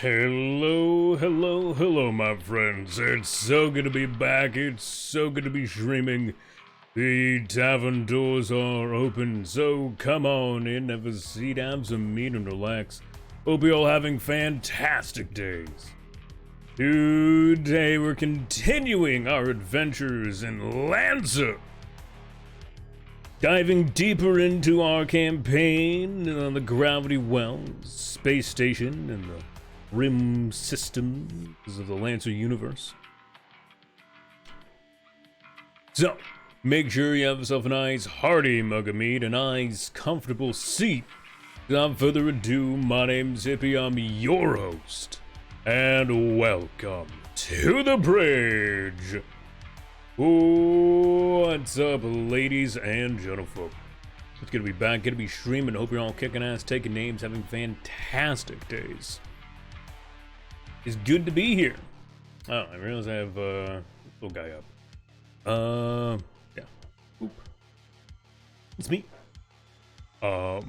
Hello, hello, hello, my friends. It's so good to be back. It's so good to be streaming. The tavern doors are open, so come on in, have a seat, have some meat, and relax. Hope you're all having fantastic days. Today we're continuing our adventures in Lancer. Diving deeper into our campaign on the Gravity Wells space station and the rim systems of the Lancer universe. So, make sure you have yourself a nice hearty mug of meat, a nice comfortable seat. Without further ado, my name's Hippie, I'm your host, and welcome to the bridge. What's up, ladies and gentlefolk? It's good to be back, good to be streaming. Hope you're all kicking ass, taking names, having fantastic days. It's good to be here. Oh, I realize I have this little guy up. Yeah. Oop. It's me. But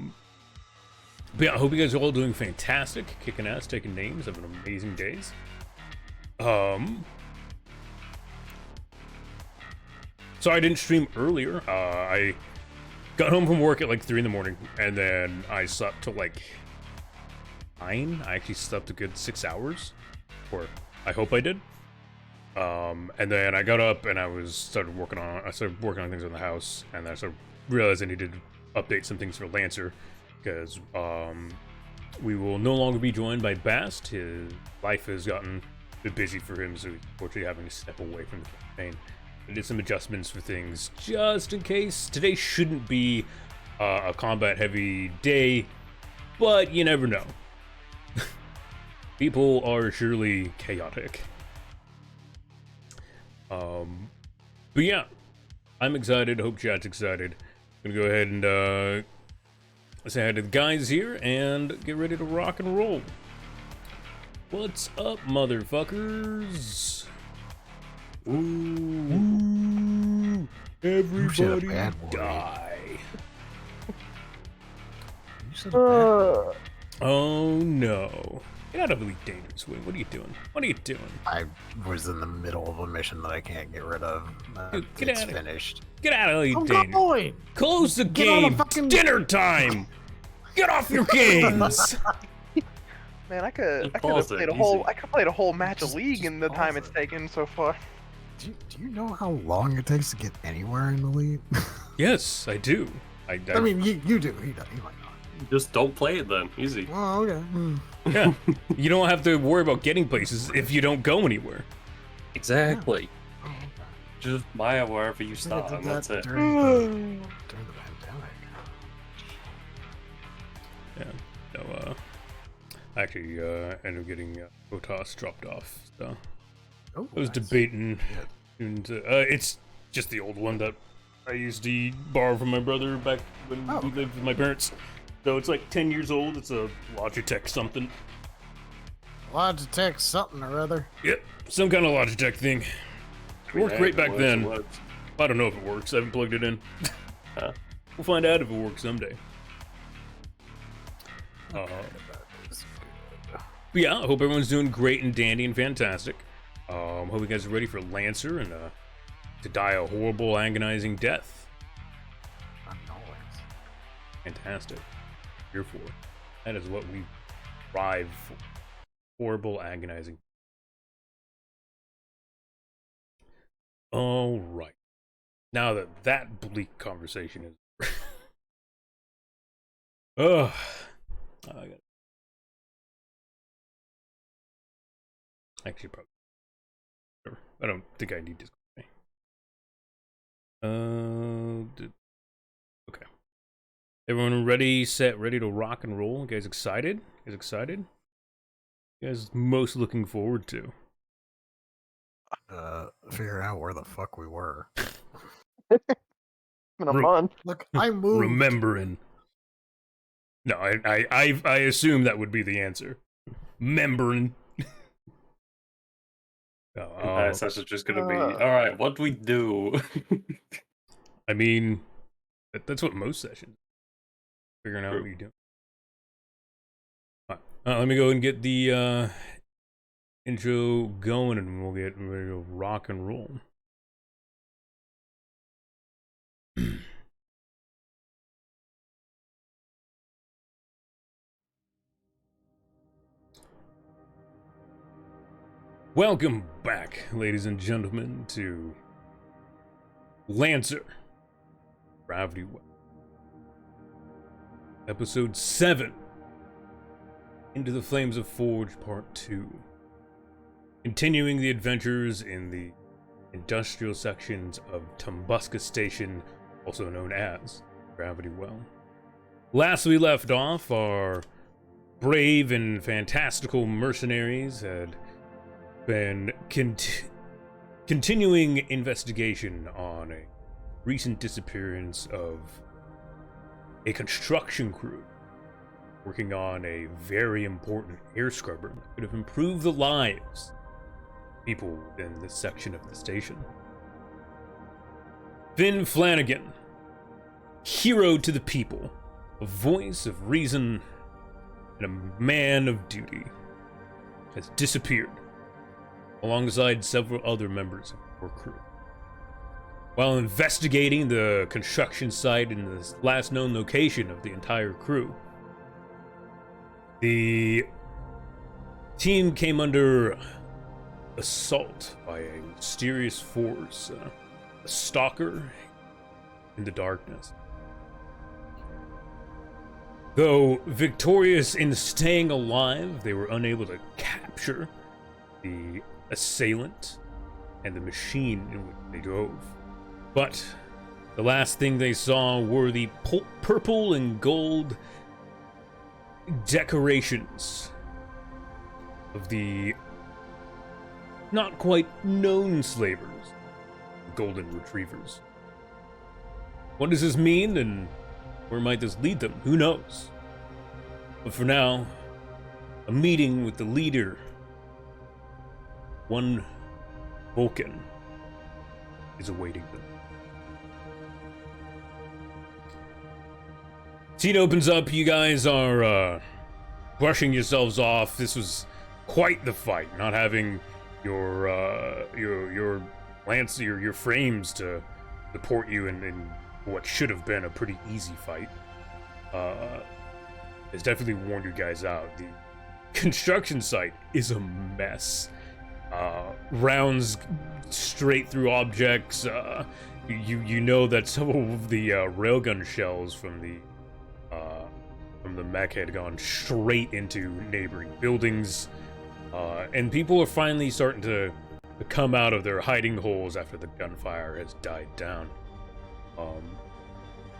yeah, I hope you guys are all doing fantastic, kicking ass, taking names, having amazing days. Sorry I didn't stream earlier. I got home from work at like 3 in the morning, and then I slept till like 9. I actually slept a good 6 hours, or I hope I did. And then I got up and I started working on things in the house, and then I started realizing I needed to update some things for Lancer, because we will no longer be joined by Bast. His life has gotten a bit busy for him, so he's unfortunately having to step away from the campaign. I did some adjustments for things just in case. Today shouldn't be a combat heavy day, but you never know. People are surely chaotic. But yeah, I'm excited. Hope chat's excited. I'm gonna go ahead and say hi to the guys here and get ready to rock and roll. What's up, motherfuckers? Ooh, everybody die. Oh no. Get out of Elite Dangerous, Wing. What are you doing? What are you doing? I was in the middle of a mission that I can't get rid of. Dude, It's finished. Get out of Elite Dangerous. Close the game. Fucking... Dinner time. Get off your games. Man, I could have played a whole match of League in the time it's taken so far. Do you know how long it takes to get anywhere in the league? Yes, I do. I mean, you do. He might not. Just don't play it then. Easy. Oh, okay. Yeah. You don't have to worry about getting places if you don't go anywhere. Exactly. Yeah. Oh, okay. Just buy it wherever you start, and that's it. During the pandemic. Yeah. No, I actually ended up getting OTOS dropped off. So Oh, I was nice. debating, and it's just the old one that I used to borrow from my brother back when we lived with my parents. So it's like 10 years old. It's a Logitech something. Logitech something or other. Yep, some kind of Logitech thing. It worked great back then. I don't know if it works. I haven't plugged it in. We'll find out if it works someday. But yeah, I hope everyone's doing great and dandy and fantastic. Hope you guys are ready for Lancer and to die a horrible, agonizing death. I'm always. Fantastic. Here for it. That is what we strive for. Horrible, agonizing. All right. Now that bleak conversation is. Ugh. I got. Actually, probably. I don't think I need to. Okay. Everyone ready, set, ready to rock and roll? You guys excited? You guys excited? You guys most looking forward to? Figure out where the fuck we were. It's been a month. Look, I moved. Remembering. No, I assume that would be the answer. Membering. That's just gonna be alright, what do we do? I mean, that's what most sessions. Figuring out what you're doing. Let me go and get the intro going, and we'll get ready to rock and roll. Welcome back, ladies and gentlemen, to Lancer Gravity Well, Episode 7, Into the Flames of Forge, Part 2. Continuing the adventures in the industrial sections of Tumbuska Station, also known as Gravity Well. Last we left off, our brave and fantastical mercenaries had been continuing investigation on a recent disappearance of a construction crew working on a very important air scrubber that could have improved the lives of people within this section of the station. Finn Flanagan, hero to the people, a voice of reason, and a man of duty, has disappeared alongside several other members of our crew. While investigating the construction site and the last known location of the entire crew, the team came under assault by a mysterious force, a stalker in the darkness. Though victorious in staying alive, they were unable to capture the assailant and the machine in which they drove. But the last thing they saw were the purple and gold decorations of the not quite known slavers, golden retrievers. What does this mean, and where might this lead them? Who knows? But for now, a meeting with the leader, one Vulcan, is awaiting them. Scene opens up. You guys are brushing yourselves off. This was quite the fight, not having your lance, your frames to support you in what should have been a pretty easy fight. Has definitely warned you guys out. The construction site is a mess. Rounds straight through objects. You know that some of the railgun shells from the mech had gone straight into neighboring buildings, and people are finally starting to come out of their hiding holes after the gunfire has died down.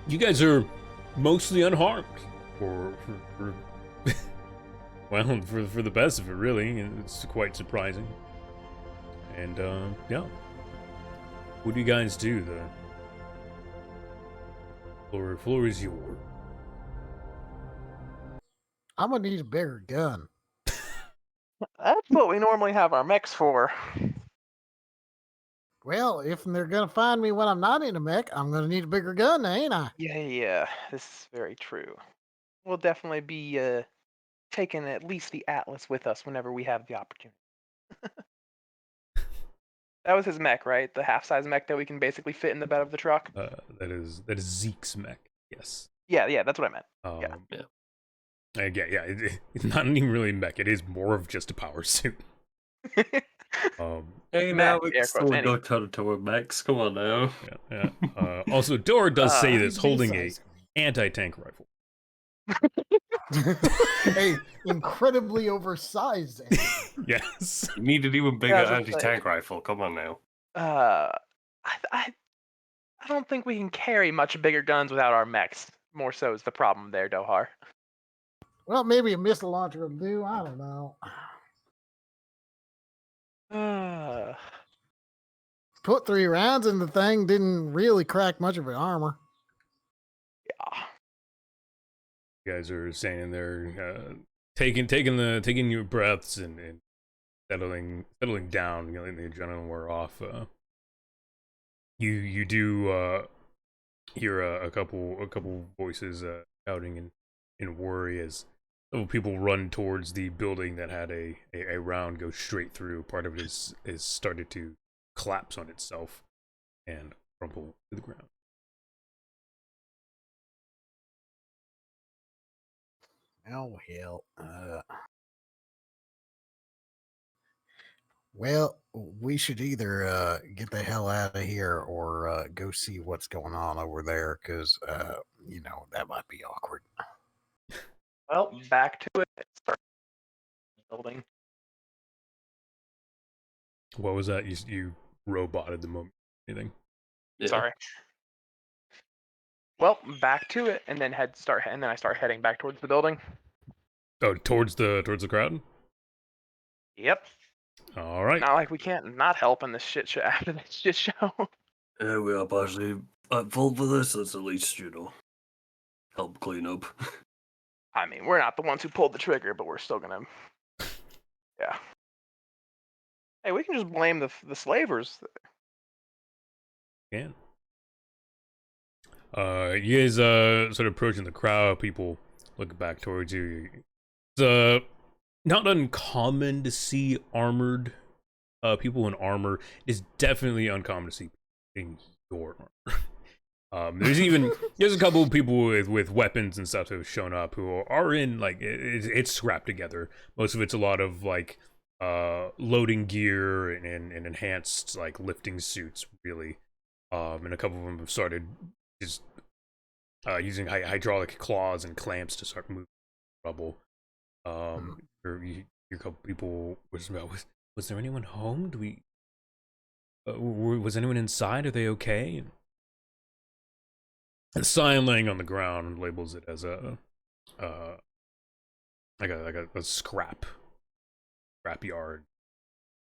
You guys are mostly unharmed for well, for the best of it, really. It's quite surprising. And yeah, what do you guys do? The floor is yours. I'm gonna need a bigger gun. That's what we normally have our mechs for. Well, if they're gonna find me when I'm not in a mech, I'm gonna need a bigger gun, ain't I? Yeah, this is very true. We'll definitely be taking at least the Atlas with us whenever we have the opportunity. That was his mech, right? The half-size mech that we can basically fit in the bed of the truck? That is Zeke's mech, yes. Yeah, that's what I meant. Yeah. It's not even really a mech. It is more of just a power suit. Hey, now we can still go toe-to-toe with mechs. Come on now. Yeah. Also, Dora does say this holding a anti-tank rifle. Hey, incredibly oversized. Yes. You need an even bigger anti-tank rifle. Come on now. I don't think we can carry much bigger guns without our mechs. More so is the problem there, Dohar. Well, maybe a missile launcher will do. I don't know. Put 3 rounds in the thing, didn't really crack much of the armor. Yeah. You guys are standing there, taking your breaths and settling down, letting the adrenaline wear off. You do hear a couple voices shouting in worry as several people run towards the building that had a round go straight through. Part of it is started to collapse on itself and crumple to the ground. Oh hell. Well, we should either get the hell out of here or go see what's going on over there, because that might be awkward. Well, back to it. Start building. What was that? You roboted the moment. Anything? Yeah. Sorry. Well, back to it, and then I start heading back towards the building. Oh, towards the crowd. Yep. All right. Not like we can't not help in this shit show after this shit show. Yeah, we are partially at fault for this. Let's at least, help clean up. I mean, we're not the ones who pulled the trigger, but we're still gonna. Yeah. Hey, we can just blame the slavers. Can. You guys sort of approaching the crowd. People looking back towards you. It's not uncommon to see armored people in armor. It's definitely uncommon to see in your armor. There's a couple of people with weapons and stuff that have shown up who are in like it's scrapped together. Most of it's a lot of like loading gear and enhanced like lifting suits, really. And a couple of them have started just using hydraulic claws and clamps to start moving rubble. Your couple people was there anyone home? Do we was anyone inside? Are they okay? And sign laying on the ground labels it as a scrap yard,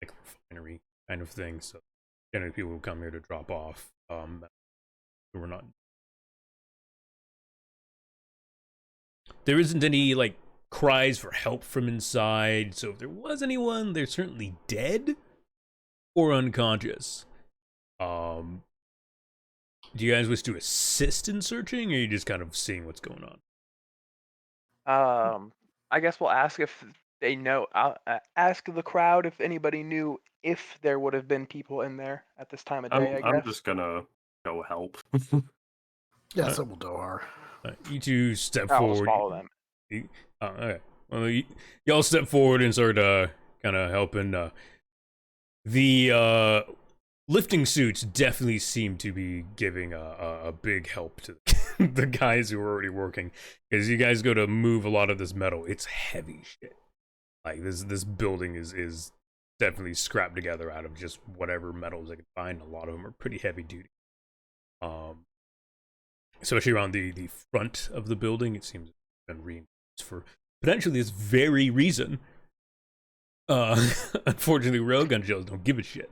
like refinery kind of thing. So generally people who come here to drop off we're not. There isn't any like cries for help from inside, so if there was anyone, they're certainly dead or unconscious. Do you guys wish to assist in searching, or are you just kind of seeing what's going on? I guess we'll ask if they know. Ask the crowd if anybody knew if there would have been people in there at this time of day. I'm just gonna go help. Yeah, so will Dohar. You two step I'll forward. just follow them. Okay. Well, y'all step forward and start kind of helping. The lifting suits definitely seem to be giving a big help to the guys who are already working, because you guys go to move a lot of this metal. It's heavy shit. Like this building is definitely scrapped together out of just whatever metals they can find. A lot of them are pretty heavy duty. Especially around the front of the building, it seems to have been reinforced for potentially this very reason. Unfortunately, railgun shells don't give a shit.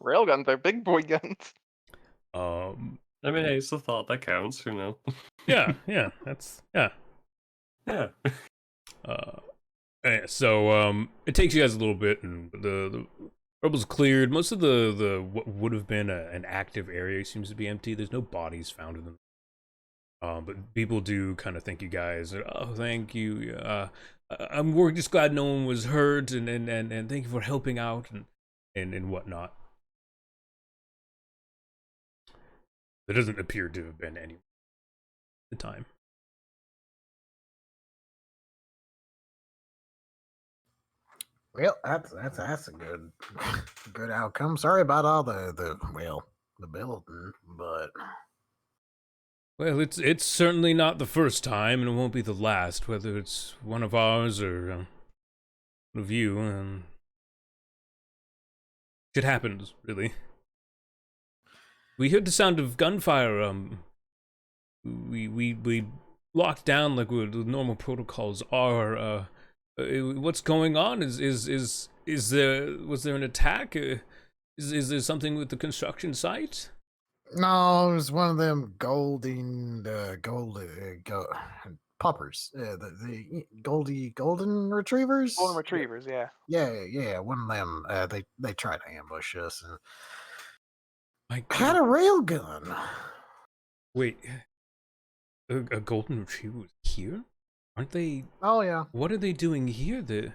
Railguns are big boy guns. I mean, hey, it's the thought that counts, Yeah, that's yeah. So it takes you guys a little bit, and the rubble's cleared. Most of the what would have been an active area seems to be empty. There's no bodies found in them. But people do kind of thank you guys. Oh, thank you. We're just glad no one was hurt, and thank you for helping out and whatnot. There doesn't appear to have been any at the time. Well, that's a good outcome. Sorry about all the building, but Well, it's certainly not the first time, and it won't be the last. Whether it's one of ours or one of you, shit happens, really. We heard the sound of gunfire. We locked down like the normal protocols are. What's going on? Was there an attack? Is there something with the construction site? no, it was one of them puppers, the golden retrievers. Golden retrievers, yeah. Yeah, one of them. They tried to ambush us and Had a rail gun. Wait, a golden retriever was here? Aren't they? Oh yeah. What are they doing here? The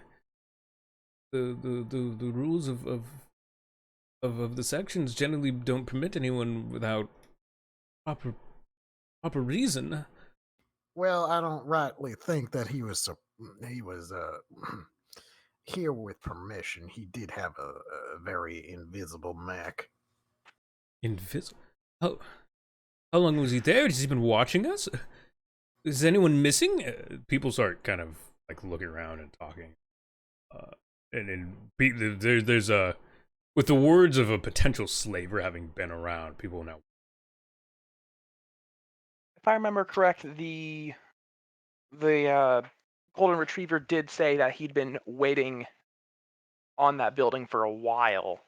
rules of the sections generally don't permit anyone without proper reason. Well, I don't rightly think that he was here with permission. He did have a very invisible mech. Invisible. How long was he there? Has he been watching us? Is anyone missing? People start kind of like looking around and talking. There's a, with the words of a potential slaver having been around, people now. If I remember correct, the golden retriever did say that he'd been waiting on that building for a while.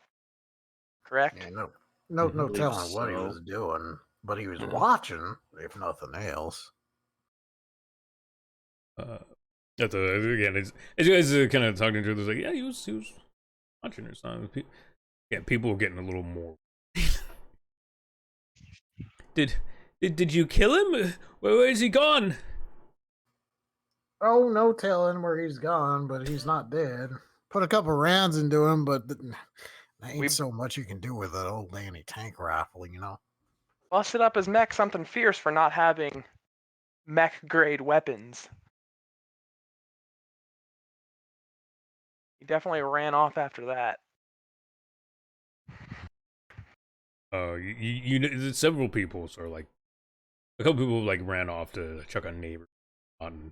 Correct? Yeah, no believe telling what he so. was doing, but he was Yeah. watching, if nothing else. At the again, as you guys kind of talking to, it was like, yeah, he was watching or something. Yeah, people were getting a little more. Did you kill him? Where is he gone? Oh, no telling where he's gone, but he's not dead. Put a couple rounds into him, but there ain't so much you can do with an old anti-tank rifle, you know? Busted up his mech something fierce for not having mech grade weapons. He definitely ran off after that. Several people sort of like, a couple people like ran off to check on neighbors on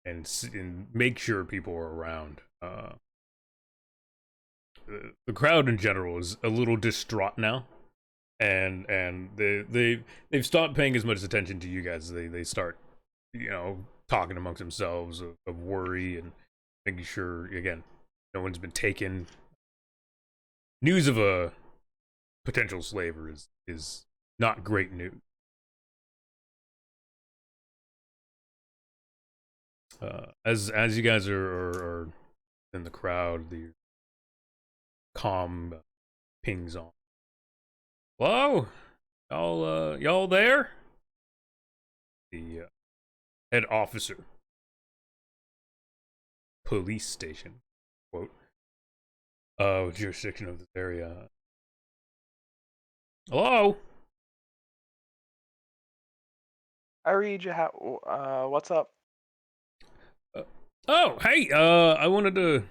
and make sure people are around. The crowd in general is a little distraught now, and they've stopped paying as much attention to you guys. They start, talking amongst themselves of worry and making sure again no one's been taken. News of a potential slaver is not great news. As you guys are in the crowd, the comm pings on. Hello, y'all there? The head officer, police station, quote, jurisdiction of this area. Hello. I read you how. What's up? Oh, hey. I wanted to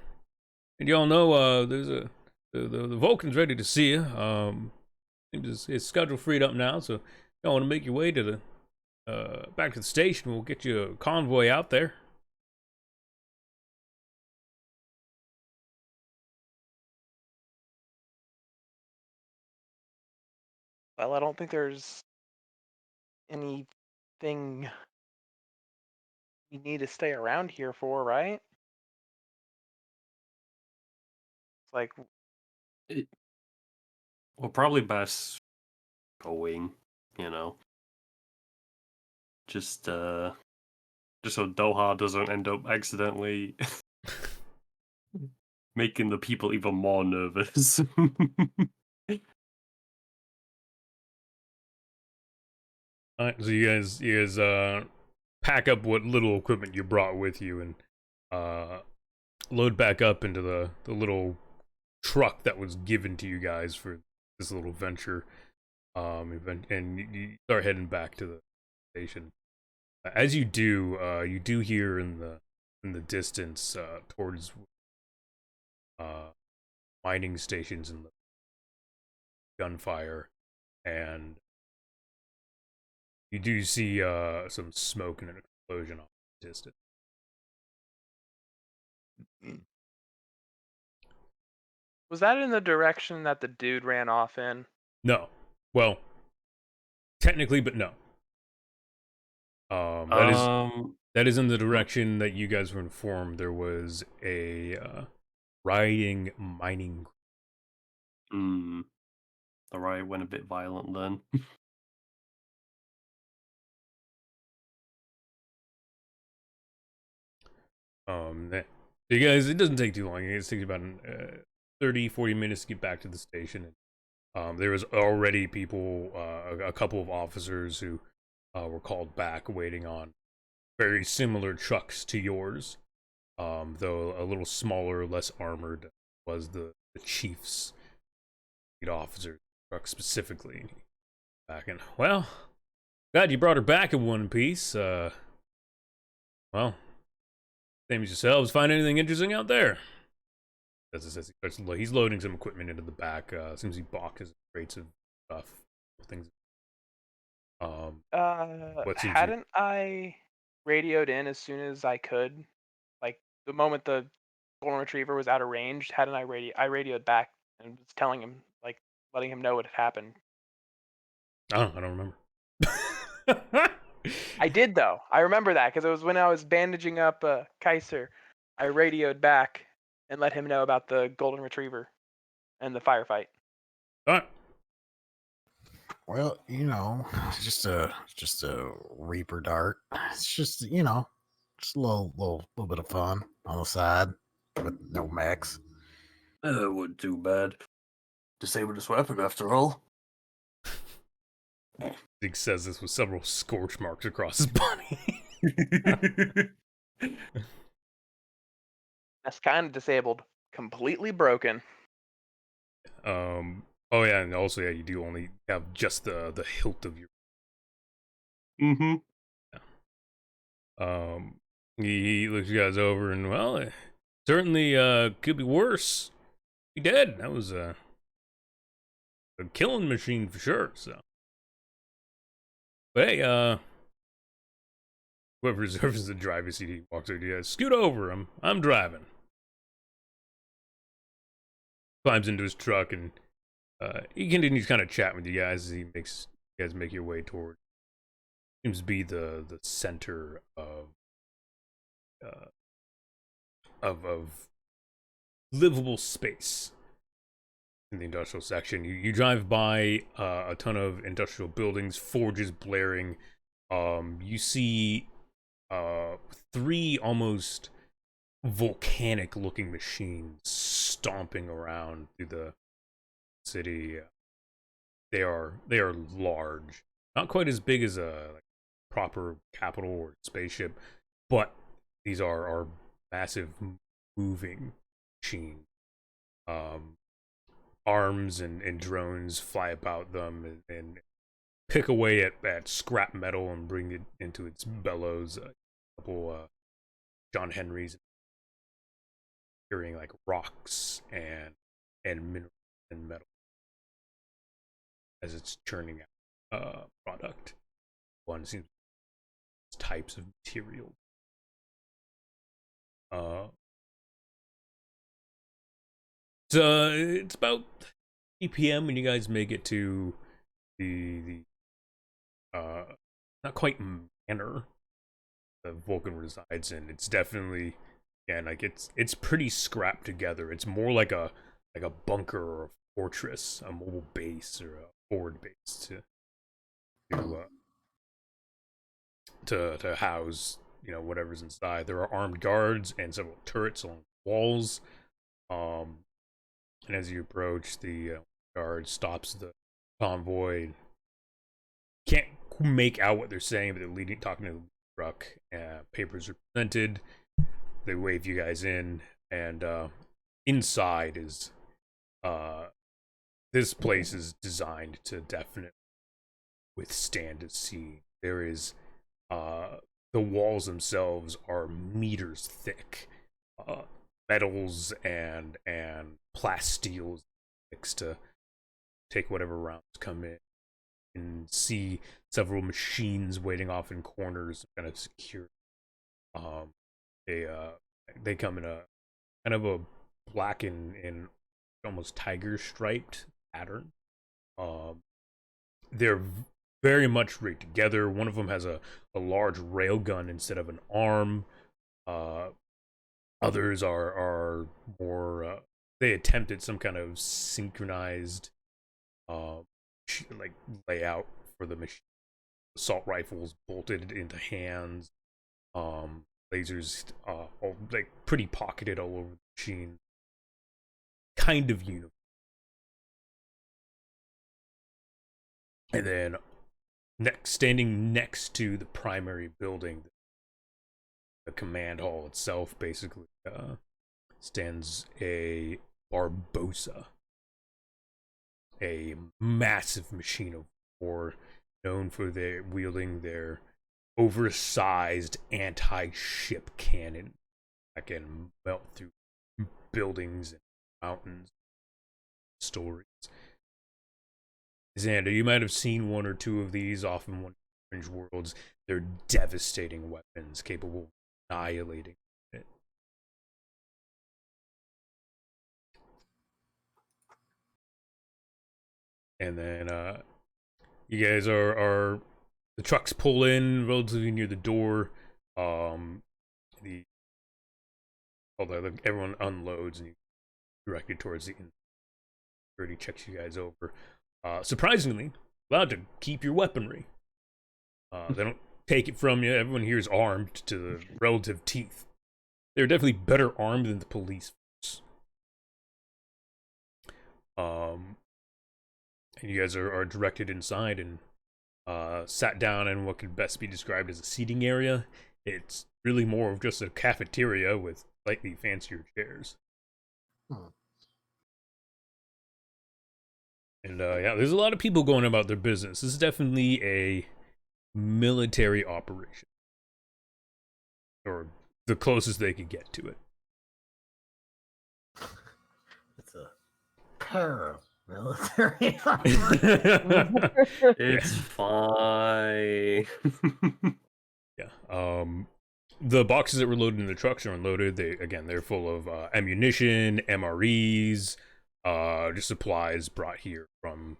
let y'all know. There's the Vulcan's ready to see you. His schedule freed up now, so y'all want to make your way to the back to the station. We'll get you a convoy out there. Well, I don't think there's anything you need to stay around here for, right? It's like, Well, probably best going, you know. Just so Doha doesn't end up accidentally making the people even more nervous. Alright, so you guys pack up what little equipment you brought with you and load back up into the little truck that was given to you guys for this little venture event, and you start heading back to the station. As you do hear in the distance towards mining stations and the gunfire, and you do see some smoke and an explosion off the distance. was that in the direction that the dude ran off in? No, well, technically, but no. That is in the direction that you guys were informed. There was a rioting mining. The riot went a bit violent then. You guys, it doesn't take too long. It takes about 30-40 minutes to get back to the station. There was already people, a couple of officers who were called back, waiting on very similar trucks to yours, though a little smaller, less armored, was the chief's lead officer truck specifically. Back in, well, glad you brought her back in one piece. Well, same as yourselves. Find anything interesting out there? He's loading some equipment into the back. Seems he boxes crates of stuff, things. What seems Hadn't I radioed in as soon as I could? Like the moment the golden retriever was out of range, hadn't I radioed back and was telling him, like, letting him know what had happened. I don't remember. I did though. I remember that because it was when I was bandaging up Kaiser. I radioed back and let him know about the golden retriever and the firefight. All right. Well, just a Reaper dart. It's just just a little bit of fun on the side with no max. That wasn't too bad. Disabled his weapon after all. Zeke says this with several scorch marks across his body. That's kind of disabled, completely broken. Oh yeah, and also yeah, you do only have just the hilt of your. Mm-hmm. He looks you guys over and well, it certainly could be worse. He dead. That was a killing machine for sure. So, but hey, whoever reserves the driver's seat, he walks over to you guys. Scoot over. I'm driving. Climbs into his truck and he continues kind of chatting with you guys as you guys make your way toward. Seems to be the center of livable space in the industrial section. You drive by a ton of industrial buildings, forges blaring. You see 3 almost volcanic looking machines stomping around through the city. They are large, not quite as big as a proper capital or spaceship, but these are massive moving machines. Arms and drones fly about them and pick away at scrap metal and bring it into its bellows. A couple John Henrys carrying like rocks and minerals and metal as it's churning out product. One seems types of material. It's about 8 p.m. when you guys make it to the not quite manor the Vulcan resides in. It's definitely, yeah, like it's pretty scrapped together. It's more like a bunker or a fortress, a mobile base or a forward base to house whatever's inside. There are armed guards and several turrets along the walls. And as you approach, the guard stops the convoy. Can't make out what they're saying, but they're talking to the truck. Papers are presented. They wave you guys in, and inside is this place is designed to definitely withstand a siege. There is the walls themselves are meters thick. Metals and plastiles mixed to take whatever rounds come in. And see several machines waiting off in corners, kind of secure. They come in a kind of a black and almost tiger striped pattern. They're very much rigged together. One of them has a large railgun instead of an arm. Others are more. They attempted some kind of synchronized, like layout for the machine. Assault rifles bolted into hands. Lasers, all like pretty pocketed all over the machine. Kind of uniform. And then standing next to the primary building, the command hall itself, basically, stands a Barbosa, a massive machine of war known for their wielding their oversized anti-ship cannon that can melt through buildings and mountains. Stories. Xander, you might have seen one or two of these off in one of the Fringe Worlds. They're devastating weapons capable of annihilating it. And then you guys are the trucks pull in relatively near the door. Everyone unloads and you directed towards the security checks you guys over. Surprisingly, allowed to keep your weaponry. They don't take it from you. Everyone here is armed to the relative teeth. They're definitely better armed than the police force. And you guys are directed inside and sat down in what could best be described as a seating area. It's really more of just a cafeteria with slightly fancier chairs. And yeah, there's a lot of people going about their business. This is definitely a military operation, or the closest they could get to it. It's a paramilitary operation. It's fine. Yeah. The boxes that were loaded in the trucks are unloaded. They're full of ammunition, MREs, just supplies brought here from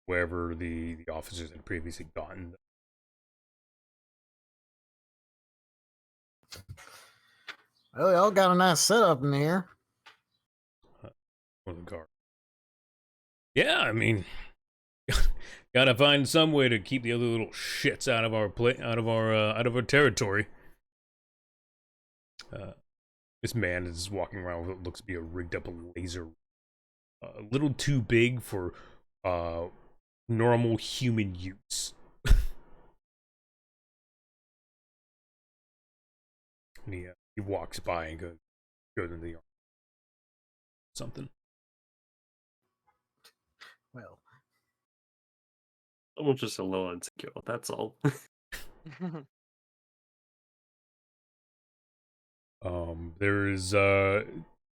wherever the officers had previously gotten. Well, y'all got a nice setup in here. For the car. Yeah, I mean, gotta find some way to keep the other little shits out of our territory. This man is walking around with what looks to be a rigged up laser, a little too big for normal human use. And he walks by and goes into the yard. Something. Well, I'm just a little insecure, that's all.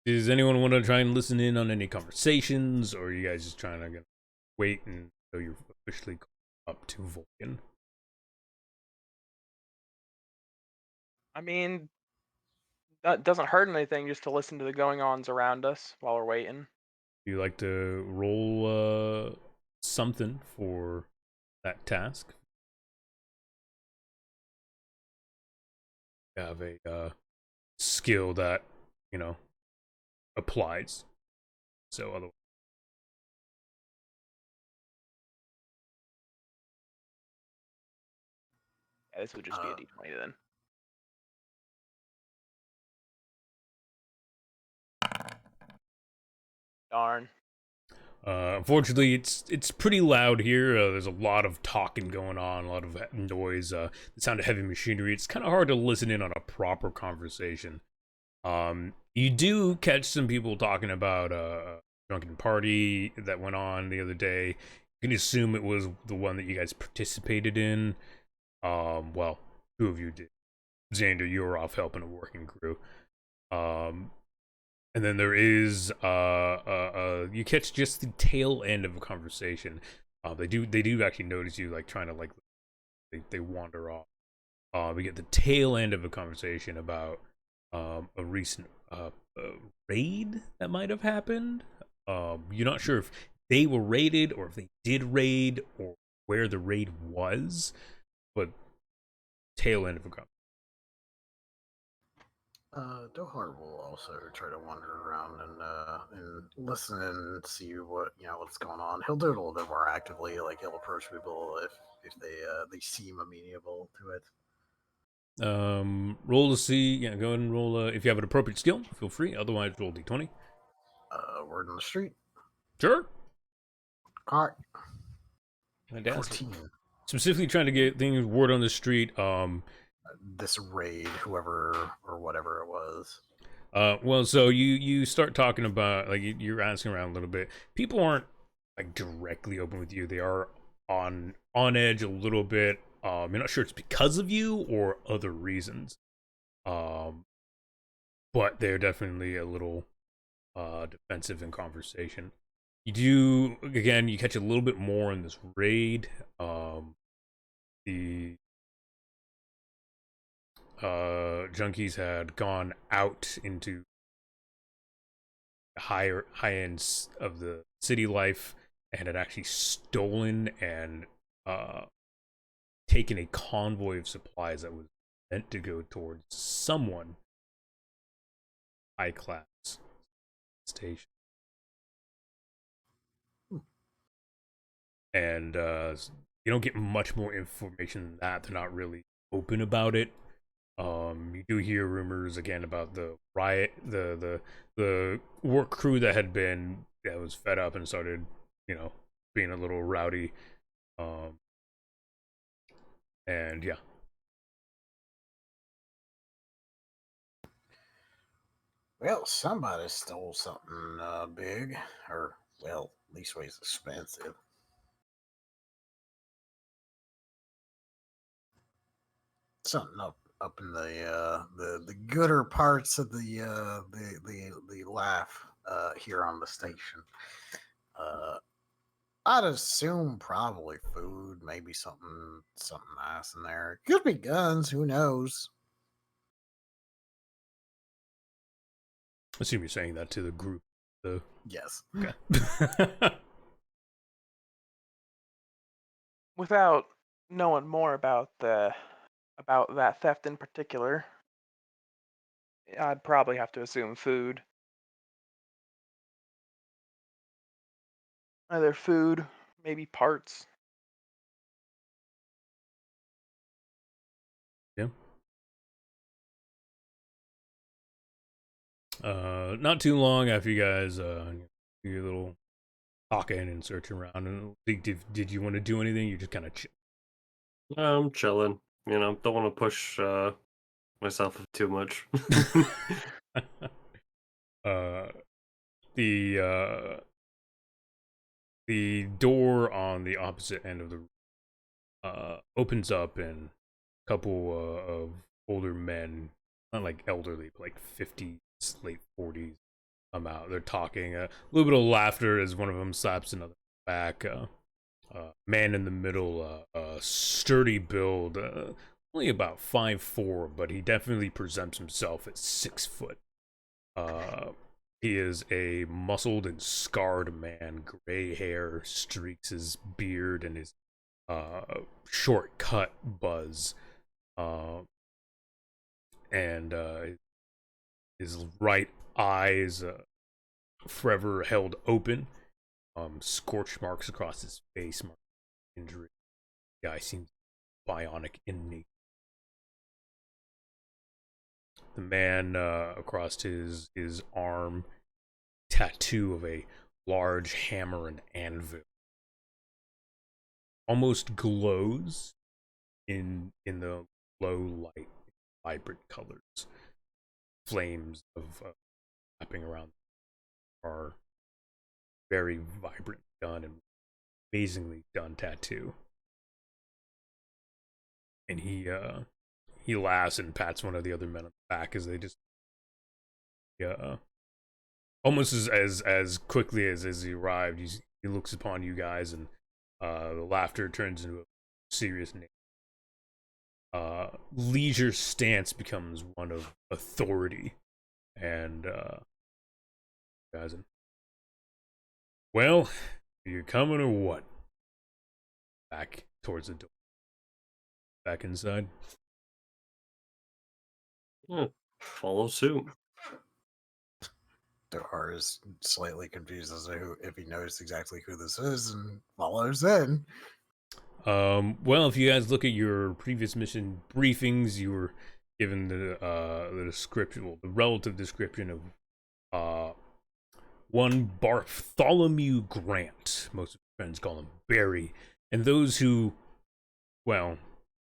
Does anyone want to try and listen in on any conversations, or are you guys just trying to wait until you're officially up to Vulcan? I mean, that doesn't hurt anything just to listen to the going-ons around us while we're waiting. Do you like to roll something for that task? You have a skill that, applies. So otherwise. Yeah, this would just be a D20 then. Darn. Unfortunately, it's pretty loud here. There's a lot of talking going on, a lot of noise, the sound of heavy machinery. It's kind of hard to listen in on a proper conversation. You do catch some people talking about a drunken party that went on the other day. You can assume it was the one that you guys participated in. Well, two of you did. Xander, you were off helping a working crew. And then there is you catch just the tail end of a conversation. They do actually notice you trying to they wander off. We get the tail end of a conversation about a recent raid that might have happened. You're not sure if they were raided or if they did raid or where the raid was, but tail end of a conversation. Dohar will also try to wander around and listen and see what's going on. He'll do it a little bit more actively. Like he'll approach people if they seem amenable to it. Roll to see. Yeah, go ahead and roll. If you have an appropriate skill, feel free. Otherwise, roll d20. Word on the street. Sure. All right. Fantastic. 14. Specifically trying to get things word on the street. this raid, whoever or whatever it was. Well, so you start talking about, like, you're asking around a little bit. People aren't like directly open with you. They are on edge a little bit. You're not sure it's because of you or other reasons. But they're definitely a little defensive in conversation. You do, again, you catch a little bit more in this raid. The junkies had gone out into high ends of the city life and had actually stolen and taken a convoy of supplies that was meant to go towards someone high class station. And you don't get much more information than that. They're not really open about it. You do hear rumors again about the riot, the work crew that was fed up and started, being a little rowdy. And yeah. Well, somebody stole something big, or well, at least was expensive. Something up in the gooder parts of the laugh here on the station. I'd assume probably food, maybe something nice in there. Could be guns, who knows? I assume you're saying that to the group. Yes. Okay. Without knowing more about that theft in particular, I'd probably have to assume food. Either food, maybe parts. Yeah. Not too long after you guys do your little talking and searching around, and did you want to do anything? You just kind of I'm chilling. Don't want to push myself too much. uh, the the door on the opposite end of the room opens up, and a couple of older men, not like elderly, but like 50s, late 40s, come out. They're talking. A little bit of laughter as one of them slaps another back. Man in the middle, sturdy build, only about 5'4", but he definitely presents himself at 6 foot. He is a muscled and scarred man. Gray hair streaks his beard and his short cut buzz. And his right eyes forever held open. Scorch marks across his face, mark injury. The guy seems bionic in nature. The man across his arm, tattoo of a large hammer and anvil, almost glows in the low light, vibrant colors. Flames of wrapping around are very vibrant, done and amazingly done tattoo. And he laughs and pats one of the other men on the back as they just almost as quickly as he arrived. He looks upon you guys, and the laughter turns into a serious name. Leisure stance becomes one of authority, and guys, well, are you coming or what? Back towards the door. Back inside. Follow suit. Dahar is slightly confused as to if he knows exactly who this is and follows in. Well, if you guys look at your previous mission briefings, you were given the description, well, the relative description of one Bartholomew Grant. Most of his friends call him Barry, and those who, well,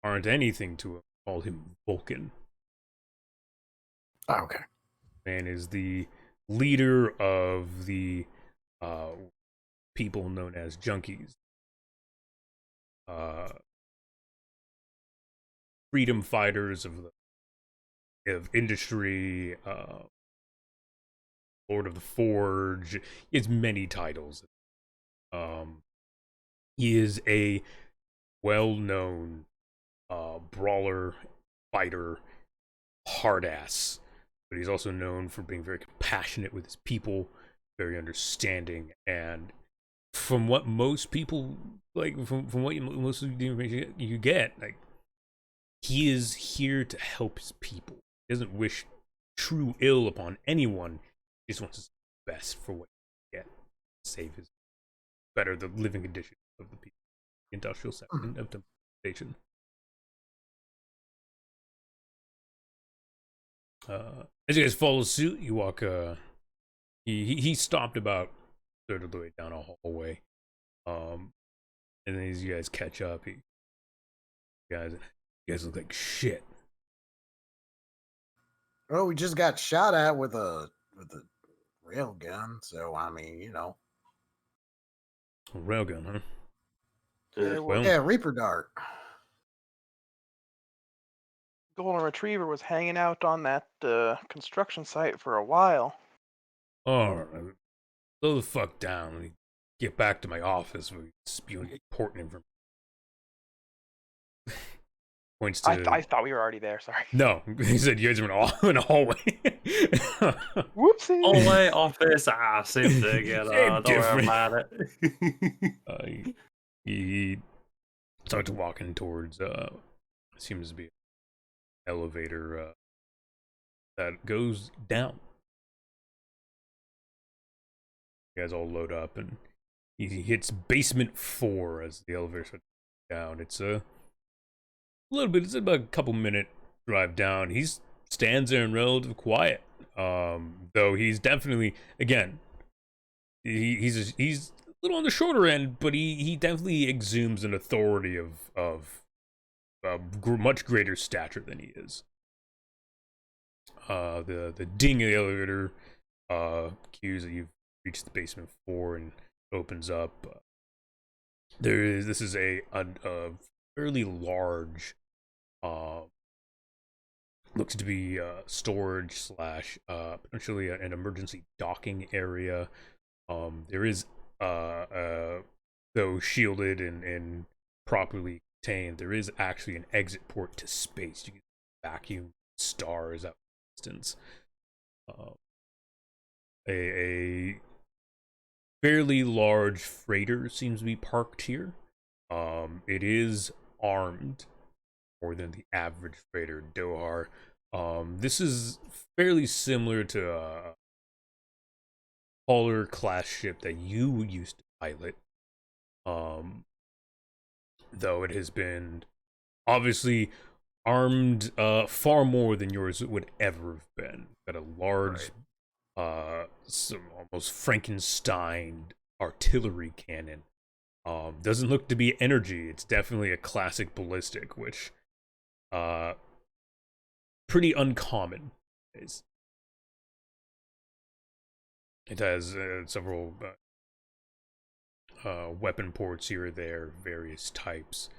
aren't anything to him call him Vulcan. Oh, okay. Man is the leader of the people known as junkies. Freedom fighters of industry, Lord of the Forge. He has many titles. He is a well-known brawler, fighter, hard ass, but he's also known for being very compassionate with his people, very understanding, and from what most people like, from what most of the information you get, like, he is here to help his people. He doesn't wish true ill upon anyone. He just wants the best for what he can get, save his better the living conditions of the people. Industrial section of the station. As you guys follow suit, you walk. He stopped about a third of the way down a hallway, and then as you guys catch up, you guys look like shit. Well, we just got shot at with a rail gun, so I mean, you know. Railgun, huh? Yeah, Well, Yeah, Reaper Dart. Golden Retriever was hanging out on that construction site for a while. alright. Slow the fuck down. Let me get back to my office with spewing important information. Points to. I thought we were already there. Sorry. No, he said you guys were in a hallway. Whoopsie. Hallway, office, same thing. You know, Same don't worry different. about it. He starts walking towards seems to be an elevator that goes down. You guys all load up, and he hits basement 4 as the elevator starts down. It's a little bit. It's about a couple minute drive down. He stands there in relative quiet, though he's definitely, again, he's a little on the shorter end, but he definitely exudes an authority of much greater stature than he is. The ding of the elevator cues that you've reached the basement 4 and opens up. This is a fairly large, looks to be storage slash potentially an emergency docking area. There is though shielded and properly contained, there is actually an exit port to space. You can vacuum stars out distance. A fairly large freighter seems to be parked here. It is armed more than the average freighter, Dohar. This is fairly similar to a Hauler class ship that you used to pilot. Though it has been obviously armed far more than yours would ever have been. Got a large, some almost Frankenstein artillery cannon. Doesn't look to be energy. It's definitely a classic ballistic, which pretty uncommon. It has several weapon ports here or there, various types.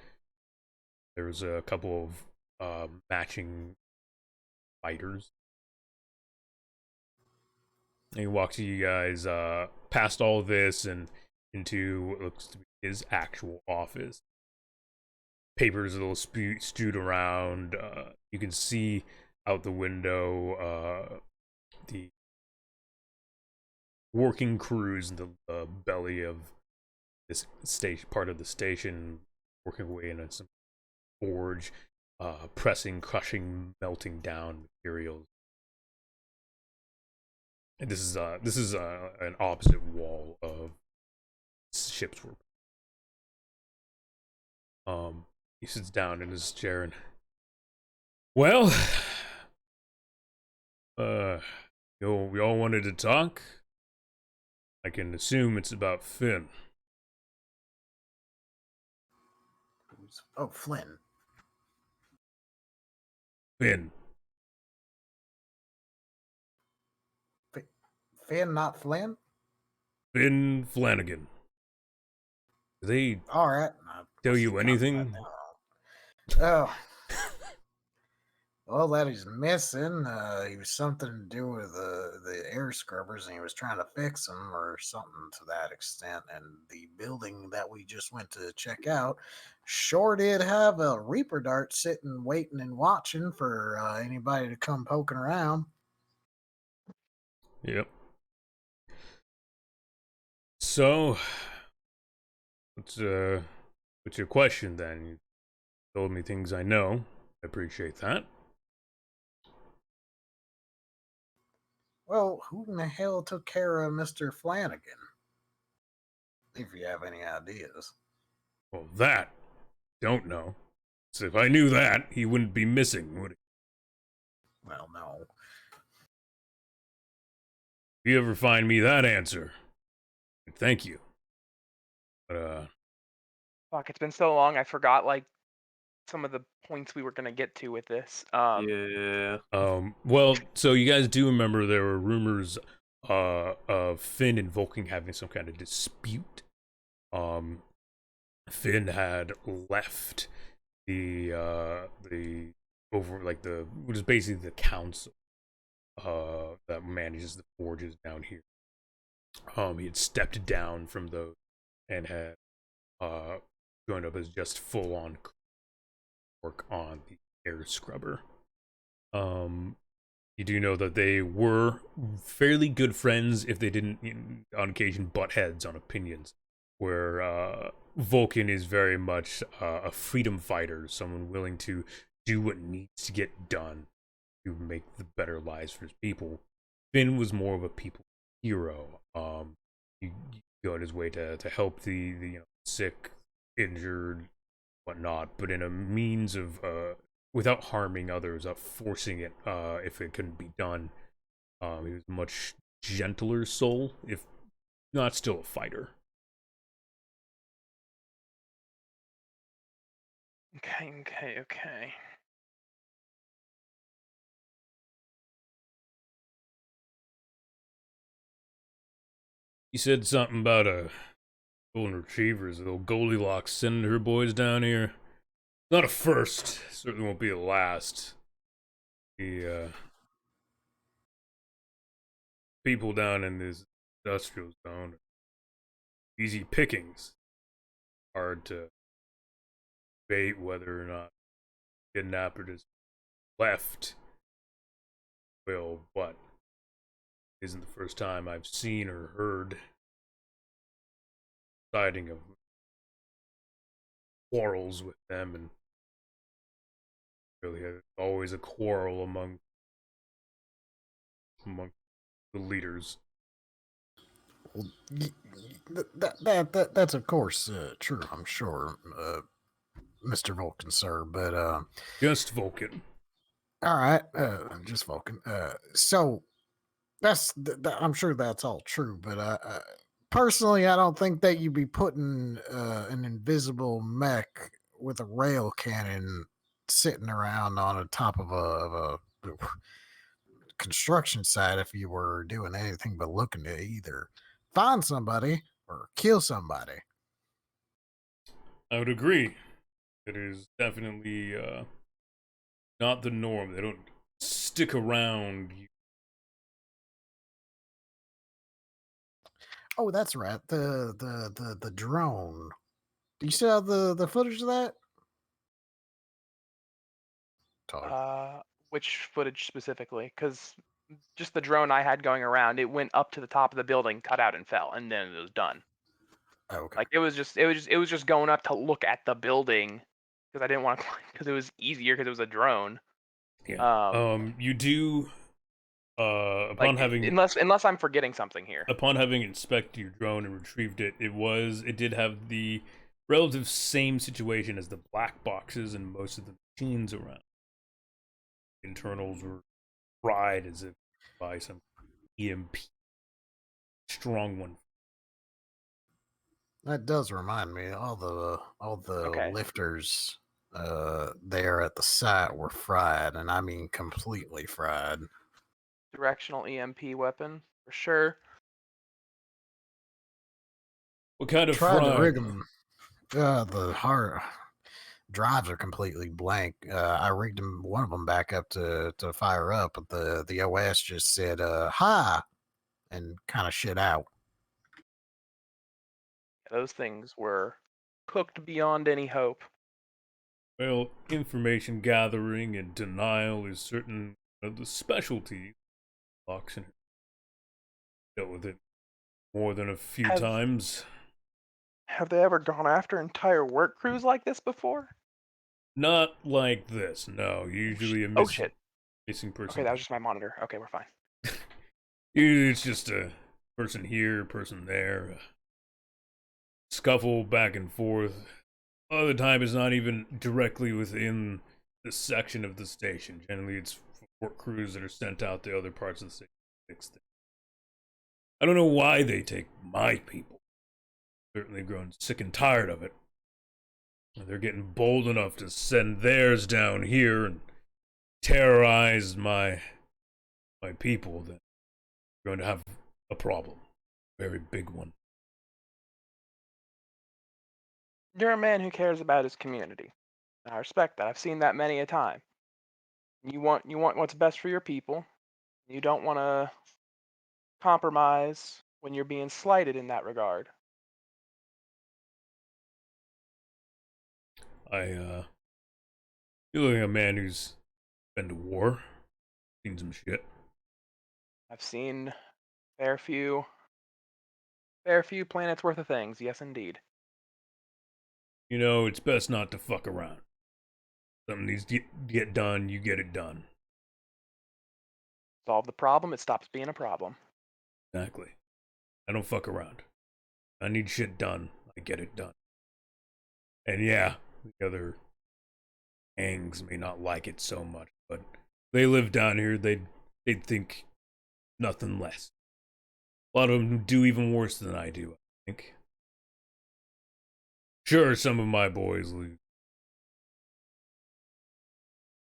There's a couple of matching fighters. And he walks you guys past all of this and into what looks to be his actual office. Papers a little stewed around. You can see out the window the working crews in the belly of this station, part of the station, working away in some forge, pressing, crushing, melting down materials. And this is an opposite wall of ships were. He sits down in his chair and, well, we all wanted to talk. I can assume it's about Finn. Oh, Flynn. Finn. Finn, not Flynn? Finn Flanagan. Did they All right. tell you anything? Oh. Well, that he's missing. He was something to do with the air scrubbers, and he was trying to fix them or something to that extent. And the building that we just went to check out sure did have a Reaper dart sitting, waiting, and watching for anybody to come poking around. Yep. So, what's your question then? You told me things I know. I appreciate that. Well, who in the hell took care of Mr. Flanagan? If you have any ideas. Well, that don't know. So if I knew that, he wouldn't be missing, would he? Well, no. If you ever find me that answer, thank you. But Fuck, it's been so long. I forgot like some of the points we were gonna get to with this. Yeah. well, so you guys do remember there were rumors of Finn and Vulcan having some kind of dispute. Finn had left the over like the which is basically the council that manages the forges down here. He had stepped down from those and had joined up as just full on work on the air scrubber. You do know that they were fairly good friends, if they didn't, on occasion, butt heads on opinions. Where Vulcan is very much a freedom fighter, someone willing to do what needs to get done to make the better lives for his people. Finn was more of a people hero. He go out his way to help the sick, injured, whatnot, but in a means of without harming others, forcing it if it couldn't be done. He was a much gentler soul, if not still a fighter. Okay. You said something about a golden retrievers, little Goldilocks sending her boys down here. Not a first, certainly won't be a last. The people down in this industrial zone, easy pickings. Hard to debate whether or not kidnapper just left. Well, but isn't the first time I've seen or heard sighting of quarrels with them, and really always a quarrel among the leaders. Well, that's of course true, I'm sure, Mr. Vulcan, sir. But Just Vulcan. all right, just Vulcan. So that's I'm sure that's all true. But personally, I don't think that you'd be putting an invisible mech with a rail cannon sitting around on the top of a construction site if you were doing anything but looking to either find somebody or kill somebody. I would agree. It is definitely not the norm. They don't stick around. Oh, that's right. The drone. Do you still have the footage of that? Todd. Which footage specifically? Because just the drone I had going around, it went up to the top of the building, cut out, and fell, and then it was done. Oh, okay. Like it was just going up to look at the building because I didn't want to climb because it was easier because it was a drone. Yeah. You do upon Like having unless I'm forgetting something here. upon having inspected your drone and retrieved it, it did have the relative same situation as the black boxes and most of the machines around. Internals were fried as if by some EMP strong one. That does remind me all the Okay. lifters there at the site were fried, and I mean completely fried. Directional EMP weapon for sure. What kind of Tried to rig fried? them. The hard drives are completely blank. I rigged them, one of them back up to fire up, but the OS just said "hi" and kind of shit out. Those things were cooked beyond any hope. Well, information gathering and denial is certain of the specialties of Auction. Dealt with it more than a few Have times. have they ever gone after entire work crews like this before? Not like this, no. Oh, Usually a oh shit. missing Okay, person. that was just my monitor. Okay, we're fine. Usually it's just a person here, person there. Scuffle back and forth. Other time it's not even directly within the section of the station. Generally it's work crews that are sent out to other parts of the station to fix things. I don't know why they take my people. Certainly grown sick and tired of it. They're getting bold enough to send theirs down here and terrorize my people. Then we're going to have a problem, very big one. You're a man who cares about his community. I respect that. I've seen that many a time. You want what's best for your people. You don't want to compromise when you're being slighted in that regard. You're looking at a man who's been to war, seen some shit. I've seen fair few fair few planets worth of things. Yes, indeed. You know, it's best not to fuck around. Something needs to get done, you get it done. Solve the problem, it stops being a problem. Exactly. I don't fuck around. I need shit done, I get it done. And yeah, the other gangs may not like it so much, but they live down here, they'd think nothing less. A lot of them do even worse than I do, I think. Sure, some of my boys lose.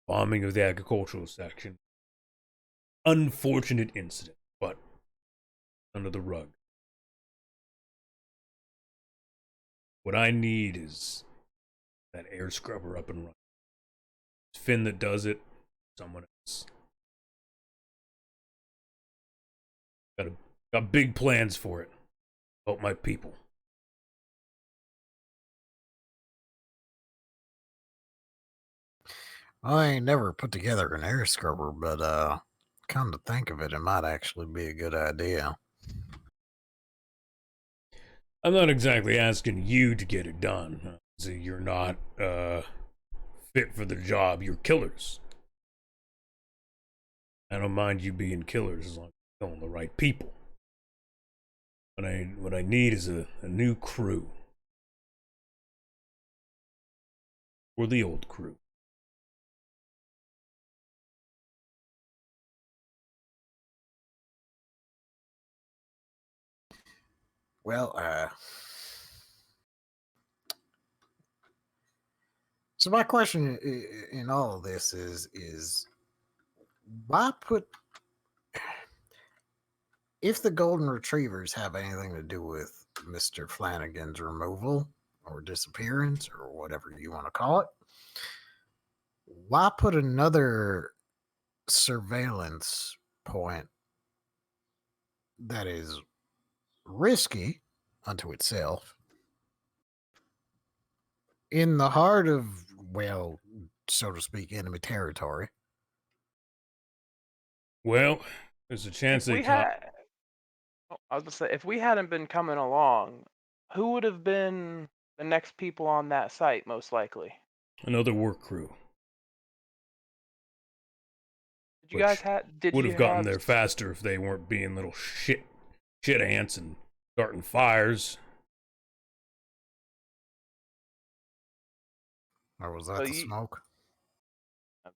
Bombing of the agricultural section. Unfortunate incident, but under the rug. What I need is that air scrubber up and running. It's Finn that does it, someone else. Got big plans for it. Help my people. I ain't never put together an air scrubber, but come to think of it, it might actually be a good idea. I'm not exactly asking you to get it done. So you're not fit for the job. You're killers. I don't mind you being killers as long as you're killing the right people. What I need is a new crew. Or the old crew. Well, so my question in all of this is why put, if the golden retrievers have anything to do with Mr. Flanagan's removal or disappearance or whatever you want to call it, why put another surveillance point that is risky unto itself in the heart of, well, so to speak, enemy territory? Well, there's a chance If they we can't. had, I was gonna say, if we hadn't been coming along, who would have been the next people on that site, most likely? Another work crew, Did you guys which have? Did would you have gotten have? there faster if they weren't being little shit ants and starting fires. Or was So that the you, smoke? so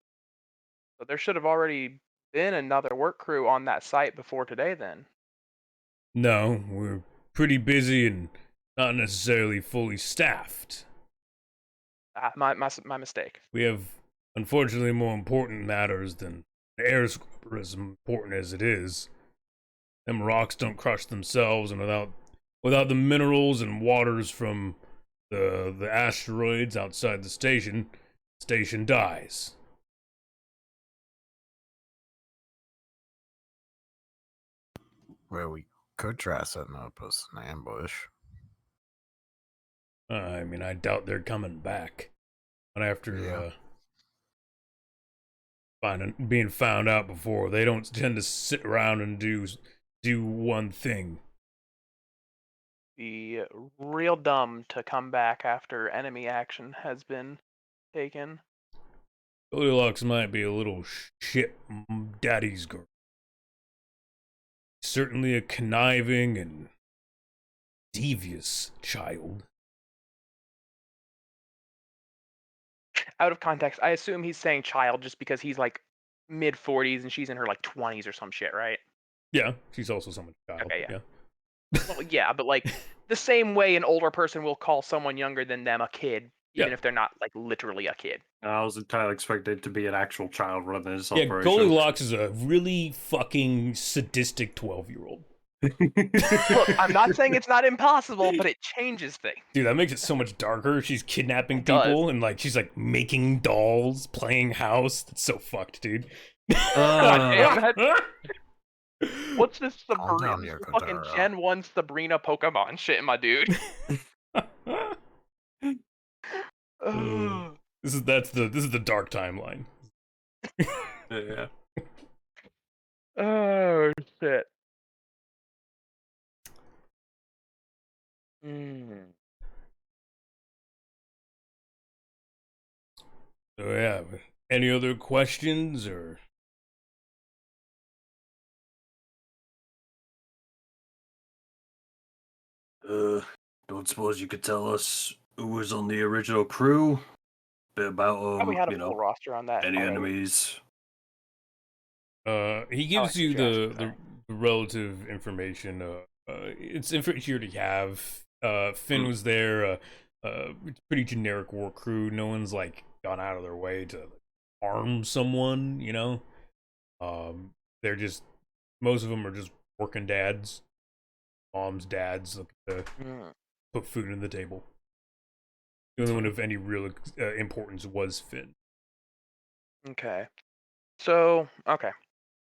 there should have already been another work crew on that site before today. Then No, we're pretty busy and not necessarily fully staffed. My mistake. We have, unfortunately, more important matters than the air scrubber, as important as it is. Them rocks don't crush themselves, and without the minerals and waters from the asteroids outside the station dies. Well, we could try setting up an ambush. I mean, I doubt they're coming back. But after being found out before, they don't tend to sit around and do one thing. Be real dumb to come back after enemy action has been taken. Goldilocks might be a little shit daddy's girl. Certainly a conniving and devious child. Out of context, I assume he's saying child just because he's like mid 40s and she's in her like 20s or some shit, right? Yeah, she's also someone's child. Okay, yeah. Well, yeah, but like the same way an older person will call someone younger than them a kid, even Yeah. if they're not like literally a kid. I was entirely expected to be an actual child rather than this Yeah, operation. Goldilocks is a really fucking sadistic 12-year-old. Look, I'm not saying it's not impossible, but it changes things. Dude, that makes it so much darker. She's kidnapping It does. people and like she's like making dolls, playing house. That's so fucked, dude. God damn, what's this Calm down, Sabrina? Yoko Fucking Taro. Gen 1 Sabrina Pokemon shit, my dude. Ugh. This is the dark timeline. Yeah. Oh shit. Mm. So yeah, any other questions or? Don't suppose you could tell us who was on the original crew? Bit about We had a you full know, roster on that. any already. enemies. He gives you suggestions, the relative information. It's here to have. Finn was there. It's pretty generic war crew. No one's like gone out of their way to harm someone. You know. They're just most of them are just working dads, moms, dads looking to put food on the table. The only one of any real importance was Finn. Okay. So, okay.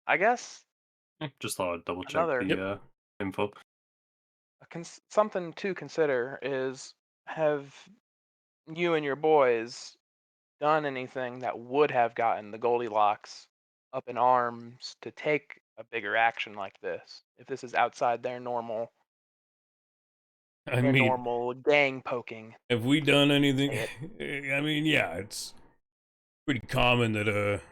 I guess Just thought I'd double check Another- the info. something to consider is, have you and your boys done anything that would have gotten the Goldilocks up in arms to take a bigger action like this? If this is outside their normal I mean, normal gang poking. have we done anything? I mean, yeah, it's pretty common that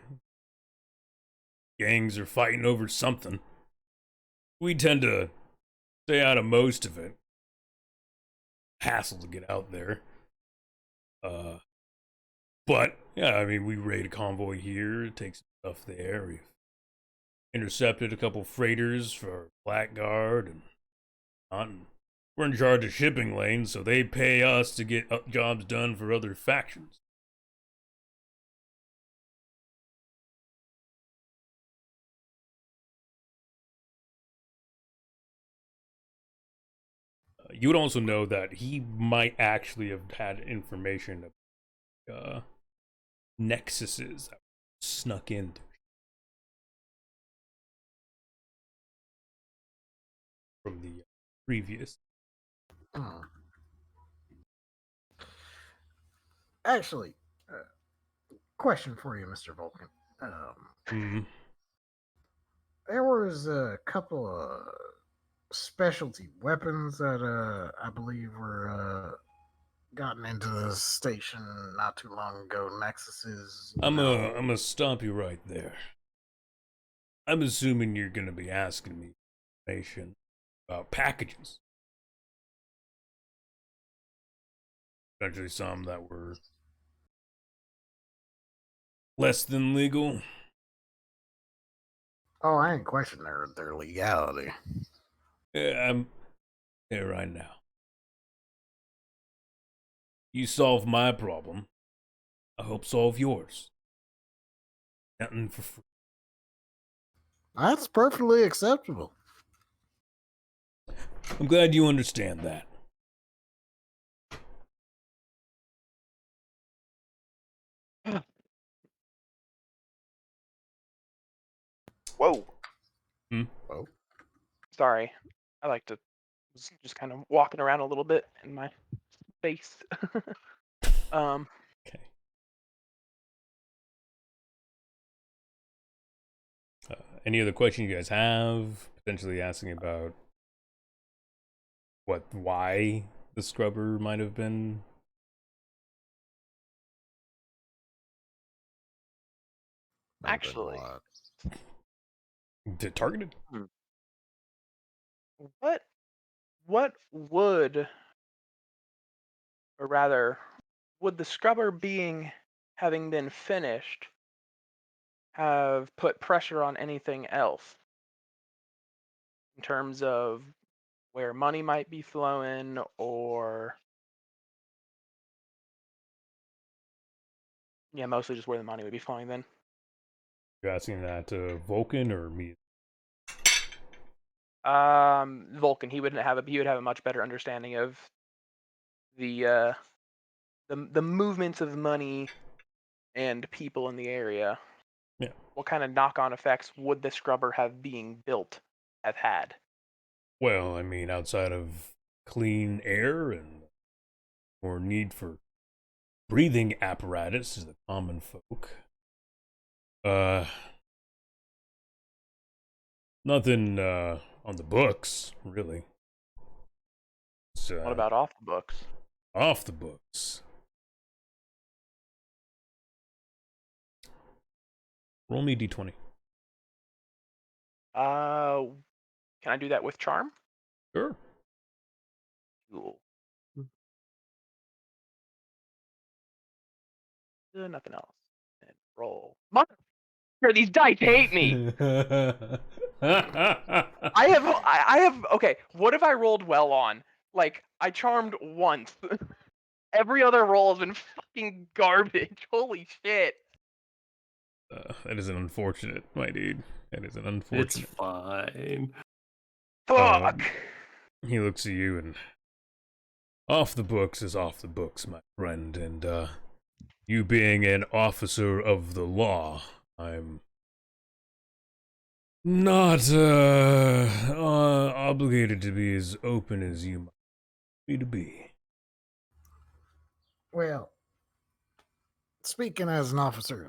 gangs are fighting over something. We tend to stay out of most of it. Hassle to get out there. But yeah, I mean, we raid a convoy here, take some stuff there. We've intercepted a couple freighters for Blackguard, and we're in charge of shipping lanes, so they pay us to get jobs done for other factions. You would also know that he might actually have had information of nexuses that snuck in. From the previous. Actually, question for you, Mr. Vulcan. There was a couple of specialty weapons that I believe were gotten into the station not too long ago. Nexuses. I'm gonna stop you right there. I'm assuming you're gonna be asking me information about packages. Especially some that were less than legal. Oh, I ain't questioning their legality. Yeah, I'm here right now. You solve my problem, I hope so of yours. Nothing for free. That's perfectly acceptable. I'm glad you understand that. Whoa. Oh, Sorry. I like to just kind of walking around a little bit in my space. um, Okay. Any other questions you guys have? Potentially asking about why the scrubber might have been. actually, Targeted. what would, or rather, would the scrubber being having been finished have put pressure on anything else in terms of where money might be flowing, or yeah, mostly just where the money would be flowing then? You asking that to Vulcan or me? Vulcan, he would have a much better understanding of the the movements of money and people in the area. Yeah. What kind of knock-on effects would the scrubber have being built have had? Well, I mean, outside of clean air and more need for breathing apparatus as the common folk. Nothing on the books, really. What about off the books? Off the books. Roll me d20. Can I do that with charm? Sure. Cool. Nothing else. And roll. Mother, these dice hate me. I have. Okay, what have I rolled well on? Like, I charmed once. Every other roll has been fucking garbage. Holy shit. That is an unfortunate, my dude. That is an It's unfortunate. fine. Fuck. He looks at you and off the books is off the books, my friend, and you being an officer of the law, I'm not obligated to be as open as you might me to be. well, speaking as an officer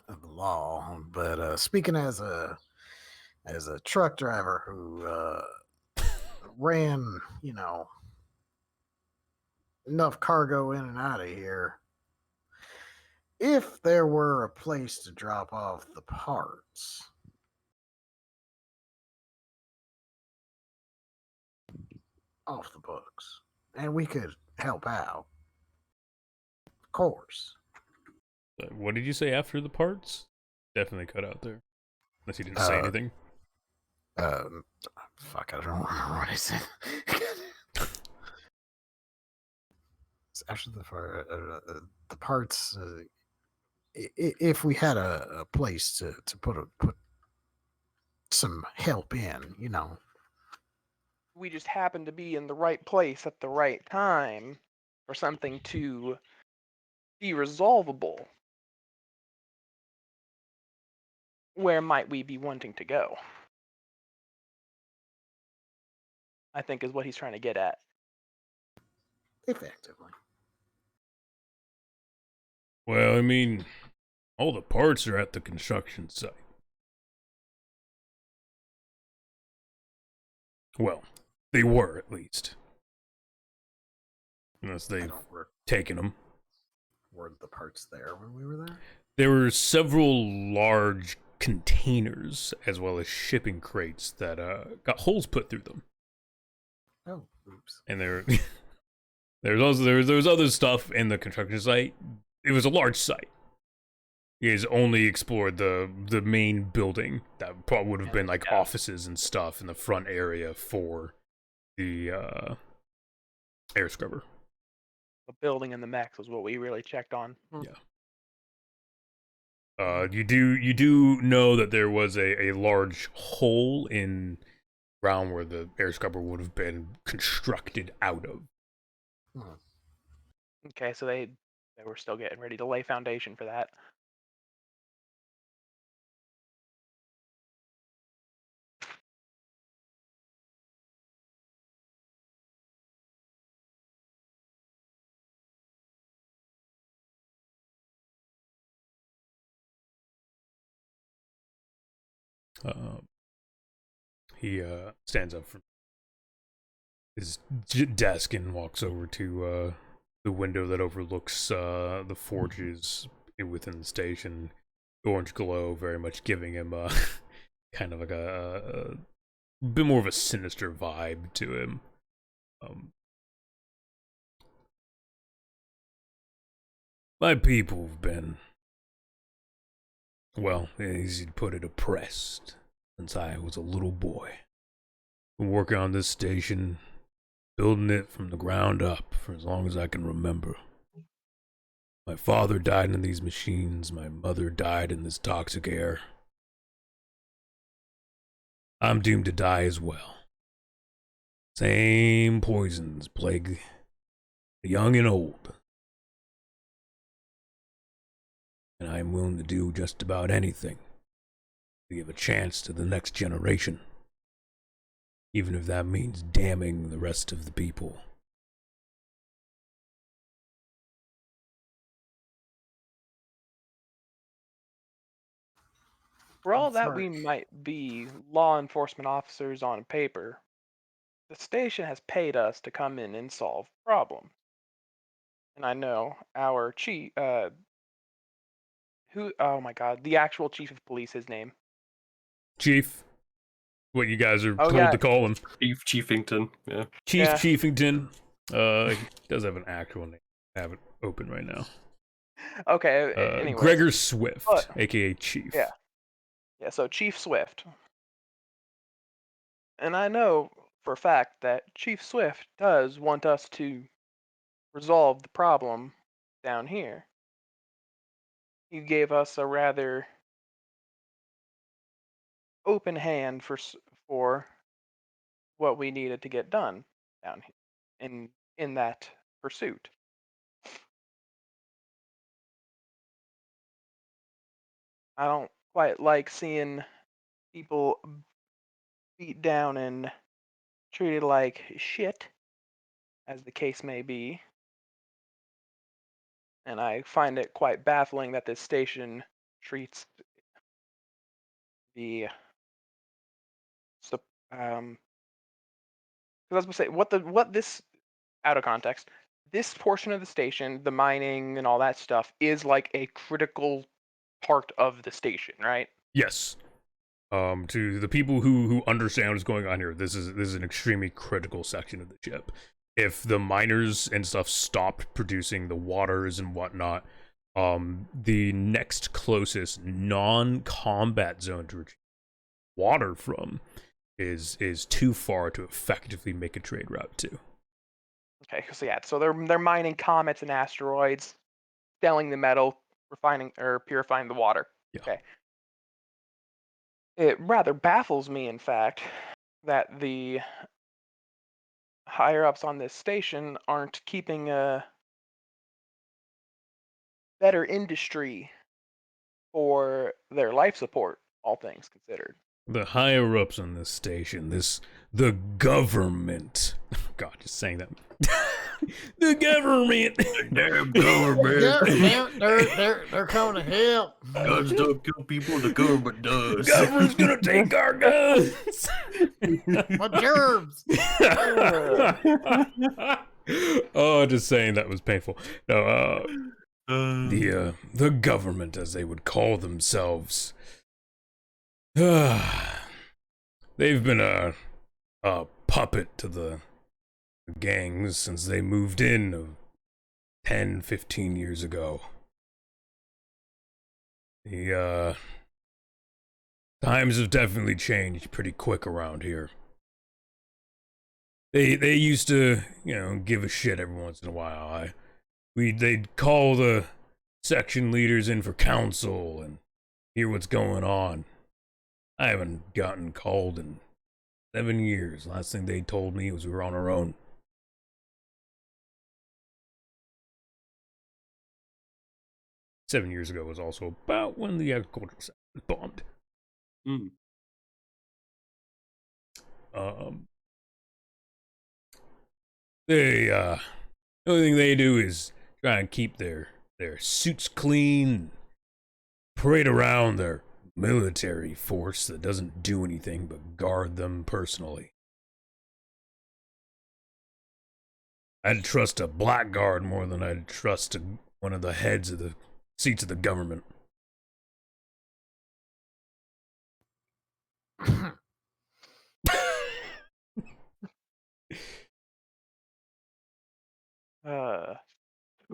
of the law, but speaking as a truck driver who ran, enough cargo in and out of here. If there were a place to drop off the parts, off the books, and we could help out, of course. What did you say after the parts? Definitely cut out there. Unless you didn't say anything. Fuck, I don't remember what I said. It's actually the parts. If we had a place to put some help in, We just happen to be in the right place at the right time for something to be resolvable. Where might we be wanting to go? I think is what he's trying to get at. effectively. Well, I mean, all the parts are at the construction site. Well, they were at least. Unless they've taken them. Were the parts there when we were there? There were several large containers as well as shipping crates that got holes put through them. Oh, oops. And there was other stuff in the construction site. It was a large site. You guys only explored the main building that probably would have been like offices and stuff in the front area for the air scrubber. The building and the mechs was what we really checked on. Yeah. You do know that there was a large hole in ground where the air scrubber would have been constructed out of. Hmm. Okay, so they were still getting ready to lay foundation for that. Uh, he stands up from his desk and walks over to the window that overlooks the forges within the station. Orange glow, very much giving him kind of like a bit more of a sinister vibe to him. My people have been, well, easy to put it, oppressed since I was a little boy. Been working on this station, building it from the ground up for as long as I can remember. My father died in these machines, my mother died in this toxic air. I'm doomed to die as well. Same poisons plague the young and old. And I am willing to do just about anything to give a chance to the next generation, even if that means damning the rest of the people. For all that Sorry. we might be law enforcement officers on paper, the station has paid us to come in and solve problems. And I know our chief, oh my god, the actual chief of police, his name. Chief, what you guys are Oh, told yeah. to call him. Chief Chiefington, yeah. Chief Yeah. Chiefington. He does have an actual name. I have it open right now. Okay, anyway. Gregor Swift, But- aka Chief. Yeah. Yeah, so Chief Swift. And I know for a fact that Chief Swift does want us to resolve the problem down here. He gave us a rather open hand for what we needed to get done down here in that pursuit. I don't quite like seeing people beat down and treated like shit, as the case may be. And I find it quite baffling that this station treats the um. Because I was gonna say what this out of context. This portion of the station, the mining and all that stuff, is like a critical part of the station, right? Yes. To the people who understand what's going on here, this is an extremely critical section of the ship. If the miners and stuff stopped producing the waters and whatnot, the next closest non-combat zone to retrieve water from is too far to effectively make a trade route to. Okay, so yeah, so they're mining comets and asteroids, selling the metal, refining or purifying the water. Yeah. Okay. It rather baffles me, in fact, that the higher ups on this station aren't keeping a better industry for their life support, all things considered. The higher ups on this station, the government. God, just saying that. The government. Damn government. They're coming to help. Guns don't kill people, the government does. Government's gonna take our guns. My germs. Oh, just saying that was painful. No, Uh, the government, as they would call themselves, they've been a puppet to the gangs since they moved in 10, 15 years ago. The times have definitely changed pretty quick around here. They used to, give a shit every once in a while. They'd call the section leaders in for counsel, and hear what's going on. I haven't gotten called in 7 years. Last thing they told me was we were on our own. 7 years ago was also about when the agricultural sector was bombed. Mm. They the only thing they do is try and keep their suits clean, parade around their military force that doesn't do anything but guard them personally. I'd trust a blackguard more than I'd trust one of the heads of the seats of the government.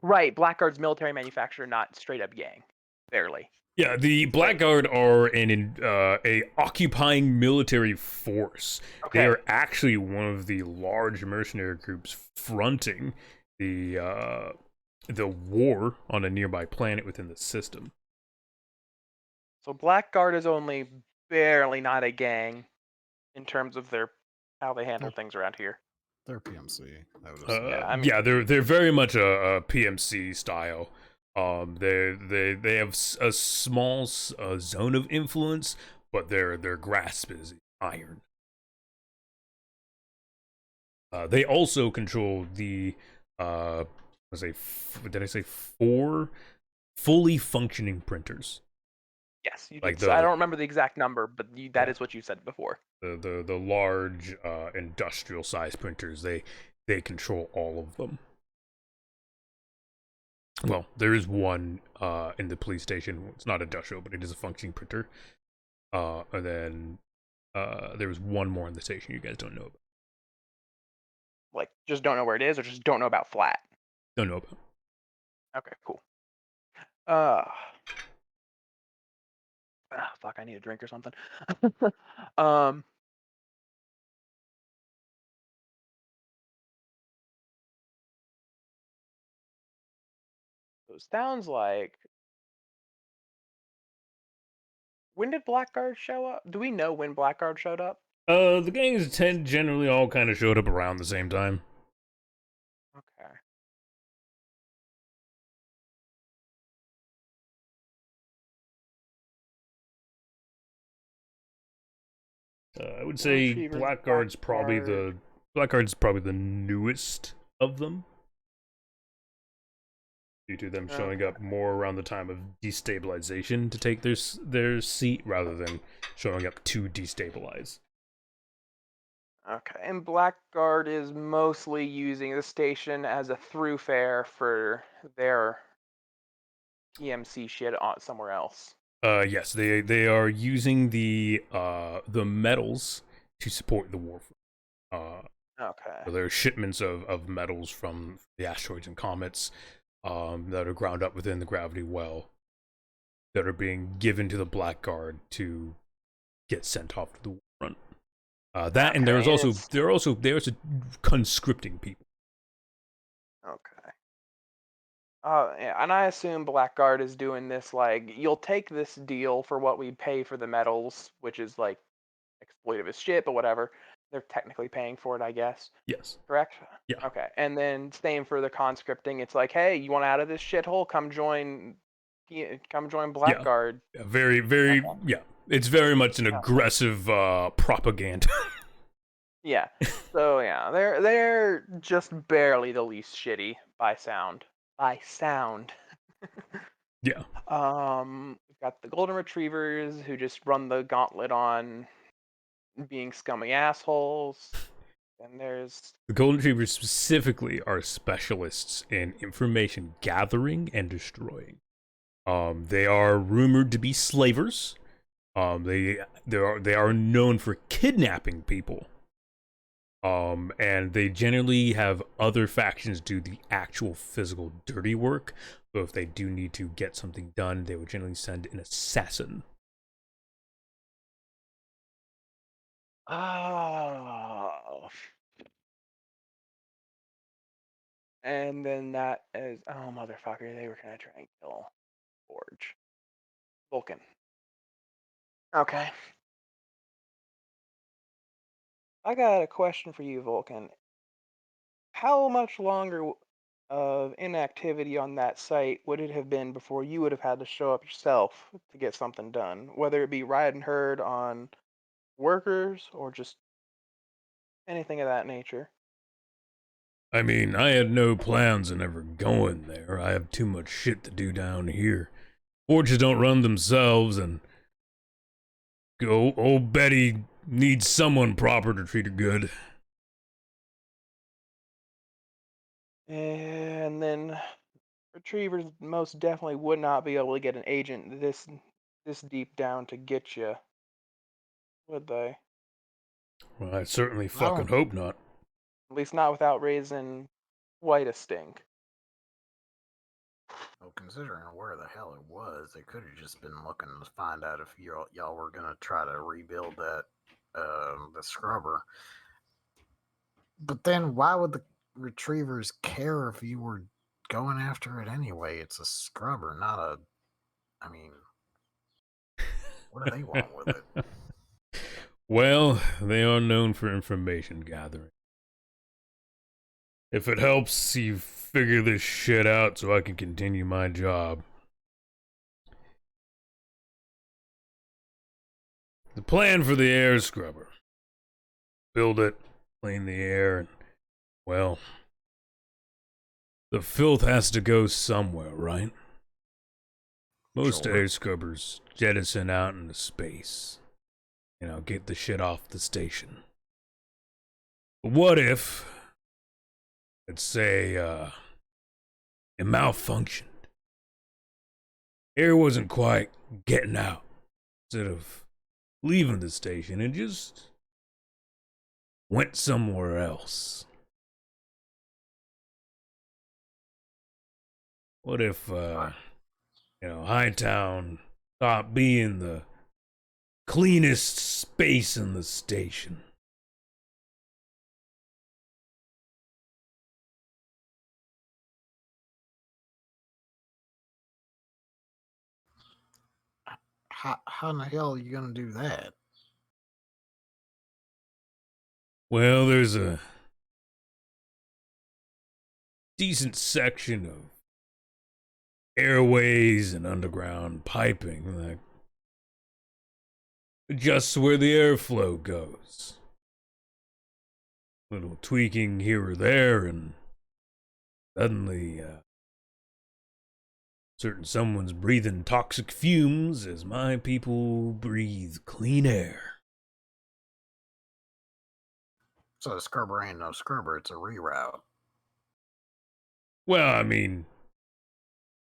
Right, Blackguard's military manufacturer, not straight up gang. Barely. Yeah, the Blackguard are a occupying military force. Okay. They are actually one of the large mercenary groups fronting the war on a nearby planet within the system. So Blackguard is only barely not a gang in terms of how they handle things around here. They're PMC. I would assume. Yeah, they're very much a PMC style. They have a small zone of influence, but their grasp is iron. They also control the did I say 4 fully functioning printers? Yes, you Like did. I don't remember the exact number, but that is what you said before. The large industrial size printers. They control all of them. Well, there is one in the police station. It's not industrial, but it is a functioning printer. And then there was one more in the station you guys don't know about. Like, just don't know where it is, or just don't know about Flat? Don't know about. Okay, cool. Fuck, I need a drink or something. So it sounds like, when did Blackguard show up? Do we know when Blackguard showed up? The gangs generally all kind of showed up around the same time. Okay. I would say Blackguard's probably the newest of them, due to them showing up more around the time of destabilization to take their seat rather than showing up to destabilize. Okay, and Blackguard is mostly using the station as a throughfare for their PMC shit somewhere else. Yes, they are using the metals to support the war. Okay. So there are shipments of metals from the asteroids and comets that are ground up within the gravity well that are being given to the Blackguard to get sent off to the war front. And there's also conscripting people. Okay. Yeah, and I assume Blackguard is doing this like, you'll take this deal for what we pay for the metals, which is like exploitive as shit, but whatever. They're technically paying for it, I guess. Yes. Correct? Yeah. Okay. And then same for the conscripting. It's like, hey, you want out of this shithole? Come join Blackguard. Yeah, very, very, yeah. It's very much an aggressive propaganda. Yeah. So yeah, they're just barely the least shitty by sound. By sound. Yeah. We've got the Golden Retrievers who just run the gauntlet on being scummy assholes. And there's The Golden Retrievers specifically are specialists in information gathering and destroying. They are rumored to be slavers. They are known for kidnapping people. And they generally have other factions do the actual physical dirty work. So if they do need to get something done, they would generally send an assassin. oh, and then that is motherfucker. They were gonna try and kill Forge, Vulcan. Okay. I got a question for you, Vulcan. How much longer of inactivity on that site would it have been before you would have had to show up yourself to get something done? Whether it be riding herd on workers or just anything of that nature. I mean, I had no plans on ever going there. I have too much shit to do down here. Forges don't run themselves, and old Betty needs someone proper to treat her good. And then retrievers most definitely would not be able to get an agent this deep down to get you, would they? Well, I certainly I fucking don't. hope not. At least not without raising quite a stink. Well, considering where the hell it was, they could have just been looking to find out if y'all were gonna try to rebuild that the scrubber. But then, why would the retrievers care if you were going after it anyway? It's a scrubber, not a. I mean, what do they want with it? Well, they are known for information gathering. If it helps you figure this shit out so I can continue my job. The plan for the air scrubber. Build it, clean the air, and, well, the filth has to go somewhere, right? Most Sure. air scrubbers jettison out into space. You know, get the shit off the station. But what if, let's say, it malfunctioned? Air wasn't quite getting out. Instead of leaving the station, it just went somewhere else. What if, Hightown stopped being the cleanest space in the station? How in the hell are you gonna do that? Well, there's a decent section of airways and underground piping that adjusts where the airflow goes. Little tweaking here or there, and suddenly, certain someone's breathing toxic fumes as my people breathe clean air. So the scrubber ain't no scrubber; it's a reroute. Well, I mean,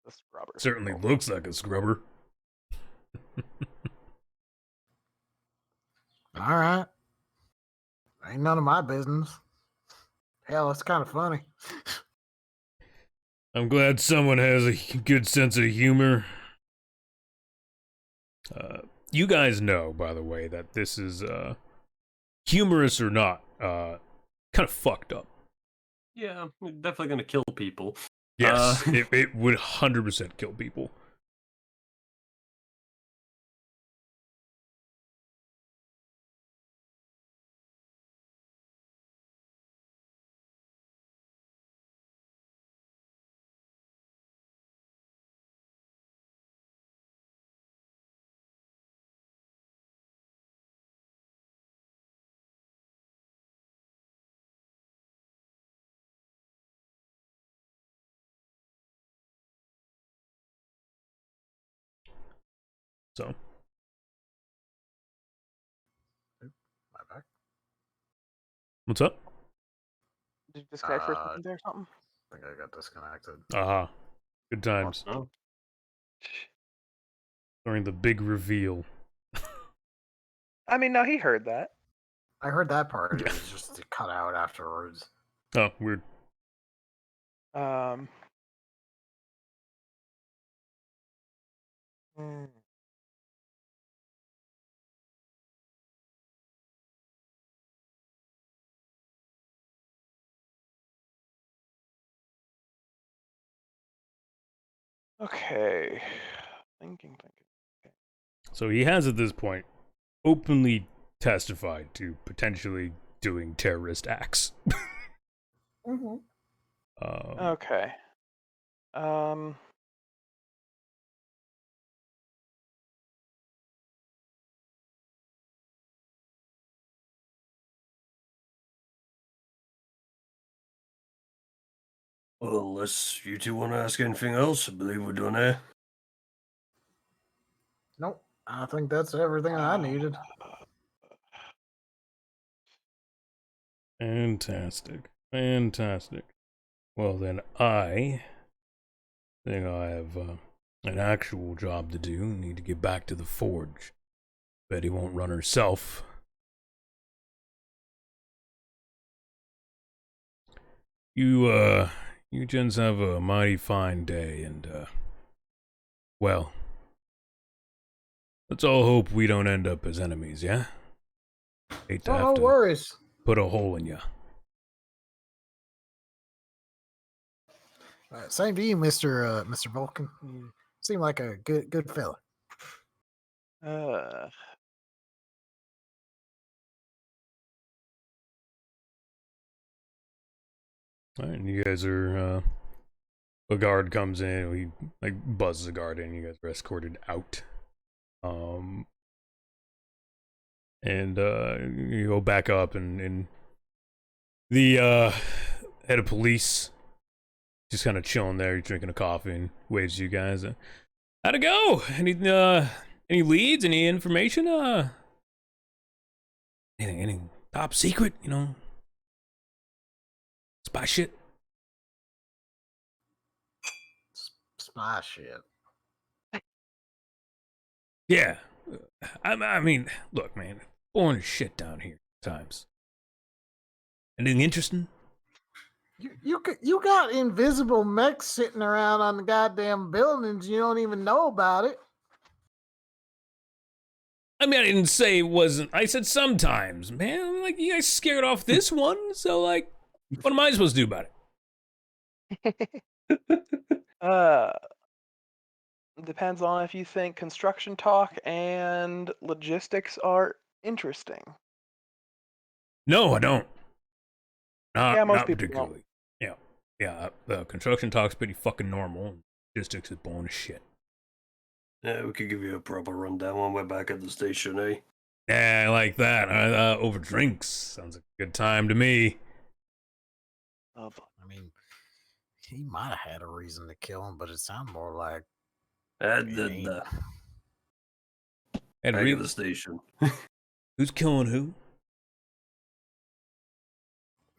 The scrubber. certainly looks like a scrubber. All right, ain't none of my business. Hell, it's kind of funny. I'm glad someone has a good sense of humor. You guys know, by the way, that this is, humorous or not, kind of fucked up. Yeah, we're definitely gonna kill people. Yes, it would 100% kill people. So, My back. what's up? Did you disconnect for a second there or something? I think I got disconnected. Aha. Good times. Oh, During the big reveal. I mean, no, he heard that. I heard that part. It was just cut out afterwards. Oh, weird. Um. hmm. Okay. Thinking. So he has at this point openly testified to potentially doing terrorist acts. Mm-hmm. Okay. Um. Well, unless you two want to ask anything else, I believe we're done here. Nope. I think that's everything I needed. Fantastic. Fantastic. Well, then I think I have an actual job to do. Need to get back to the forge. Betty won't run herself. You gents have a mighty fine day, and, well, let's all hope we don't end up as enemies, yeah? Hate to Oh, have no to worries. put a hole in you. Same to you, Mr. Vulcan. You seem like a good fella. Uh. Alright, and you guys are, a guard comes in, he, like, buzzes a guard in, you guys are escorted out. And you go back up, and the head of police just kind of chilling there, drinking a coffee, and waves to you guys. How'd it go? Any leads? Any information? Any top secret? You know, spy shit. Spy shit. Yeah, I mean, look, man, boring as shit down here at times. Anything interesting? You got invisible mechs sitting around on the goddamn buildings. You don't even know about it. I mean, I didn't say it wasn't. I said sometimes, man. Like, you guys scared off this one, so, like, what am I supposed to do about it? Uh. Depends on if you think construction talk and logistics are interesting. No, I don't. Yeah, most Not people don't. particularly. Yeah. Construction talk's pretty fucking normal. Logistics is boring as shit. Yeah, we could give you a proper rundown when we're back at the station, eh? Yeah, I like that. Over drinks sounds like a good time to me. Oh, I mean, he might have had a reason to kill him, but it sounded more like At it the, ain't. the And back at the station. who's killing who?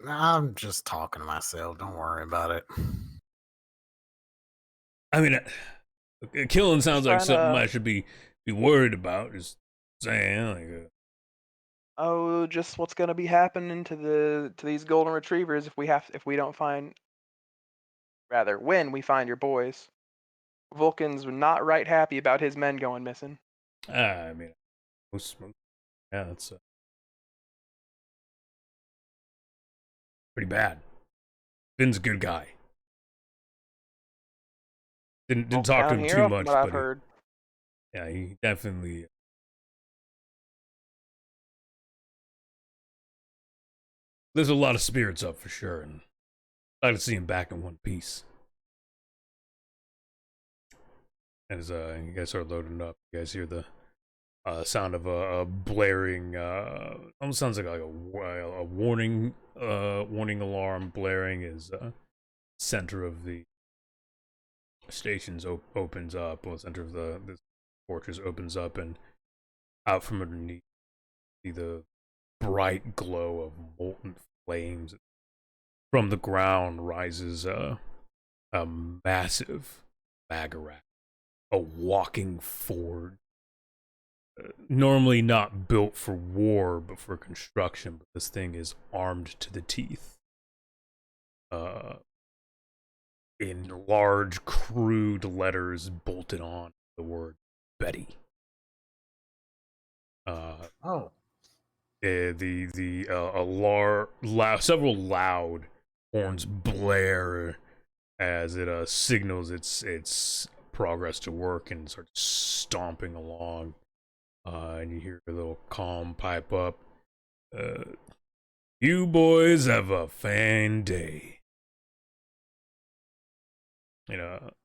I'm just talking to myself. Don't worry about it. I mean, killing sounds like trying something to. I should be worried about. Just saying, like, Oh, just what's going to be happening to these golden retrievers if we don't find, rather, when we find your boys. Vulcan's not right happy about his men going missing. I mean, yeah, that's pretty bad. Finn's a good guy. Didn't talk to Down him here, too from much, what I've but heard. yeah, he definitely. There's a lot of spirits up for sure, and I'd like to see him back in one piece. As you guys start loading up, you guys hear the sound of a blaring. Almost sounds like a warning alarm blaring. Is center of the stations opens up. Well, center of the fortress opens up, and out from underneath, see the bright glow of molten flames. From the ground rises a massive Magarat, a walking forge. Normally not built for war, but for construction. But this thing is armed to the teeth. In large, crude letters bolted on the word Betty. Oh, Several loud horns blare as it signals its progress to work and starts stomping along. And you hear a little calm pipe up. You boys have a fine day.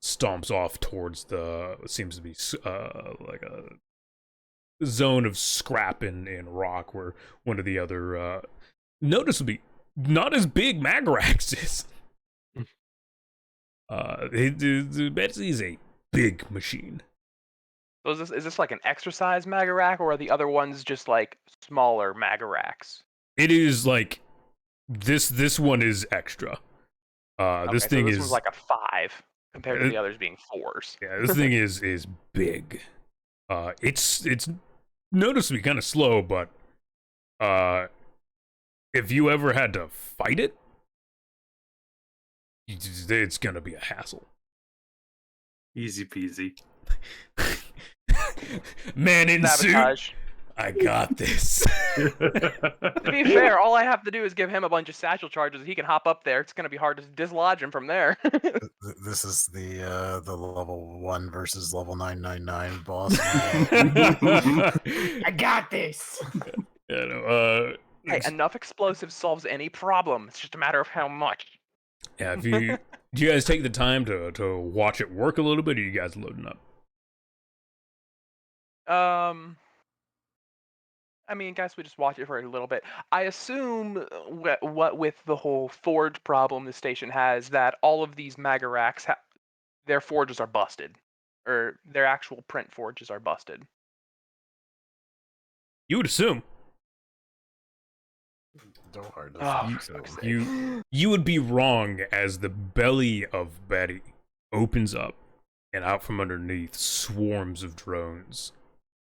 Stomps off towards the what seems to be like a zone of scrap in rock where one of the other noticeably not as big Magaraks is. Betsy is a big machine. So is this like an exercise Magarak, or are the other ones just like smaller Magaraks? It is like this one is extra. This Okay, thing so this is one's like a 5 compared to the others being 4s. yeah, this thing is big. It's noticeably kind of slow, but if you ever had to fight it, it's gonna be a hassle. Easy peasy. Man in Sabotage. suit, I got this. To be fair, all I have to do is give him a bunch of satchel charges. He can hop up there. It's gonna be hard to dislodge him from there. This is the level 1 versus level 999 boss. I got this. Hey, enough explosives solves any problem. It's just a matter of how much. Yeah, do you guys take the time to watch it work a little bit, or are you guys loading up? I mean, guys, we just watch it for a little bit. I assume what with the whole forge problem the station has, that all of these Magaraks, their forges are busted, or their actual print forges are busted. You would assume. Don't hard to Oh, think for so. fuck's sake. You would be wrong, as the belly of Betty opens up, and out from underneath, swarms of drones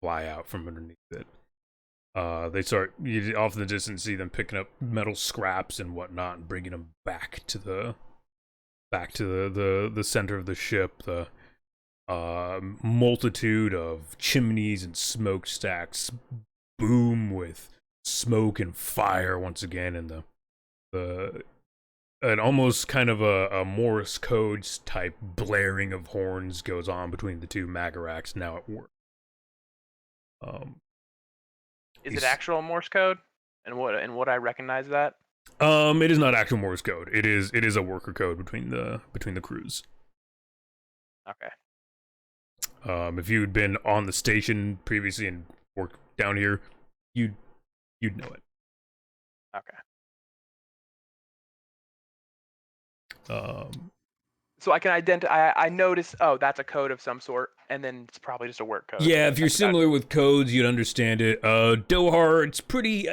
fly out from underneath it. They start, you off in the distance see them picking up metal scraps and whatnot and bringing them back to the center of the ship. The multitude of chimneys and smokestacks boom with smoke and fire once again, and an almost kind of a Morse code type blaring of horns goes on between the two Magaraks now at work. Is it actual Morse code? And would I recognize that? It is not actual Morse code. It is a worker code between the crews. Okay. If you'd been on the station previously and worked down here, you'd know it. Okay. So I can identify. I notice. Oh, that's a code of some sort, and then it's probably just a work code. Yeah, if you're similar with codes, you'd understand it. Dohar, it's pretty.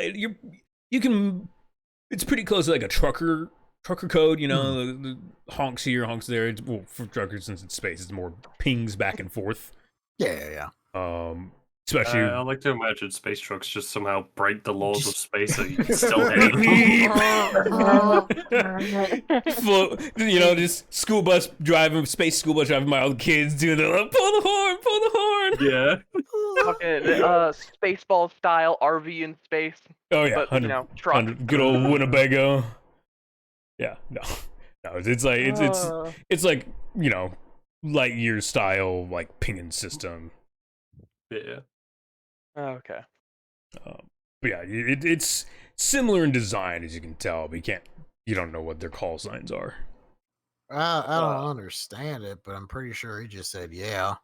You can. It's pretty close to like a trucker code. You know, the honks here, honks there. Well, for truckers, since it's space, it's more pings back and forth. Yeah. Especially, I like to imagine space trucks just somehow break the laws of space so you can still hit float, just school bus driving, space school bus driving by, all the kids doing the pull the horn. Yeah. Fucking Spaceball style RV in space. Oh yeah, but, truck. Good old Winnebago. Yeah, no, it's like it's like Lightyear style like pinging system. Yeah. Okay. But yeah, it's similar in design, as you can tell, but you don't know what their call signs are. I don't understand it, but I'm pretty sure he just said yeah.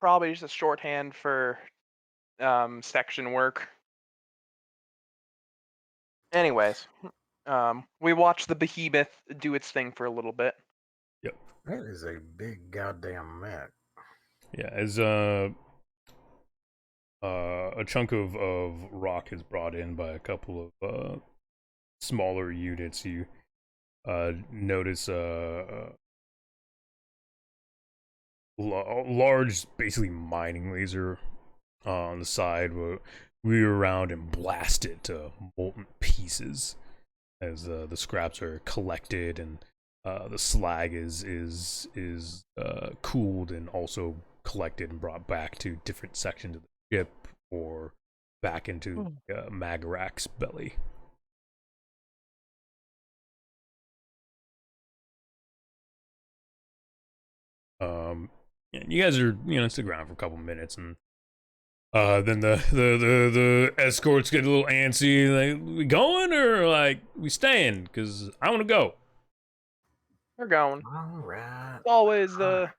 Probably just a shorthand for section work. Anyways, we watched the behemoth do its thing for a little bit. Yep. That is a big goddamn mech. Yeah, as a chunk of rock is brought in by a couple of smaller units, you notice a large, basically mining laser on the side will rear around and blast it to molten pieces as the scraps are collected and the slag is cooled and also collected and brought back to different sections of the ship or back into Magarak's belly. And you guys are, stick around for a couple minutes, and then the escorts get a little antsy. Like, we going or like we staying? Cause I want to go. We're going. All right. It's always All uh right.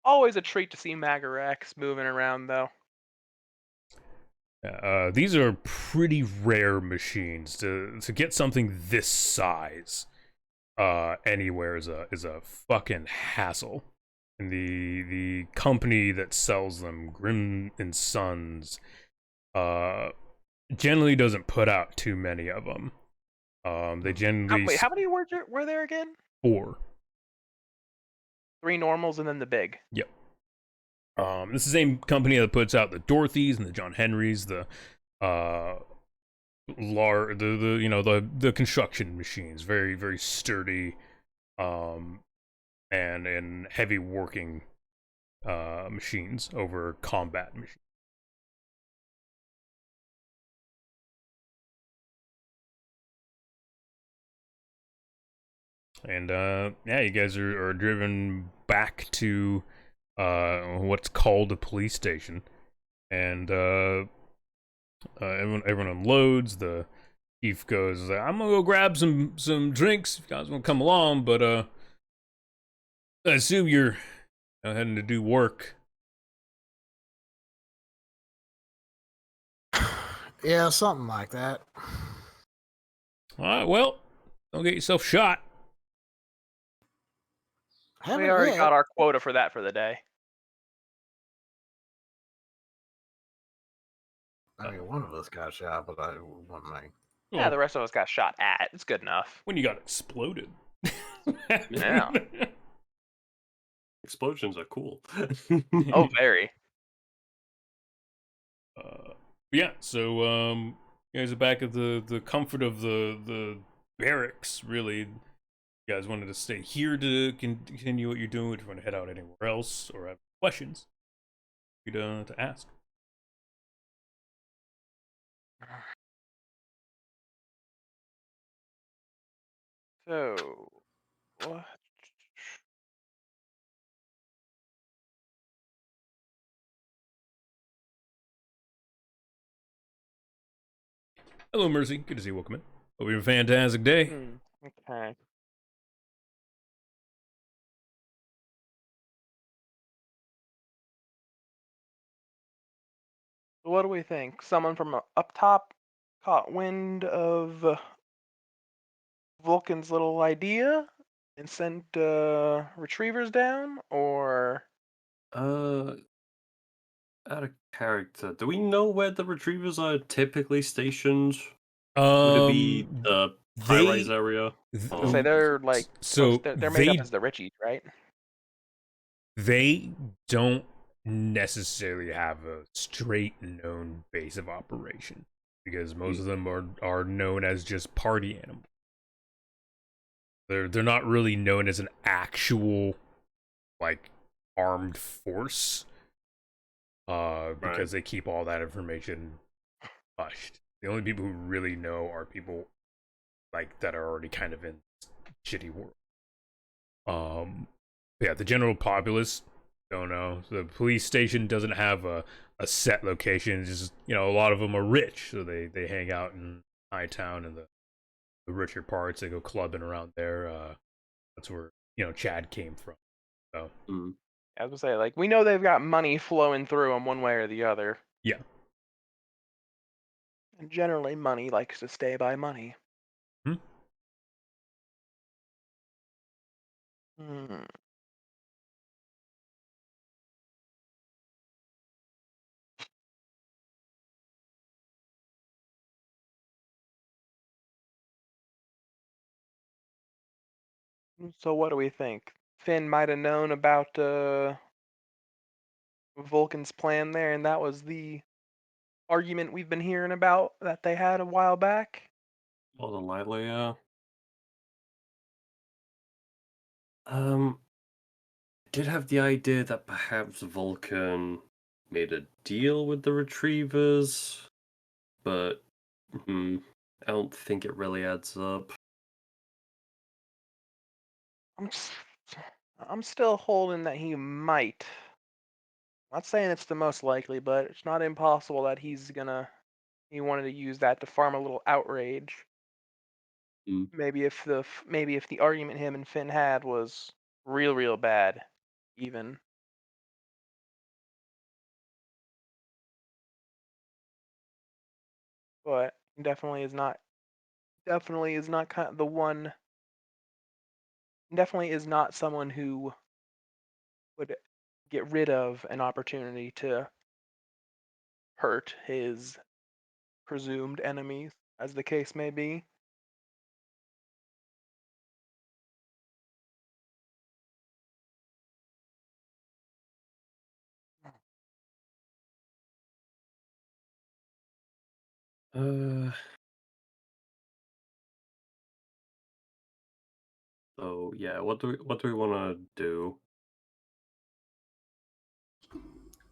always a treat to see Magarax moving around, though. These are pretty rare machines. To get something this size, anywhere is a fucking hassle. And the company that sells them, Grim and Sons, generally doesn't put out too many of them. They generally Wait, how many were there again? 4. 3 normals and then the big. Yep. This is the same company that puts out the Dorothys and the John Henrys, the the construction machines, very very sturdy, and heavy working machines over combat machines. And yeah, you guys are driven back to what's called a police station, and everyone unloads. The chief goes, "I'm gonna go grab some drinks. If you guys want to come along, but I assume you're heading to do work." Yeah, something like that. All right, well, don't get yourself shot. We already got our quota for that for the day. I mean, one of us got shot, but I wasn't me. Yeah, the rest of us got shot at. It's good enough. When you got exploded. Yeah. Explosions are cool. Oh, very. Yeah, so you guys are back at the comfort of the barracks. Really, you guys wanted to stay here to continue what you're doing. If you want to head out anywhere else or have questions, to ask. So, what? Hello, Mercy. Good to see you. Welcome in. Hope you have a fantastic day. Okay. What do we think? Someone from up top caught wind of Vulcan's little idea and sent retrievers down, or Out of character, do we know where the retrievers are typically stationed? Would it be the high-rise area? say they're like so they're made up as the Richies, right? They don't necessarily have a straight known base of operation because most of them are known as just party animals. They're not really known as an actual like armed force because they keep all that information hushed. The only people who really know are people like that are already kind of in shitty world. Yeah, the general populace don't know. The police station doesn't have a set location. It's just, a lot of them are rich, so they hang out in high town and the richer parts. They go clubbing around there. That's where Chad came from. So I was gonna say, like, we know they've got money flowing through them one way or the other. yeah. And generally, money likes to stay by money. So what do we think? Finn might have known about Vulcan's plan there, and that was the argument we've been hearing about that they had a while back. More than likely, yeah. Did have the idea that perhaps Vulcan made a deal with the retrievers, but I don't think it really adds up. I'm still holding that he might Not saying it's the most likely, but it's not impossible that he wanted to use that to farm a little outrage. Mm. Maybe if the argument him and Finn had was real bad, even. But he definitely is not kind of the one. Definitely is not someone who would get rid of an opportunity to hurt his presumed enemies, as the case may be. Uh, so yeah, what do we want to do?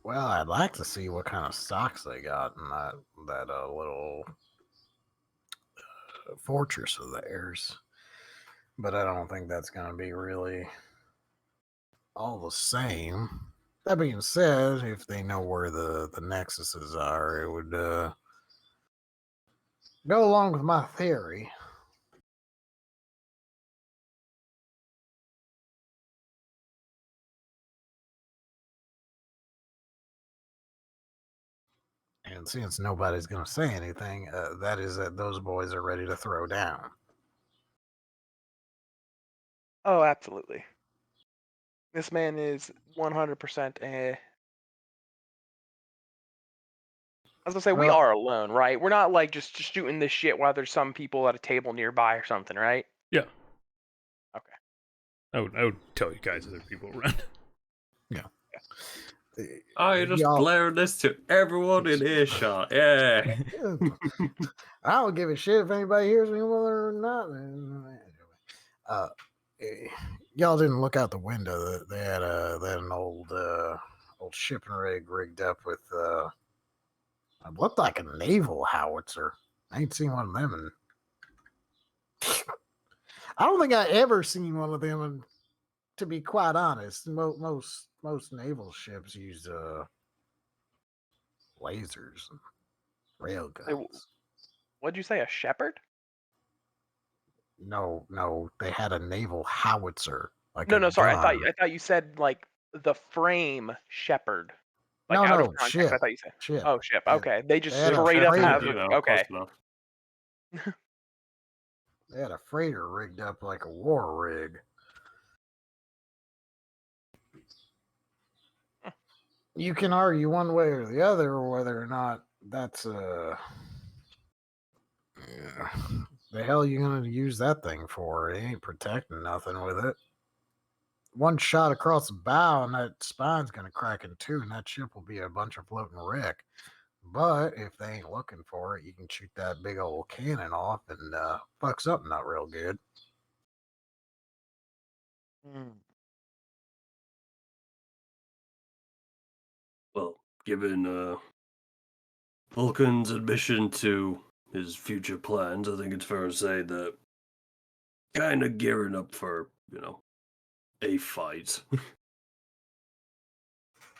Well, I'd like to see what kind of stocks they got in that little fortress of theirs, but I don't think that's going to be really all the same. That being said, if they know where the nexuses are, it would go along with my theory. And since nobody's going to say anything, that is that those boys are ready to throw down. Oh, absolutely. This man is 100% a. I was gonna say we Well, are alone, right? We're not like just shooting this shit while there's some people at a table nearby or something, right? Yeah. Okay. I would tell you guys other people around. yeah. I just Y'all, blare this to everyone in earshot. Yeah. I don't give a shit if anybody hears me whether or not. Y'all didn't look out the window. They had an old shipping rig rigged up with it looked like a naval howitzer. I ain't seen one of them, and I don't think I ever seen one of them. And to be quite honest, most naval ships use lasers and railguns. What'd you say? A shepherd? No, they had a naval howitzer, like No, a no, sorry. gun. I thought you said like the frame shepherd. Like out of No, context, I ship, thought you said. ship. Oh, ship. They, Okay, they just they had a straight up freighter. have. You know, Okay. close enough. They had a freighter rigged up like a war rig. You can argue one way or the other whether or not that's yeah. The hell you gonna use that thing for? It ain't protecting nothing with it. One shot across the bow and that spine's gonna crack in two, and that ship will be a bunch of floating wreck. But if they ain't looking for it, you can shoot that big old cannon off and fuck something not real good. Hmm. Well, given Vulcan's admission to his future plans, I think it's fair to say that kind of gearing up for, a fight.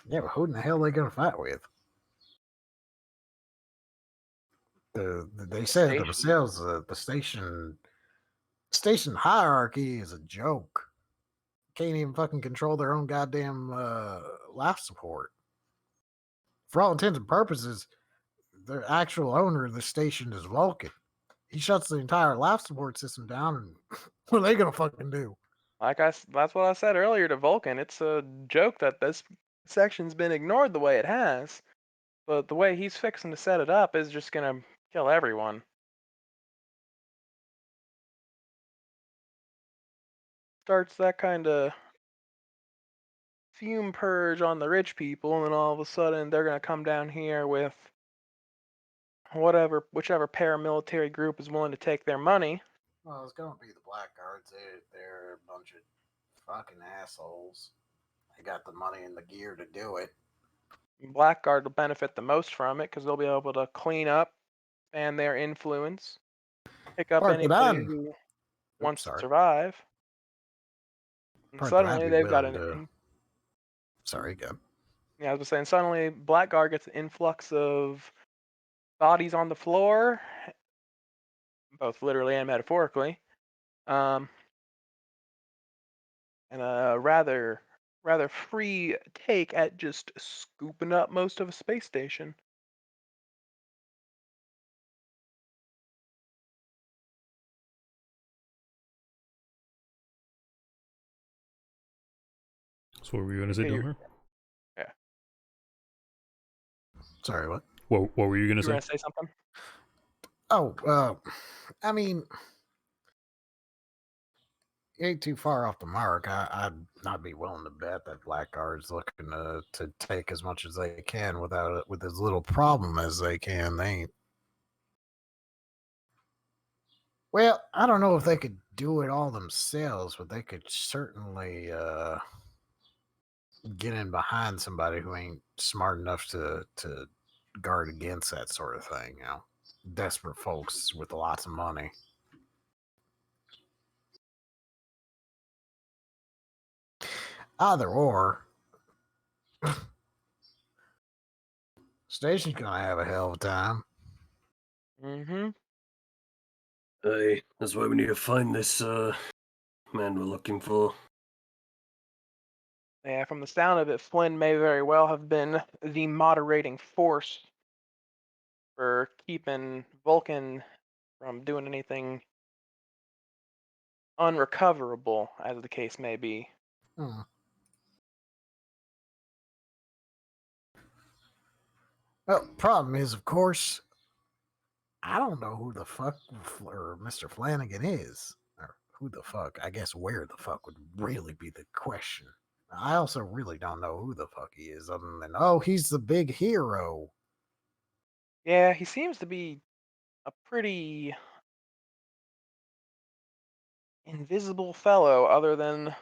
Yeah, but who in the hell are they gonna fight with? They said Station. themselves the station hierarchy is a joke. Can't even fucking control their own goddamn life support. For all intents and purposes, the actual owner of the station is Vulcan. He shuts the entire life support system down, and what are they gonna fucking do? That's what I said earlier to Vulcan. It's a joke that this section's been ignored the way it has, but the way he's fixing to set it up is just gonna kill everyone. Starts that kind of fume purge on the rich people, and then all of a sudden they're gonna come down here with whichever paramilitary group is willing to take their money. Well, it's gonna be the Blackguards. They're a bunch of fucking assholes. They got the money and the gear to do it. Blackguard will benefit the most from it because they'll be able to clean up and their influence, pick up Part that anybody I'm, who oops, wants to sorry. survive. And Part that I'd suddenly be they've got willing to. Sorry, go. Yeah, I was saying suddenly Blackguard gets an influx of bodies on the floor, both literally and metaphorically, um, and a rather free take at just scooping up most of a space station. So what were you gonna say, Yeah, Delmer? yeah. Sorry, what? What were you gonna You were say? gonna say something? Oh, I mean, it ain't too far off the mark. I'd not be willing to bet that Blackguard's looking to take as much as they can without it, with as little problem as they can. They ain't. Well, I don't know if they could do it all themselves, but they could certainly get in behind somebody who ain't smart enough to guard against that sort of thing. You know, desperate folks with lots of money. Either or, station's gonna have a hell of a time. Mm-hmm. Hey, that's why we need to find this man we're looking for. Yeah, from the sound of it, Flynn may very well have been the moderating force for keeping Vulcan from doing anything unrecoverable, as the case may be. Hmm. Well, problem is, of course, I don't know who the fuck or Mr. Flanagan is, or who the fuck. I guess where the fuck would really be the question. I also really don't know who the fuck he is, other than he's the big hero. Yeah, he seems to be a pretty invisible fellow, other than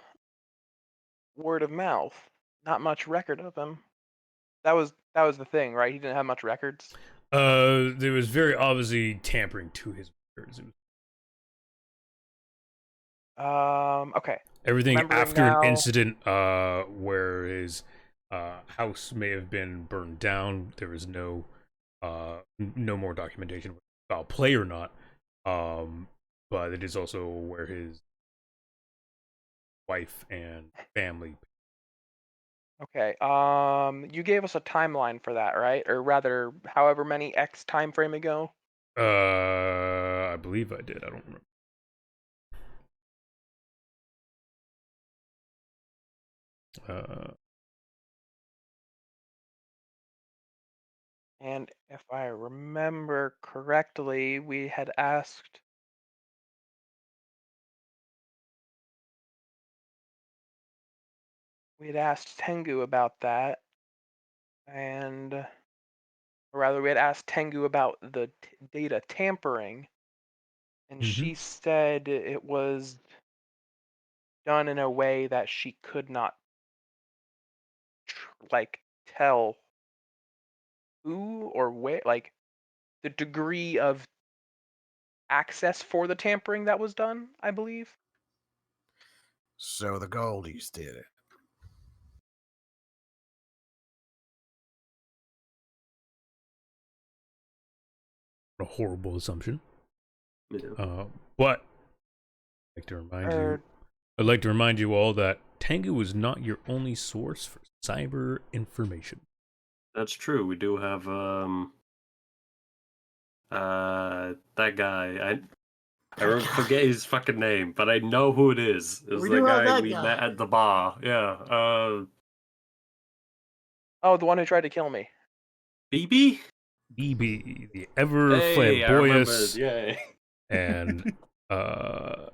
word of mouth. Not much record of him. That was the thing, right? He didn't have much records. There was very obviously tampering to his records. It was Okay. everything Remembering after an now. incident where his house may have been burned down. There was no more documentation about play or not. But it is also where his wife and family. Okay. You gave us a timeline for that, right? Or rather, however many X time frame ago. I believe I did. I don't remember. Uh, And if I remember correctly, we had asked Tengu about that, and or rather, we had asked Tengu about the data tampering, and mhm. she said it was done in a way that she could not like tell who or where, like the degree of access for the tampering that was done, I believe. So the Goldies did it. A horrible assumption. Yeah. But I'd like to remind you. Or I'd like to remind you all that Tengu is not your only source for cyber information. That's true. We do have that guy. I forget his fucking name, but I know who it is. It was We the do have guy that we guy. met at the bar. Yeah. oh, the one who tried to kill me. BB? BB, the ever Hey, I remember. flamboyant Yeah. and uh,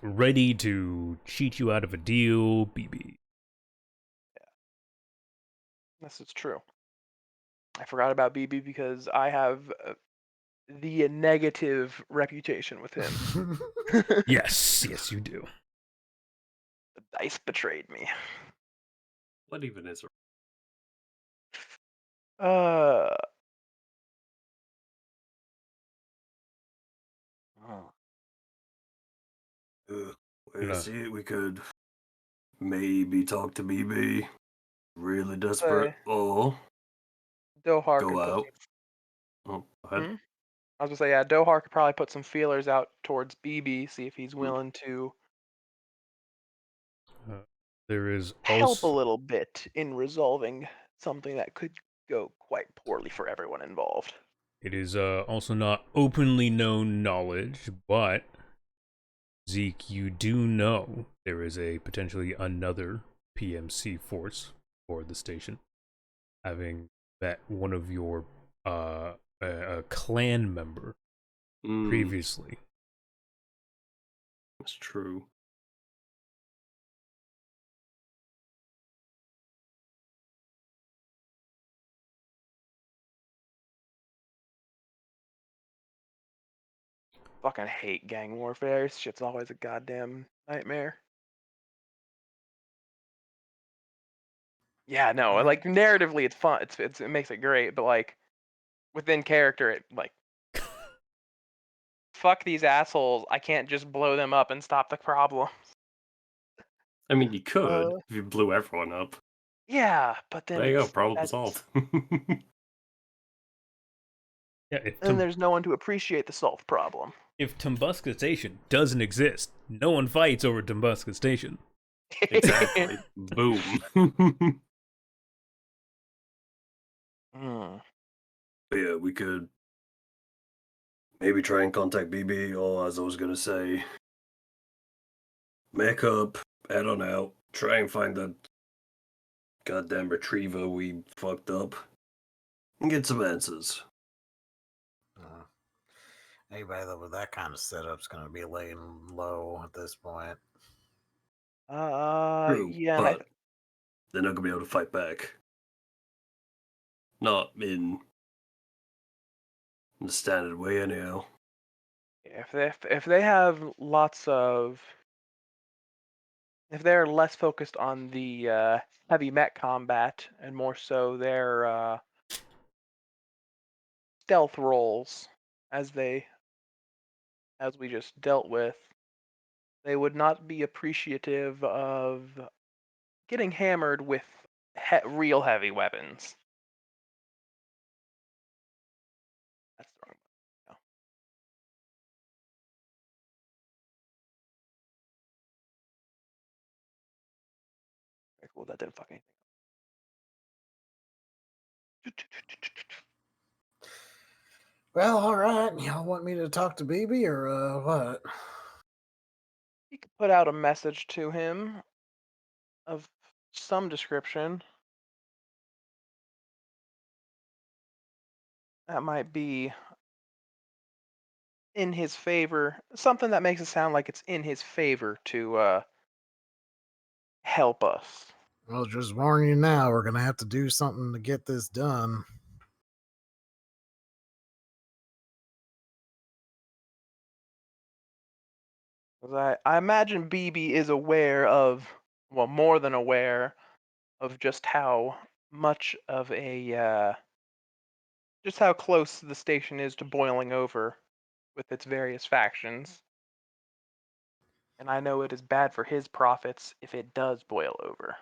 ready to cheat you out of a deal, BB. This is true. I forgot about BB because I have the negative reputation with him. Yes, yes, you do. The dice betrayed me. What even is it? Uh. Oh. Way to No. see it, we could maybe talk to BB. really desperate, or Dohar go could put out. Oh, go ahead. some. I was gonna say, yeah, Dohar could probably put some feelers out towards BB, see if he's willing to There is help a also little bit in resolving something that could go quite poorly for everyone involved. it is also not openly known knowledge, but Zeke, you do know there is a potentially another PMC force for the station, having met one of your a clan member previously. That's true. Fucking hate gang warfare. This shit's always a goddamn nightmare. Yeah, no, like narratively it's fun. It makes it great, but like within character, it like fuck these assholes. I can't just blow them up and stop the problem. I mean, you could Uh, if you blew everyone up. yeah, but then There you go, it's problem that's solved. Yeah, then there's no one to appreciate the solved problem. if Tumbuska Station doesn't exist, no one fights over Tumbuska Station. Exactly. Boom. Hmm. But yeah, we could maybe try and contact BB, or as I was gonna say, make up, head on out, try and find that goddamn retriever we fucked up, and get some answers. Anybody that with that kind of setup's going to be laying low at this point. True, Yeah, and but they're not gonna be able to fight back. Not in the standard way, anyhow. if they have lots of if they're less focused on the heavy mech combat and more so their stealth roles, as we just dealt with, they would not be appreciative of getting hammered with real heavy weapons. That's the wrong one. No. Cool, that didn't fuck anything up. Well, all right. Y'all want me to talk to BB or what? You could put out a message to him of some description. That might be in his favor. Something that makes it sound like it's in his favor to help us. Well, just warn you now, we're going to have to do something to get this done. I imagine BB is aware of, well, more than aware of just how much of just how close the station is to boiling over with its various factions. And I know it is bad for his profits if it does boil over.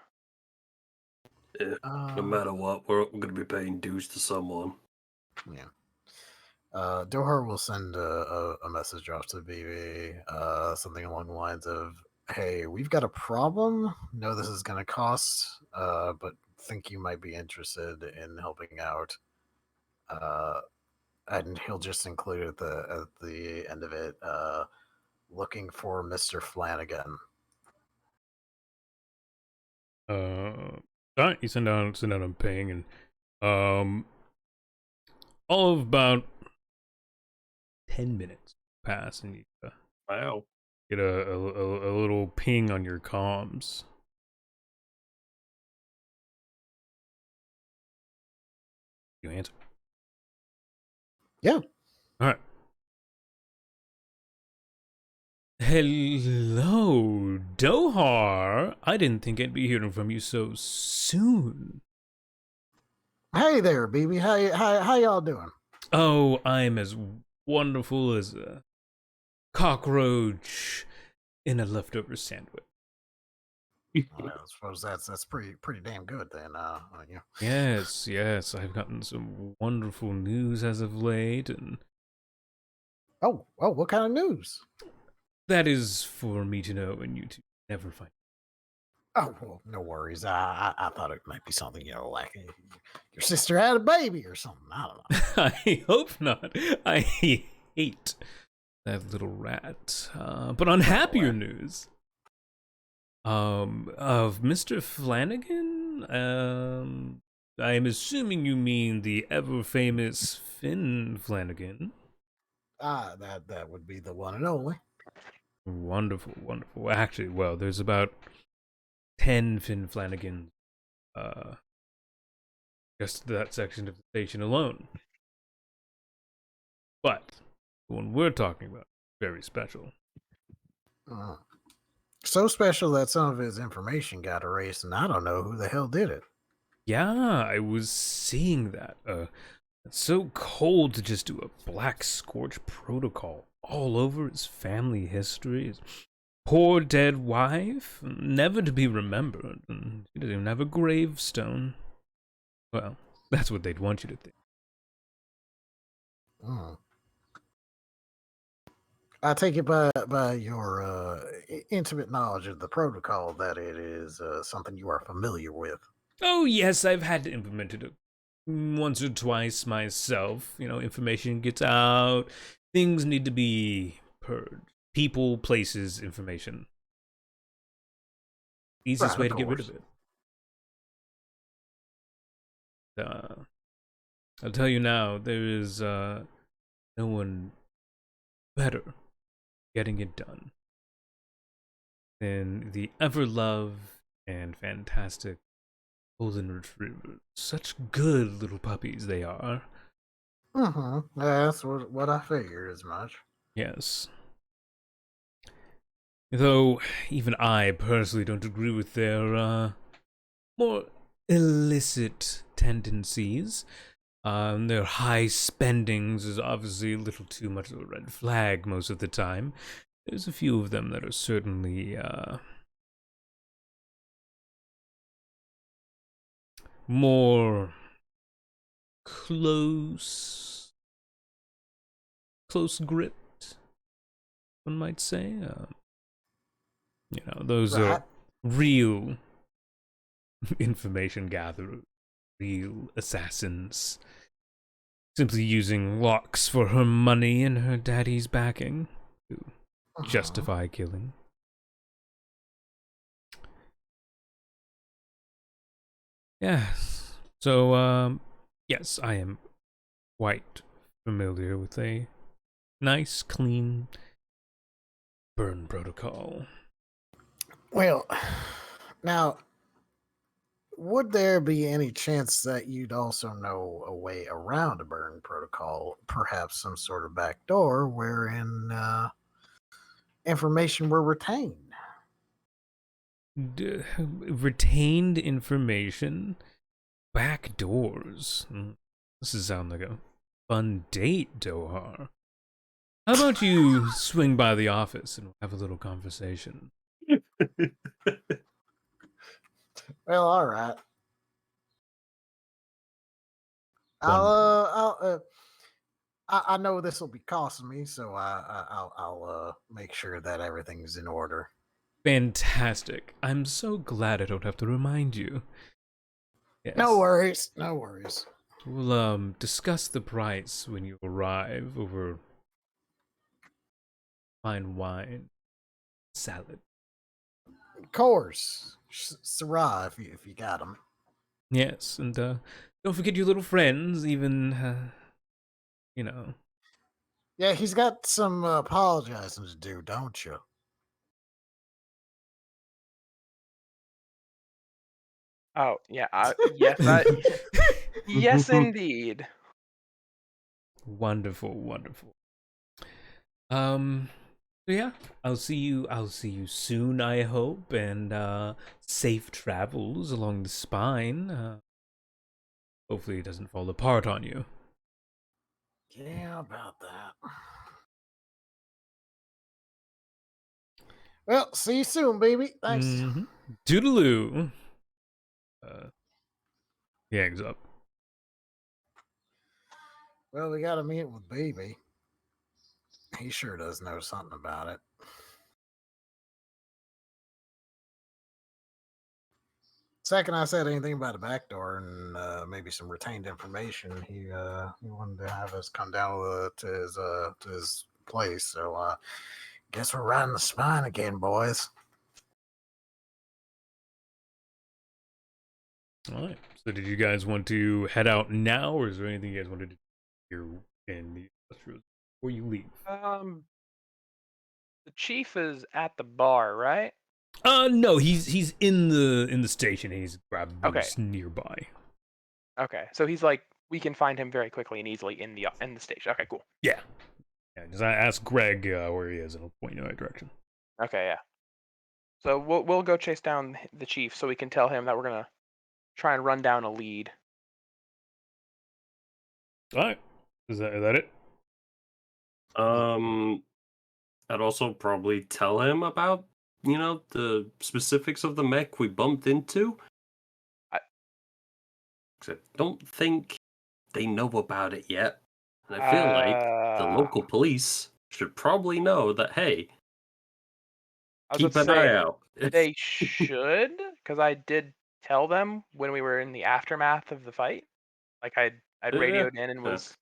Yeah, no matter what, we're gonna be paying dues to someone. Yeah. Dohar will send a message off to BB, something along the lines of, "Hey, we've got a problem. Know this is going to cost, but think you might be interested in helping out." And he'll just include at the end of it, looking for Mr. Flanagan. Alright, you send out a ping, and all of about 10 minutes pass, and you Wow. get a little ping on your comms. You answer. Yeah. All right. Hello, Dohar. I didn't think I'd be hearing from you so soon. Hey there, BB. How y'all doing? Oh, I'm as wonderful as a cockroach in a leftover sandwich. Well, I suppose that's pretty damn good then. Yeah. Yes, yes, I've gotten some wonderful news as of late, and Oh, what kind of news? that is for me to know and you to never find. Oh, well, no worries. I thought it might be something, like your sister had a baby or something. I don't know. I hope not. I hate that little rat. But on happier news, of Mr. Flanagan, I am assuming you mean the ever famous Finn Flanagan. That would be the one and only. Wonderful, wonderful. Actually, well, there's about 10 Finn Flanagans, uh, just that section of the station alone. But the one we're talking about, very special. Uh, so special that some of his information got erased, and I don't know who the hell did it. Yeah, I was seeing that. It's so cold to just do a black scorch protocol all over his family history. His poor dead wife, never to be remembered, and she doesn't even have a gravestone. Well, that's what they'd want you to think. Mm. I take it by your intimate knowledge of the protocol that it is something you are familiar with. Oh yes, I've had to implement it once or twice myself. You know, information gets out, things need to be purged. People, places, information. Easiest Right, way of to get rid course. of it. I'll tell you now, there is no one better getting it done than the ever-loved and fantastic golden retrievers. Such good little puppies they are. Mm-hmm. That's what I figured as much. Yes. Though even I personally don't agree with their more illicit tendencies. Their high spendings is obviously a little too much of a red flag most of the time. There's a few of them that are certainly more close gripped, one might say. You know, those Right. are real information gatherers, real assassins, simply using locks for her money and her daddy's backing to Mhm. justify killing. Yes. So, yes, I am quite familiar with a nice, clean burn protocol. Well, now, would there be any chance that you'd also know a way around a burn protocol, perhaps some sort of back door wherein information were retained? Retained information, back doors. This is sound like a fun date, Dohar. How about you swing by the office and have a little conversation? Well, all right. Wonderful. I know this will be costing me, so I'll make sure that everything's in order. Fantastic. I'm so glad I don't have to remind you. No Yes. worries, no worries. We'll discuss the price when you arrive over fine wine, salad. Of course, Syrah, if you got them. Yes, and don't forget your little friends, even you know. Yeah, he's got some apologizing to do, don't you? Oh yeah, yes indeed. Wonderful, wonderful. So yeah, I'll see you soon, I hope, and safe travels along the spine. Hopefully it doesn't fall apart on you. Yeah, about that. Well, see you soon, baby. Thanks. Mm-hmm. Doodaloo. He hangs up. Well, we got to meet with Baby. He sure does know something about it. Second, I said anything about a back door and maybe some retained information. He wanted to have us come down to his place. So guess we're riding the spine again, boys. All right. So, did you guys want to head out now, or is there anything you guys wanted to do here in the industrial before you leave? The chief is at the bar, right? No, he's in the station. He's grabbed Okay. booze nearby. Okay, so he's like, we can find him very quickly and easily in the station. Okay, cool. Yeah. Just ask Greg where he is, and he'll point you in the right direction. Okay, yeah. So we'll go chase down the chief so we can tell him that we're gonna try and run down a lead. All right. Is that it? I'd also probably tell him about, the specifics of the mech we bumped into. 'Cause I don't think they know about it yet. And I feel like the local police should probably know that, hey, I was keep about an to say, eye out. they should, because I did tell them when we were in the aftermath of the fight. Like I'd radioed in and was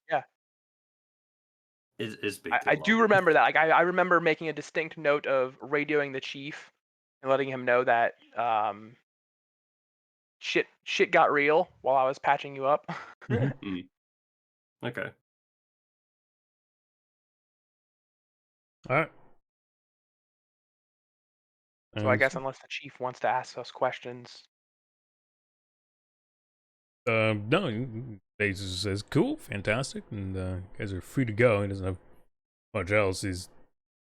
It's a big I deal. do remember that. Like I remember making a distinct note of radioing the chief and letting him know that shit got real while I was patching you up. Okay. All right. So I guess unless the chief wants to ask us questions. No, Bezos says, cool, fantastic, and you guys are free to go. He doesn't have much else. He's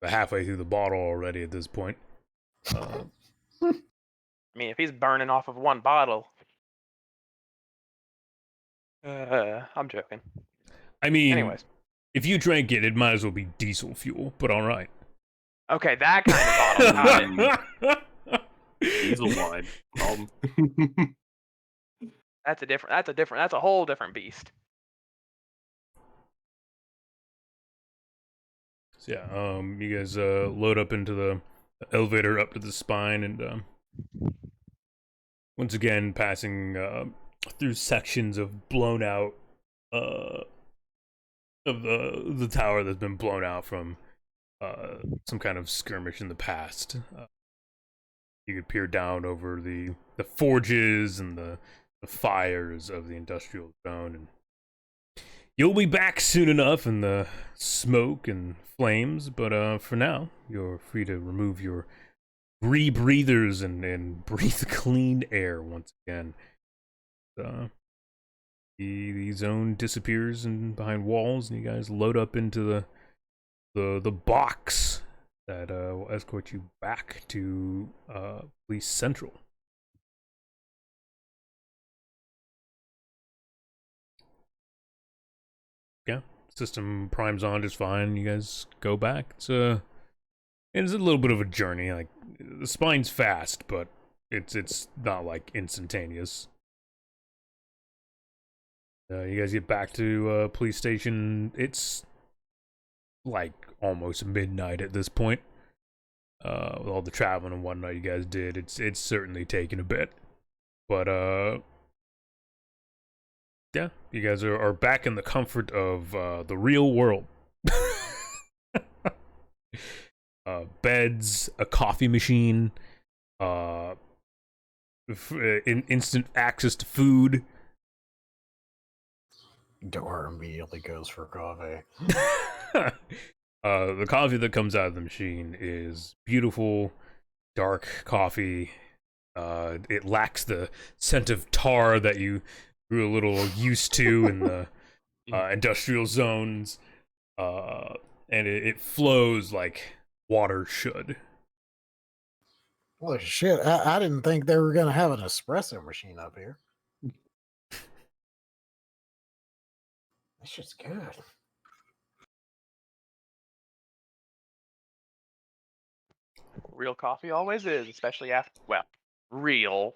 halfway through the bottle already at this point. I mean, if he's burning off of one bottle. I'm joking. I mean, anyways, if you drank it, it might as well be diesel fuel, but all right. Okay, that kind of bottle. Diesel wine. That's a whole different beast. So yeah, you guys load up into the elevator up to the spine, and once again passing through sections of blown out of the tower that's been blown out from some kind of skirmish in the past. You could peer down over the forges and the fires of the industrial zone, and you'll be back soon enough in the smoke and flames, but for now, you're free to remove your rebreathers and breathe clean air once again. The zone disappears and behind walls, and you guys load up into the box that will escort you back to Police Central. Yeah, system primes on just fine. You guys go back. It's a little bit of a journey. Like the spine's fast, but it's not like instantaneous. You guys get back to police station. It's like almost midnight at this point. With all the traveling and whatnot you guys did, it's certainly taken a bit, but yeah, you guys are back in the comfort of the real world. Beds, a coffee machine, instant access to food. Door immediately goes for coffee. The coffee that comes out of the machine is beautiful, dark coffee. It lacks the scent of tar that you grew a little used to in the industrial zones, and it flows like water should. Well, shit, I didn't think they were going to have an espresso machine up here. This shit's good. Real coffee always is, especially after, well, real.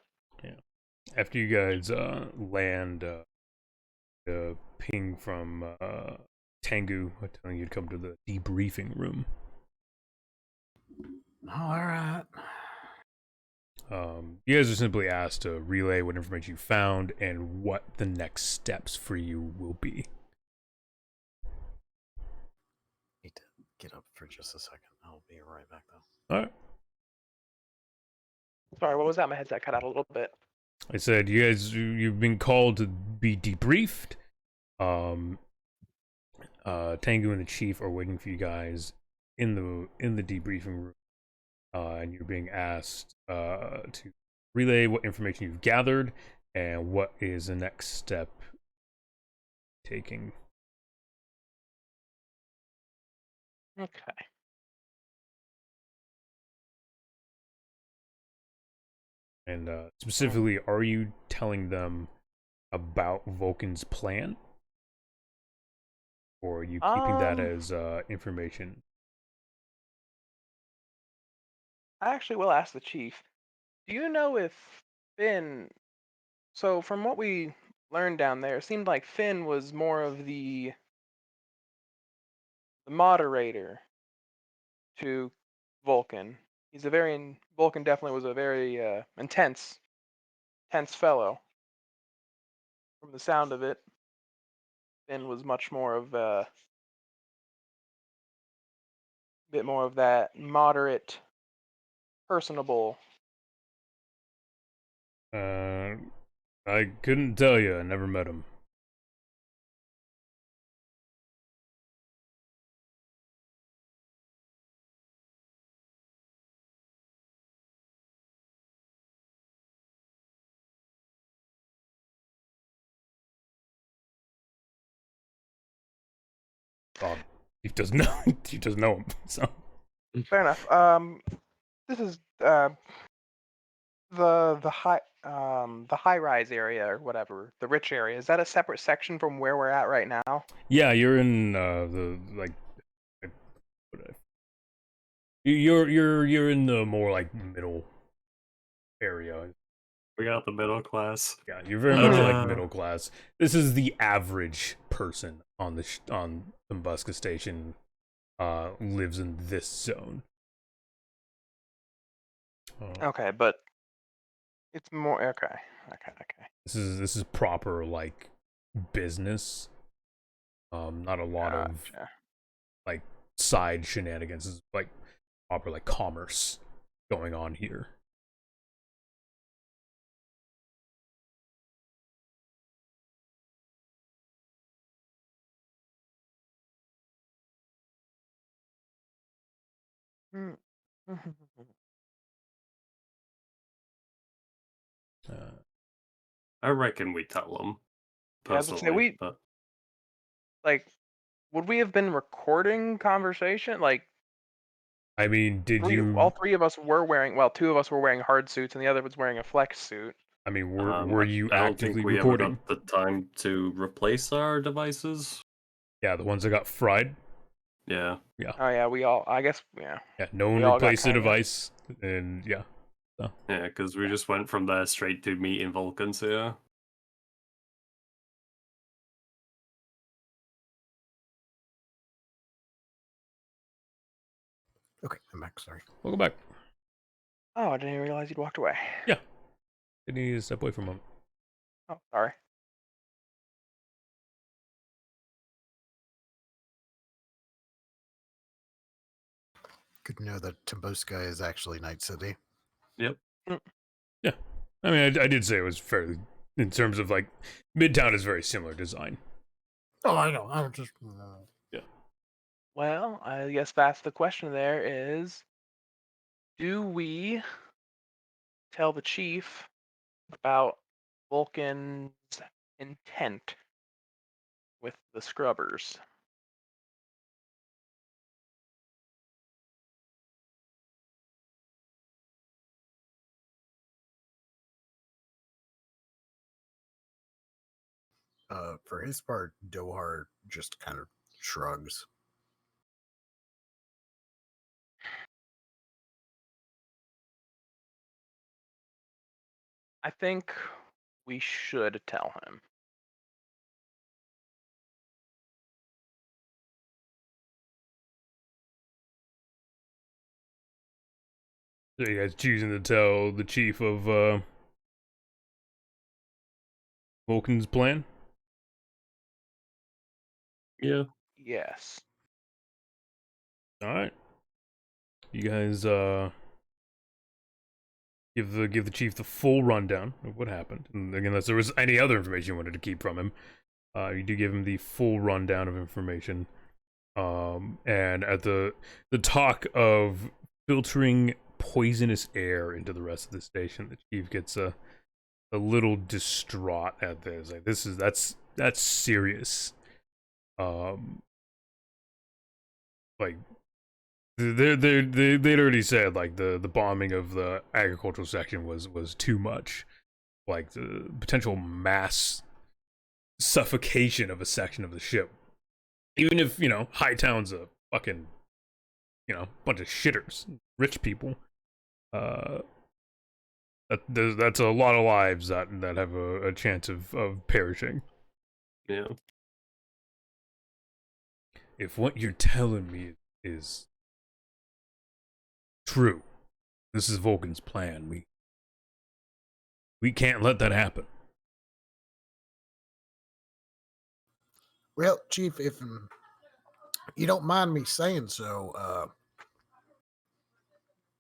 After you guys land, the ping from Tengu telling you to come to the debriefing room. All right. You guys are simply asked to relay what information you found and what the next steps for you will be. Need to get up for just a second. I'll be right back though. All right. Sorry, what was that? My headset cut out a little bit. I said you've been called to be debriefed. Tengu and the chief are waiting for you guys in the debriefing room, and you're being asked to relay what information you've gathered and what is the next step taking. Okay. And specifically, are you telling them about Vulcan's plan? Or are you keeping that as information? I actually will ask the chief. Do you know if Finn? So from what we learned down there, it seemed like Finn was more of the moderator to Vulcan. Vulcan definitely was a very intense fellow. From the sound of it, Finn was much more of a bit more of that moderate, personable. I couldn't tell you. I never met him. He doesn't know. He doesn't know him. So Fair enough. This is the high rise area or whatever, the rich area. Is that a separate section from where we're at right now? yeah, you're in the like. You're in the more like middle area. We got the middle class. Yeah, you're very much like middle class. This is the average person on the on Tumbuska Station. Lives in this zone. Okay, but it's more okay. This is proper like business. Not a lot of like side shenanigans. This is like proper like commerce going on here. I reckon we tell them. Yeah, I was gonna say, Personally, but like, would we have been recording conversation? Like, I mean, all three of us were wearing. Well, two of us were wearing hard suits, and the other was wearing a flex suit. I mean, were you I don't actively think we recording? ever got the time to replace our devices. Yeah, the ones that got fried. Yeah. Yeah. Oh yeah, we all. I guess yeah. Yeah, no one replaced the device, and yeah. So. Yeah, because we just went from there straight to meeting Vulcans here. Okay, I'm back. Sorry. Welcome back. Oh, I didn't even realize you'd walked away. Yeah. Didn't need to step away for a moment. Oh, sorry. Good to know that Tumbuska is actually Night City. Yep. Yeah. I mean, I did say it was fairly, in terms of like, Midtown is very similar design. Oh, I know. I was just. Yeah. Well, I guess that's the question. There is, do we tell the chief about Vulcan's intent with the scrubbers? For his part, Dohar just kind of shrugs. I think we should tell him. So you guys choosing to tell the chief of Vulcan's plan? Yeah. Yes. All right. You guys give the chief the full rundown of what happened, and again, unless there was any other information you wanted to keep from him, you do give him the full rundown of information. And at the talk of filtering poisonous air into the rest of the station, the chief gets a little distraught at this. Like, that's serious. Like they'd already said, like, the bombing of the agricultural section was too much. Like, the potential mass suffocation of a section of the ship, even if, you know, Hightown's a fucking, you know, bunch of shitters, rich people, that's a lot of lives that have a chance of perishing. Yeah. If what you're telling me is true, this is Vulcan's plan. We can't let that happen. Well, Chief, if you don't mind me saying so,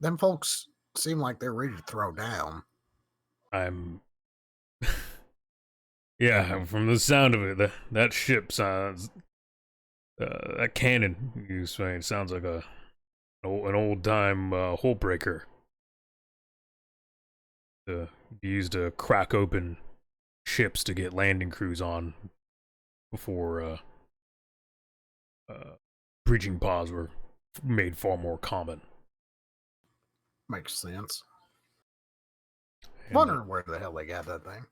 them folks seem like they're ready to throw down. I'm yeah, from the sound of it, that ship sounds, that cannon you saying sounds like an old time hull breaker to be used to crack open ships to get landing crews on before breaching pods were made far more common. Makes sense. And, Wondering where the hell they got that thing.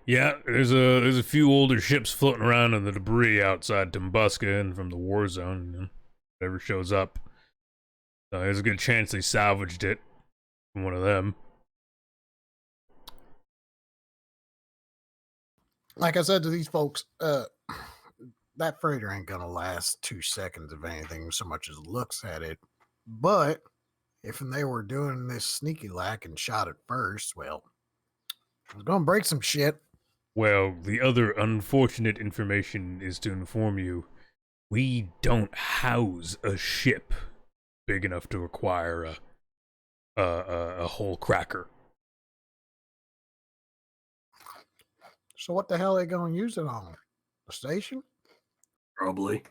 yeah, there's a few older ships floating around in the debris outside Tumbuska and from the war zone. You know, whatever shows up, there's a good chance they salvaged it from one of them. Like I said to these folks, that freighter ain't gonna last 2 seconds of anything so much as looks at it. But if they were doing this sneaky lack and shot it first, well, I was gonna break some shit. Well, the other unfortunate information is to inform you, we don't house a ship big enough to require a whole cracker. So what the hell are they gonna use it on? The station? Probably.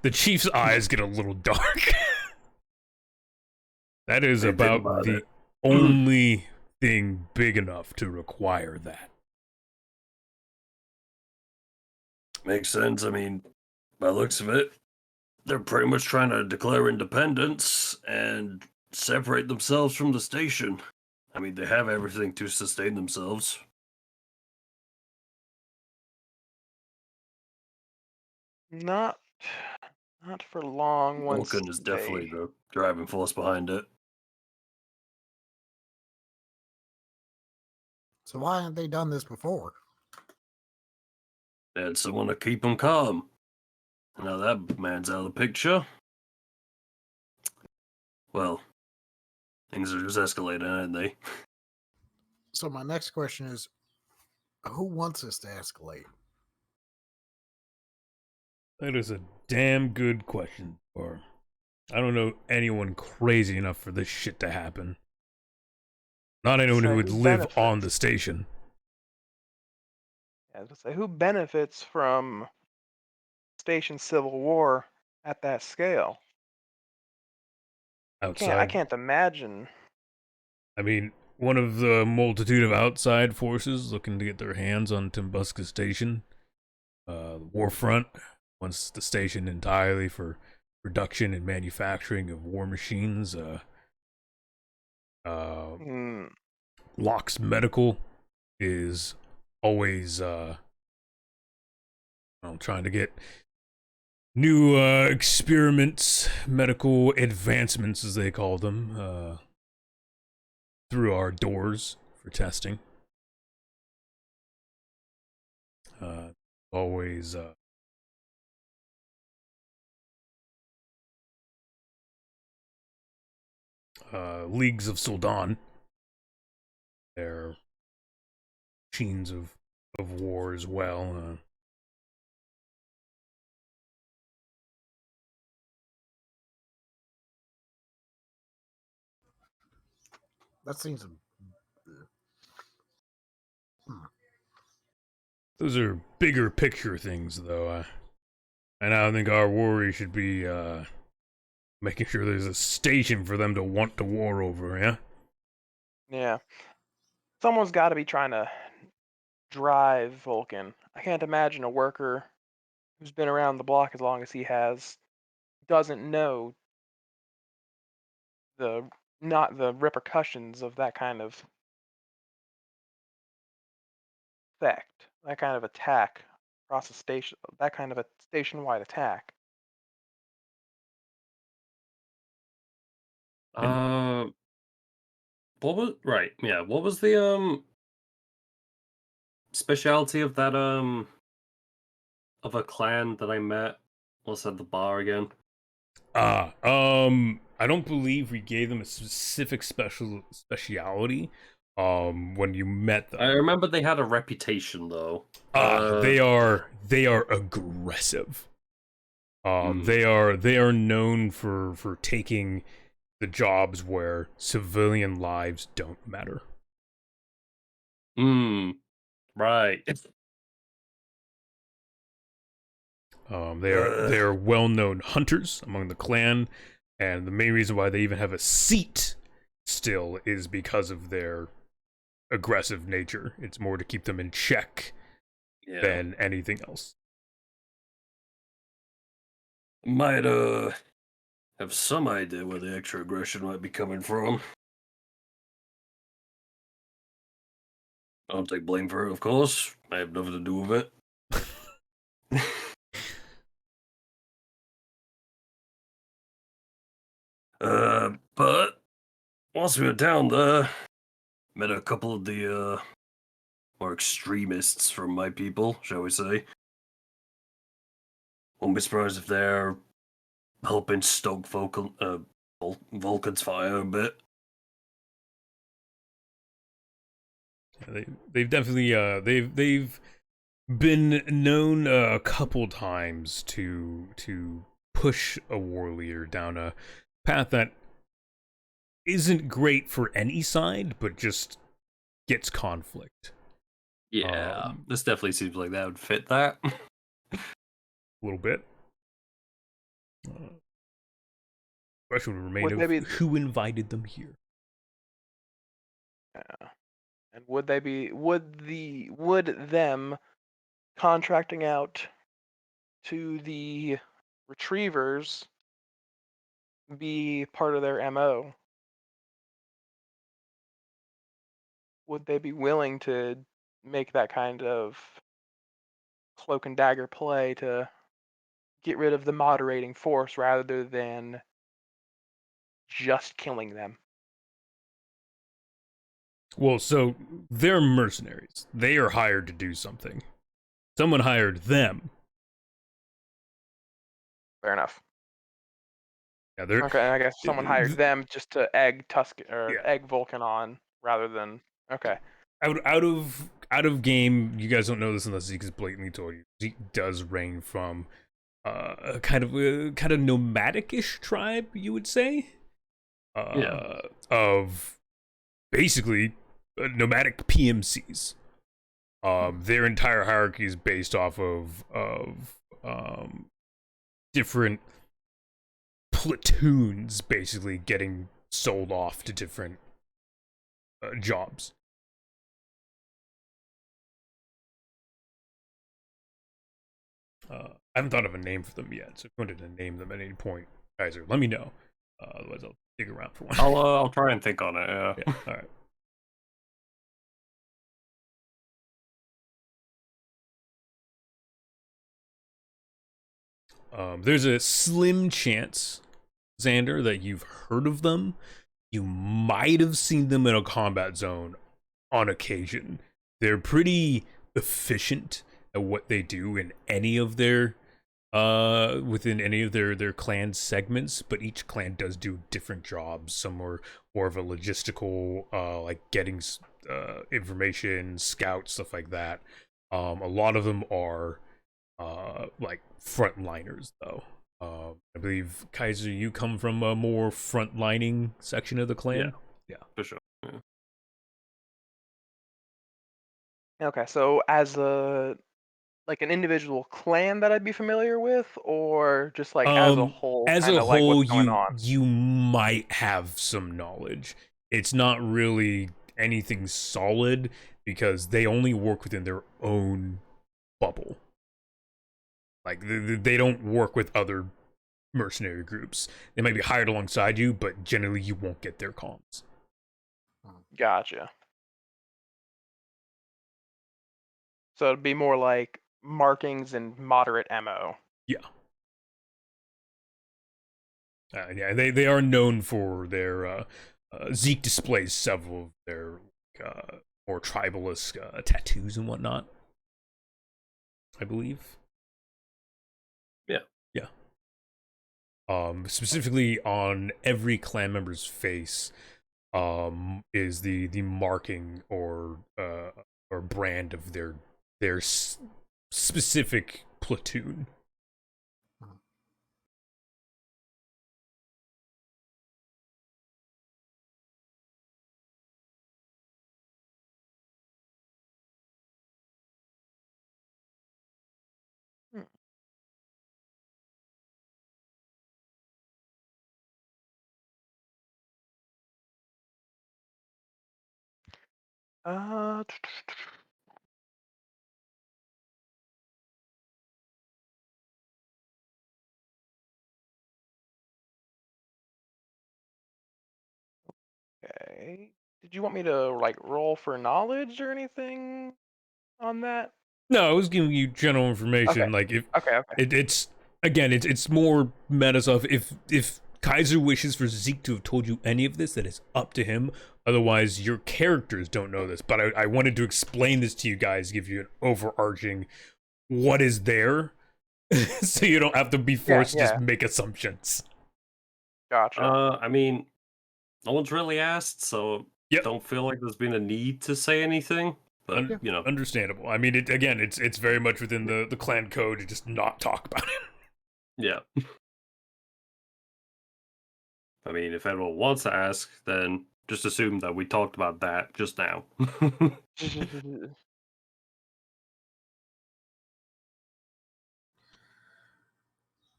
The chief's eyes get a little dark. That is They think about about the it. only thing big enough to require that. Makes sense. I mean, by the looks of it, they're pretty much trying to declare independence and separate themselves from the station. I mean, they have everything to sustain themselves. Not for long. Once Vulcan is definitely they the driving force behind it. So why haven't they done this before? They had someone to keep them calm. Now that man's out of the picture. Well, things are just escalating, aren't they? So my next question is, who wants this to escalate? That is a damn good question, or I don't know anyone crazy enough for this shit to happen. Not anyone who say would who live on benefits. the station. I was gonna say, who benefits from station civil war at that scale? I Outside, can't imagine. I mean, one of the multitude of outside forces looking to get their hands on Tumbuska Station. The Warfront wants the station entirely for production and manufacturing of war machines. Hmm. Locke's Medical is always trying to get new experiments, medical advancements as they call them, through our doors for testing. Always Leagues of Soldan. They're machines of war as well. That seems. Those are bigger picture things, though. And I think our worry should be making sure there's a station for them to want to war over, yeah? Yeah. Someone's got to be trying to drive Vulcan. I can't imagine a worker who's been around the block as long as he has doesn't know the not the repercussions of that kind of effect, that kind of attack across a station, that kind of a station-wide attack. Uh, what was right? Yeah, what was the specialty of that of a clan that I met? What's at the bar again? I don't believe we gave them a specific speciality. When you met them, I remember they had a reputation though. they are aggressive. They are known for taking the jobs where civilian lives don't matter. Right. They are well-known hunters among the clan, and the main reason why they even have a seat still is because of their aggressive nature. It's more to keep them in check than anything else. Might have some idea where the extra aggression might be coming from. I don't take blame for it, of course. I have nothing to do with it. But once we were down there, met a couple of the more extremists from my people, shall we say. Won't be surprised if they're helping stoke Vulcan's fire a bit. They've definitely they've been known a couple times to push a war leader down a path that isn't great for any side, but just gets conflict. Yeah, this definitely seems like that would fit that. A little bit. Question would remain of who invited them here. Yeah. And would them contracting out to the retrievers be part of their MO? Would they be willing to make that kind of cloak and dagger play to get rid of the moderating force rather than just killing them? Well, so they're mercenaries. They are hired to do something. Someone hired them. Fair enough. Yeah, they're Okay. I guess someone hired them just to egg egg Vulcan on rather than okay. Out of game. You guys don't know this unless Zeke has blatantly told you. Zeke does reign from a kind of nomadic-ish tribe, you would say. Of basically nomadic PMCs. Their entire hierarchy is based off of different platoons basically getting sold off to different jobs. I haven't thought of a name for them yet, so if you wanted to name them at any point, Kaiser, let me know. Otherwise, I'll dig around for one. I'll try and think on it. Yeah, all right. There's a slim chance, Xander, that you've heard of them. you might have seen them in a combat zone on occasion. They're pretty efficient at what they do in any of their within any of their clan segments, but each clan does do different jobs. Some are more of a logistical, like getting information, scouts, stuff like that. A lot of them are like frontliners, though. I believe Kaiser, you come from a more frontlining section of the clan. Yeah, for sure. Yeah. Okay, so as a like an individual clan that I'd be familiar with, or just like as a whole, As kind a of like what's whole, going on? you might have some knowledge. It's not really anything solid because they only work within their own bubble. Like they don't work with other mercenary groups. They might be hired alongside you, but generally you won't get their comms. Gotcha. So it'd be more like markings and moderate ammo. Yeah. Yeah, they are known for their Zeke displays several of their more tribalist tattoos and whatnot, I believe. Yeah. Yeah. Specifically on every clan member's face, is the marking or brand of their specific platoon. Hmm. Uh, okay. Did you want me to like roll for knowledge or anything on that? No, I was giving you general Okay. information. Like if Okay. it's again, it's more meta stuff. If Kaiser wishes for Zeke to have told you any of this, that is up to him. Otherwise, your characters don't know this. But I wanted to explain this to you guys, give you an overarching what is there, so you don't have to be forced to Yeah. just make assumptions. Gotcha. I mean, no one's really asked, so Yep. don't feel like there's been a need to say anything. But you know, Understandable. I mean, it's very much within the clan code to just not talk about it. yeah. I mean, if anyone wants to ask, then just assume that we talked about that just now.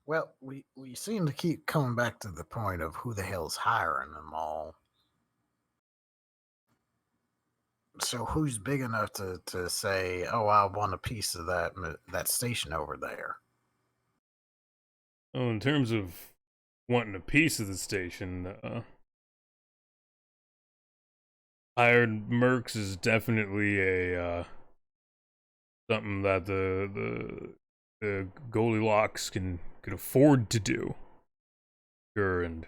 Well, we seem to keep coming back to the point of who the hell's hiring them all. So who's big enough to say, "Oh, I want a piece of that station over there"? Oh, in terms of wanting a piece of the station, hired mercs is definitely a something that the Goldilocks could afford to do. Sure, and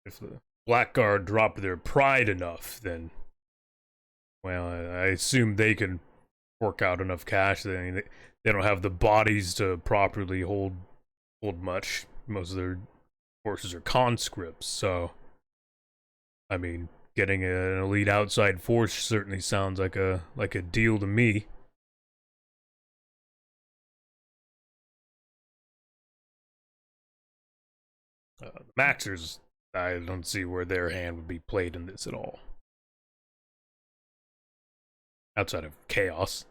if the Blackguard drop their pride enough, then well, I assume they can fork out enough cash. They don't have the bodies to properly hold much. Most of their forces are conscripts, so I mean, getting an elite outside force certainly sounds like a deal to me. The Maxers, I don't see where their hand would be played in this at all. Outside of chaos.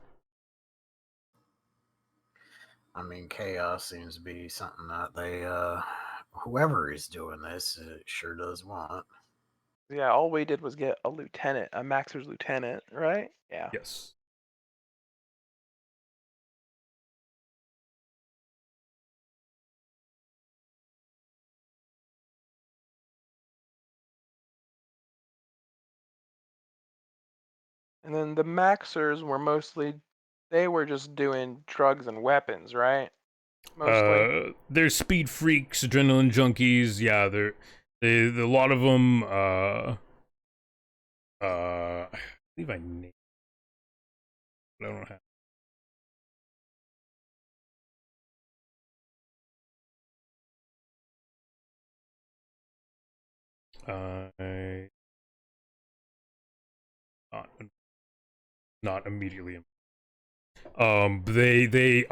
I mean, chaos seems to be something that they, whoever is doing this, sure does want. Yeah, all we did was get a lieutenant, a Maxer's lieutenant, right? Yeah. Yes. And then the Maxers were mostly, they were just doing drugs and weapons, right? Mostly. They're speed freaks, adrenaline junkies. Yeah, a lot of them I believe I named, but I don't have. I not not immediately. They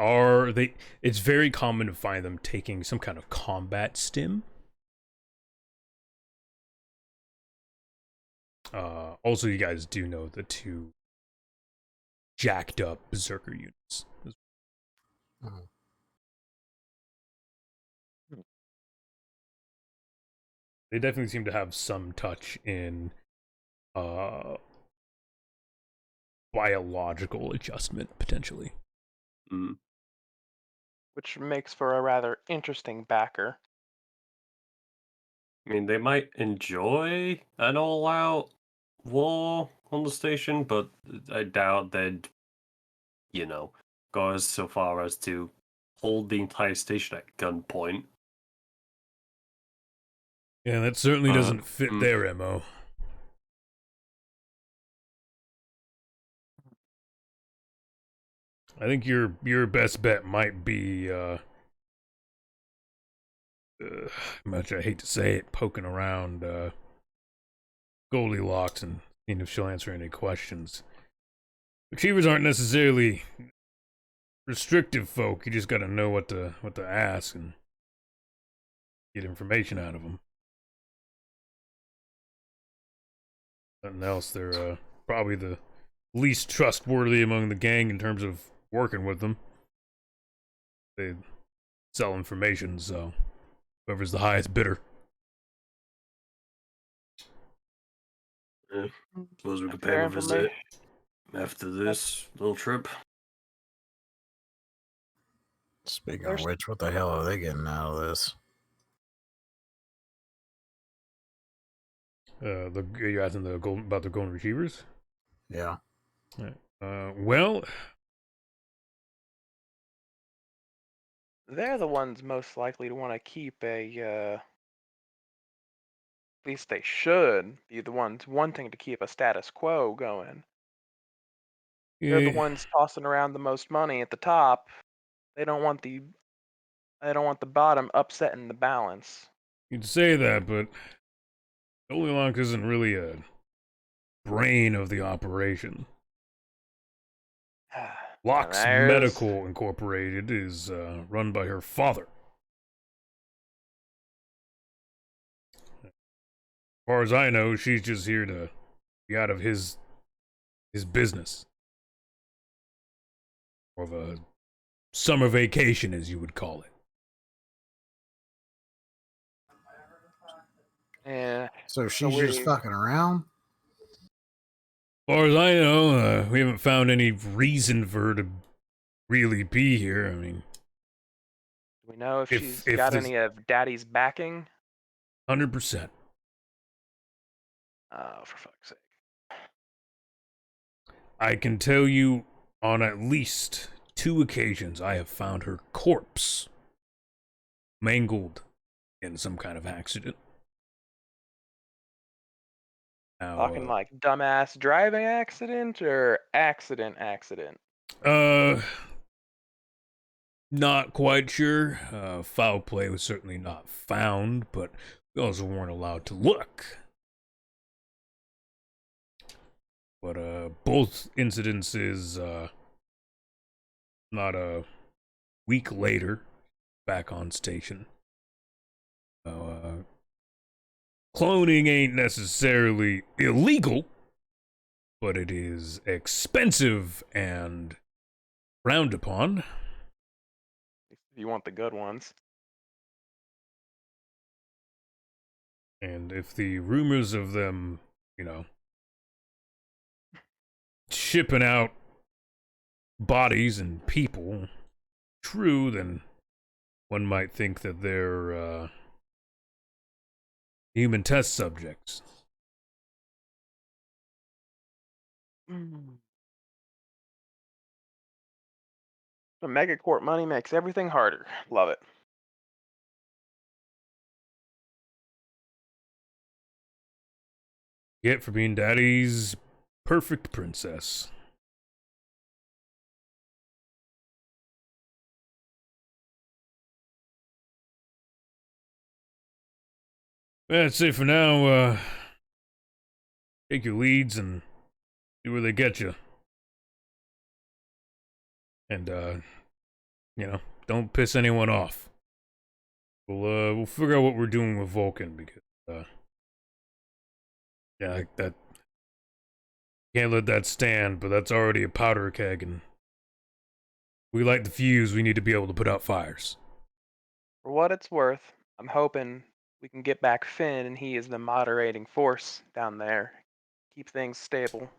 it's very common to find them taking some kind of combat stim. Also, you guys do know the two jacked up berserker units. Mhm. They definitely seem to have some touch in uh biological adjustment potentially. Mm. which makes for a rather interesting backer. I mean, they might enjoy an all-out war on the station, but I doubt they'd, go as so far as to hold the entire station at gunpoint. Yeah, that certainly doesn't fit Mm. their MO. I think your best bet might be much I hate to say it, poking around Goldilocks and seeing if she'll answer any questions. Retrievers aren't necessarily restrictive folk. You just gotta know what to ask and get information out of them. Nothing else. They're probably the least trustworthy among the gang in terms of working with them. They sell information, so whoever's the highest bidder. Yeah. Suppose we could pay Fair him a visit information. after this little trip. Speaking There's- of which, what the hell are they getting out of this? You asking about the golden retrievers? Yeah. Well, They're the ones most likely to want to keep at least they should be the ones wanting to keep a status quo going. They're the yeah, ones tossing around the most money at the top. They don't want the bottom upsetting the balance. you'd say that, but Goldilocks isn't really a brain of the operation. And Locks there's Medical Incorporated is run by her father. As far as I know, she's just here to be out of his business. More of a summer vacation, as you would call it. yeah. So she's just fucking around? As far as I know, we haven't found any reason for her to really be here. I mean, Do we know if If- she's if got this- any of Daddy's backing? 100%. Oh, for fuck's sake. I can tell you on at least 2 occasions I have found her corpse mangled in some kind of accident. Now, Talking like dumbass driving accident or accident? not quite sure. Foul play was certainly not found, but we also weren't allowed to look. But both incidences, not a week later, back on station. Cloning ain't necessarily illegal, but it is expensive and frowned upon. If you want the good ones. And if the rumors of them, shipping out bodies and people true, then one might think that they're human test subjects. The megacorp money makes everything harder. Love it. get for being daddy's perfect princess. That's it for now. Take your leads and see where they get you. And, don't piss anyone off. We'll figure out what we're doing with Vulcan because, that can't let that stand. But that's already a powder keg, and we light the fuse. We need to be able to put out fires. For what it's worth, I'm hoping we can get back Finn and he is the moderating force down there. Keep things stable.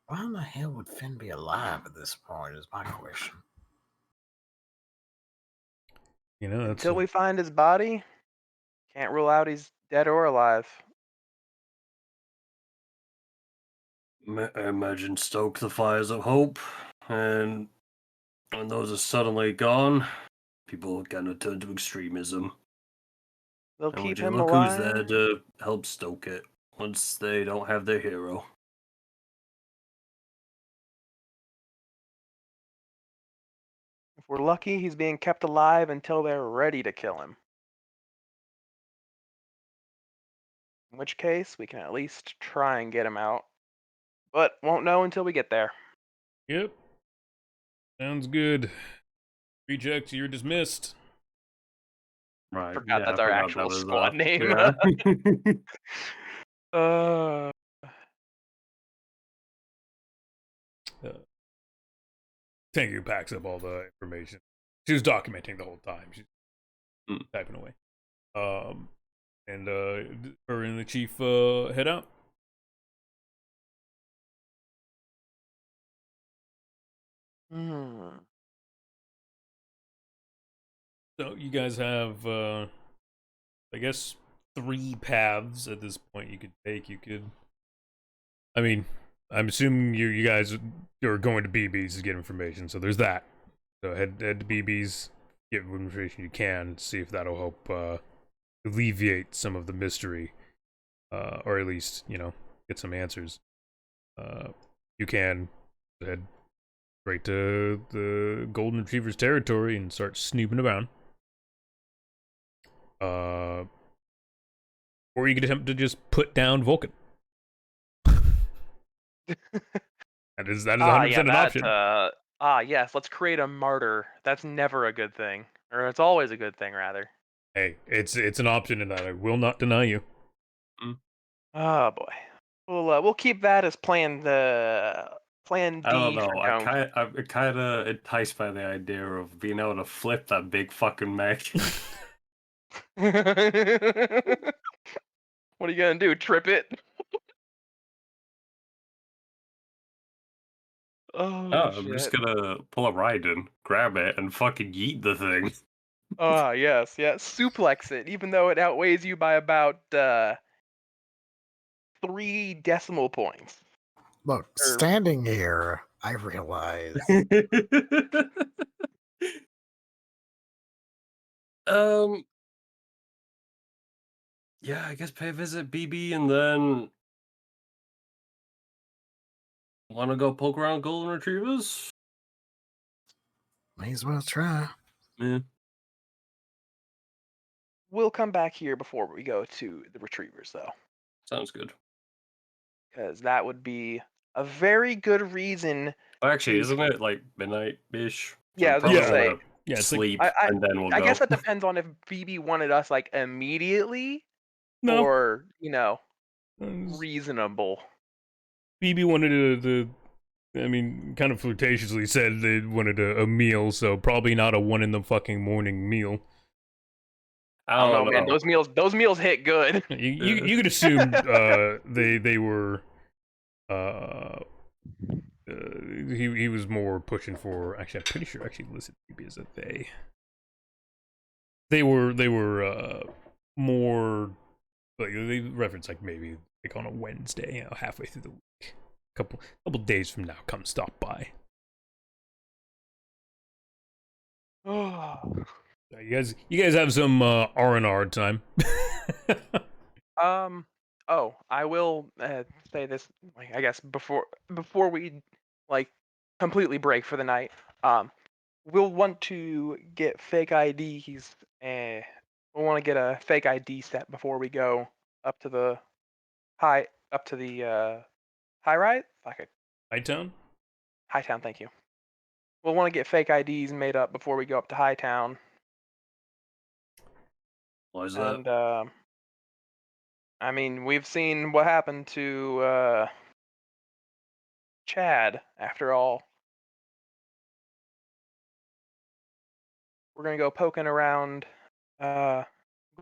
Why in the hell would Finn be alive at this point? Is my question. That's Until we find his body, can't rule out he's dead or alive. I imagine stoke the fires of hope, and when those are suddenly gone, people kind of turn to extremism. They'll And keep would you him look who's there alive. to help stoke it once they don't have their hero? If we're lucky, he's being kept alive until they're ready to kill him. In which case, we can at least try and get him out. But won't know until we get there. Yep. Sounds good. Reject, you're dismissed. Right. Forgot yeah, that's I our forgot actual that was, squad name. Yeah. uh, Tengu packs up all the information. She was documenting the whole time. She's typing away. And her and the chief head out. So you guys have, I guess, 3 paths at this point you could take. You could, I mean, I'm assuming you guys are going to BB's to get information, so there's that. So head to BB's, get what information you can, see if that'll help alleviate some of the mystery, or at least, get some answers. You can head right to the Golden Retriever's territory and start snooping around. Or you could attempt to just put down Vulcan. that is 100% an option. Yes, let's create a martyr. That's never a good thing. Or it's always a good thing, rather. Hey, it's an option, and I will not deny you. Oh boy, we'll keep that as plan D. I don't know. For I'm kind of enticed by the idea of being able to flip that big fucking mech. What are you gonna do? Trip it? Oh, I'm just shit. gonna pull a Raiden, grab it, and fucking yeet the thing. Ah, yes, suplex it, even though it outweighs you by about 3 decimal points. Look, standing here, I realize. Yeah, I guess pay a visit, BB, and then want to go poke around golden retrievers. May as well try. Yeah, We'll come back here before we go to the retrievers, though, sounds good. because that would be a very good reason. Actually, isn't it like midnight-ish? Yeah, I was gonna say. Yeah, it's sleep, I and then we'll I go. guess that depends on if BB wanted us like immediately No. or Mm, reasonable. BB wanted I mean, kind of flirtatiously said they wanted a meal, so probably not a 1 in the fucking morning meal. I don't know, man. Those meals hit good. You could assume they were he was more pushing for. Actually, I'm pretty sure actually listed BB as a they. They were more like they reference like maybe like on a Wednesday, halfway through the week, couple days from now, come stop by. You guys have some R&R time. Oh, I will say this, like, I guess before we like completely break for the night. We'll want to get fake IDs. We'll want to get a fake ID set before we go up to the up to the high rise, like a Hightown? Hightown. Thank you. We'll want to get fake IDs made up before we go up to Hightown, Why is that? and I mean, we've seen what happened to Chad. After all, we're gonna go poking around uh,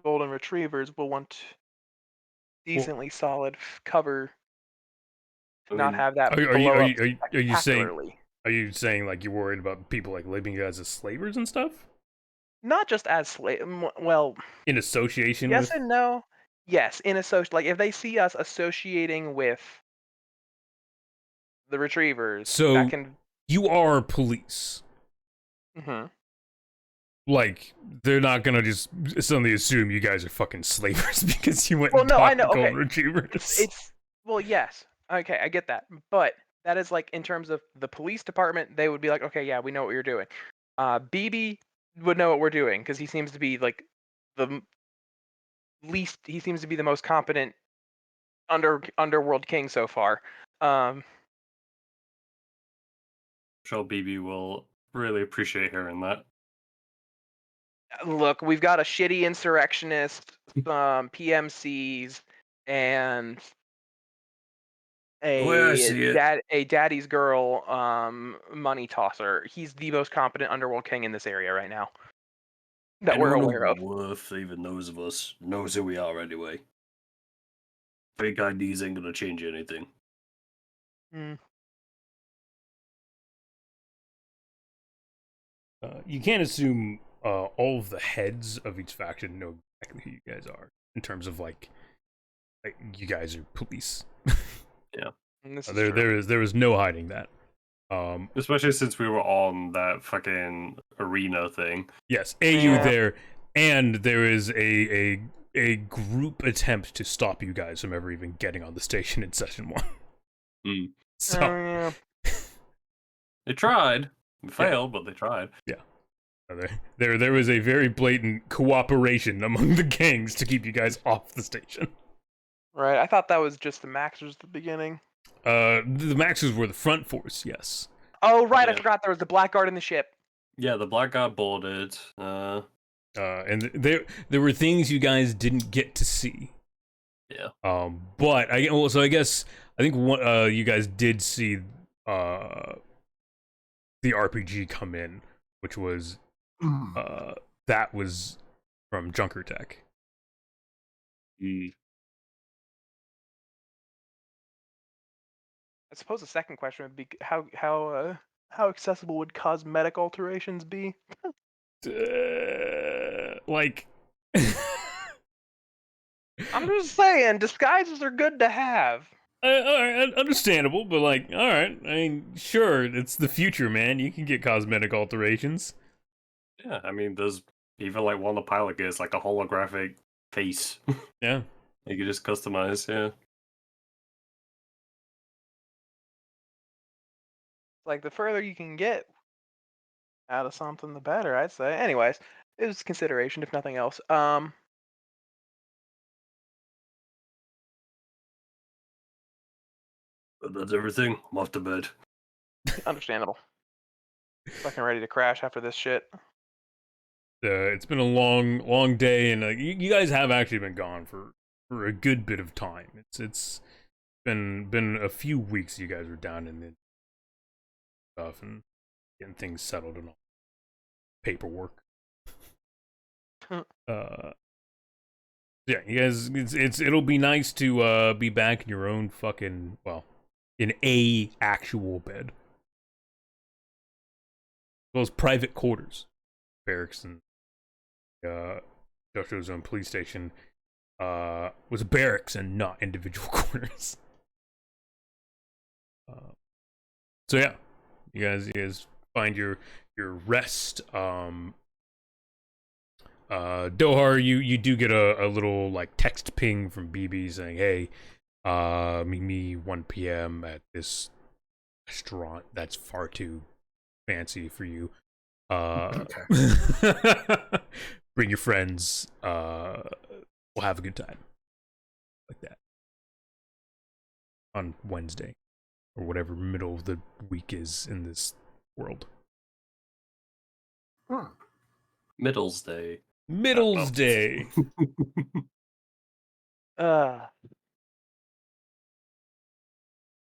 golden retrievers. We'll want Well, decently solid cover I to not mean, have that are blow you are up you, are you saying spectacularly. like you're worried about people like labeling you guys as slavers and stuff Not just as well, in association yes with? and no. Yes, in like if they see us associating with the retrievers, that So can. you are police. Mhm. Like they're not gonna just suddenly assume you guys are fucking slavers because you went Well, and no, I talked know. to golden Okay, retrievers. it's well, yes. Okay, I get that, but that is like in terms of the police department, they would be like, okay, yeah, we know what you're doing. BB would know what we're doing because he seems to be like the least. He seems to be the most competent underworld king so far. Um, Sure, BB will really appreciate hearing that. Look, we've got a shitty insurrectionist, some PMCs, and The way I see it, a daddy's girl money tosser. He's the most competent underworld king in this area right now that we're anyone of aware of. worth, even those of us, knows who we are anyway. Fake IDs ain't gonna change anything. Mm. You can't assume all of the heads of each faction know exactly who you guys are in terms of like you guys are police. Yeah. And this is there true. there is no hiding that. Especially since we were on that fucking arena thing. Yes, AU Yeah. there, and there is a group attempt to stop you guys from ever even getting on the station in session 1. Mm. So Yeah. They tried. They Yeah. failed, but they tried. there was a very blatant cooperation among the gangs to keep you guys off the station. Right. I thought that was just the Maxers at the beginning. The Maxes were the front force, yes. Oh, right. I Yeah. forgot there was the Blackguard in the ship. Yeah, the black got boarded. And there were things you guys didn't get to see. Yeah. But I guess I think you guys did see the RPG come in, which was that was from Junker Tech. Mm. I suppose the second question would be how accessible would cosmetic alterations be? Like I'm just saying, disguises are good to have. all right, understandable, but like, all right. I mean, sure, it's the future, man. You can get cosmetic alterations. Yeah, I mean, there's even like one of the pilot gets like a holographic face. Yeah. You can just customize, yeah. Like the further you can get out of something, the better, I'd say. Anyways, it was consideration, if nothing else. But that's everything. I'm off to bed. Understandable. Fucking ready to crash after this shit. It's been a long day, and you guys have actually been gone for a good bit of time. It's been a few weeks. You guys were down in the stuff and getting things settled and all paperwork. Yeah, you guys, it'll be nice to be back in your own fucking, well, in a actual bed. Those private quarters, barracks and Industrial Zone Police Station was barracks and not individual quarters. So yeah, you guys find your rest. Dohar, you do get a little like text ping from BB saying, "Hey, meet me 1 p.m. at this restaurant that's far too fancy for you. Okay. Bring your friends. We'll have a good time." Like that. On Wednesday. Or whatever middle of the week is in this world. Middles Day. Middles Day. Uh,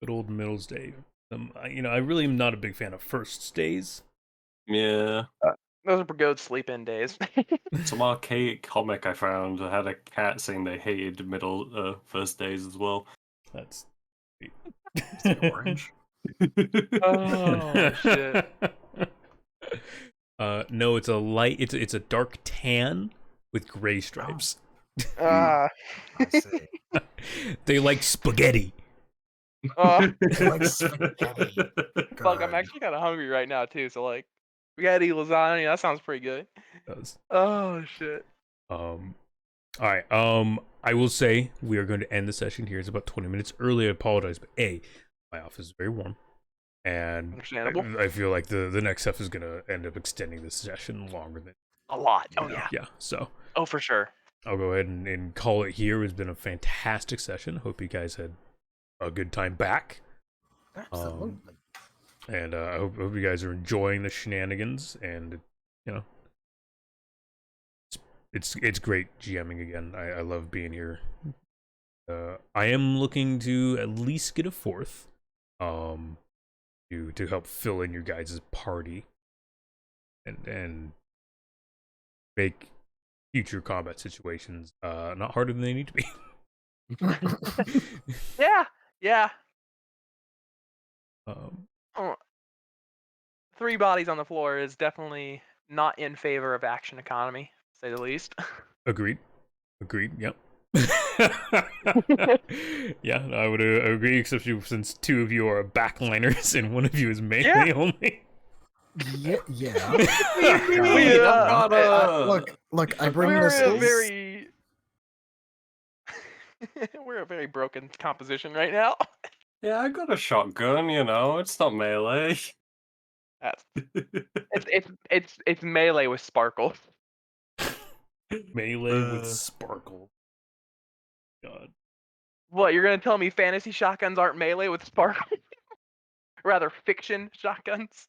Good old Middles Day. I really am not a big fan of first days. Yeah. those are good sleep-in days. Some archaic comic I found had a cat saying they hated first days as well. That's Is it orange? Oh shit! No, it's a light. It's a dark tan with gray stripes. Ah, I see. They like spaghetti. They like spaghetti. fuck! I'm Good. actually kind of hungry right now too. So like, spaghetti lasagna. That sounds pretty good. Does. Oh shit! All right. I will say we are going to end the session here. It's about 20 minutes early. I apologize, but my office is very warm, and Understandable. I feel like the next stuff is going to end up extending this session longer than A lot. Oh yeah. yeah. So Oh for sure. I'll go ahead and call it here. It's been a fantastic session. Hope you guys had a good time back. Absolutely. And I hope you guys are enjoying the shenanigans. And you know, it's great GMing again. I love being here. I am looking to at least get a fourth, to help fill in your guys' party, and make future combat situations not harder than they need to be. Yeah. Yeah. um, Oh, 3 bodies on the floor is definitely not in favor of action economy, to say the least. Agreed. Yep. Yeah, I would agree, except since 2 of you are backliners and 1 of you is melee only. Yeah. Look. I bring We're this. a very we're a very broken composition right now. Yeah, I got a shotgun, it's not melee. That's, it's melee with sparkle. Melee with sparkle. God. What, you're gonna tell me fantasy shotguns aren't melee with sparkle? Rather fiction shotguns?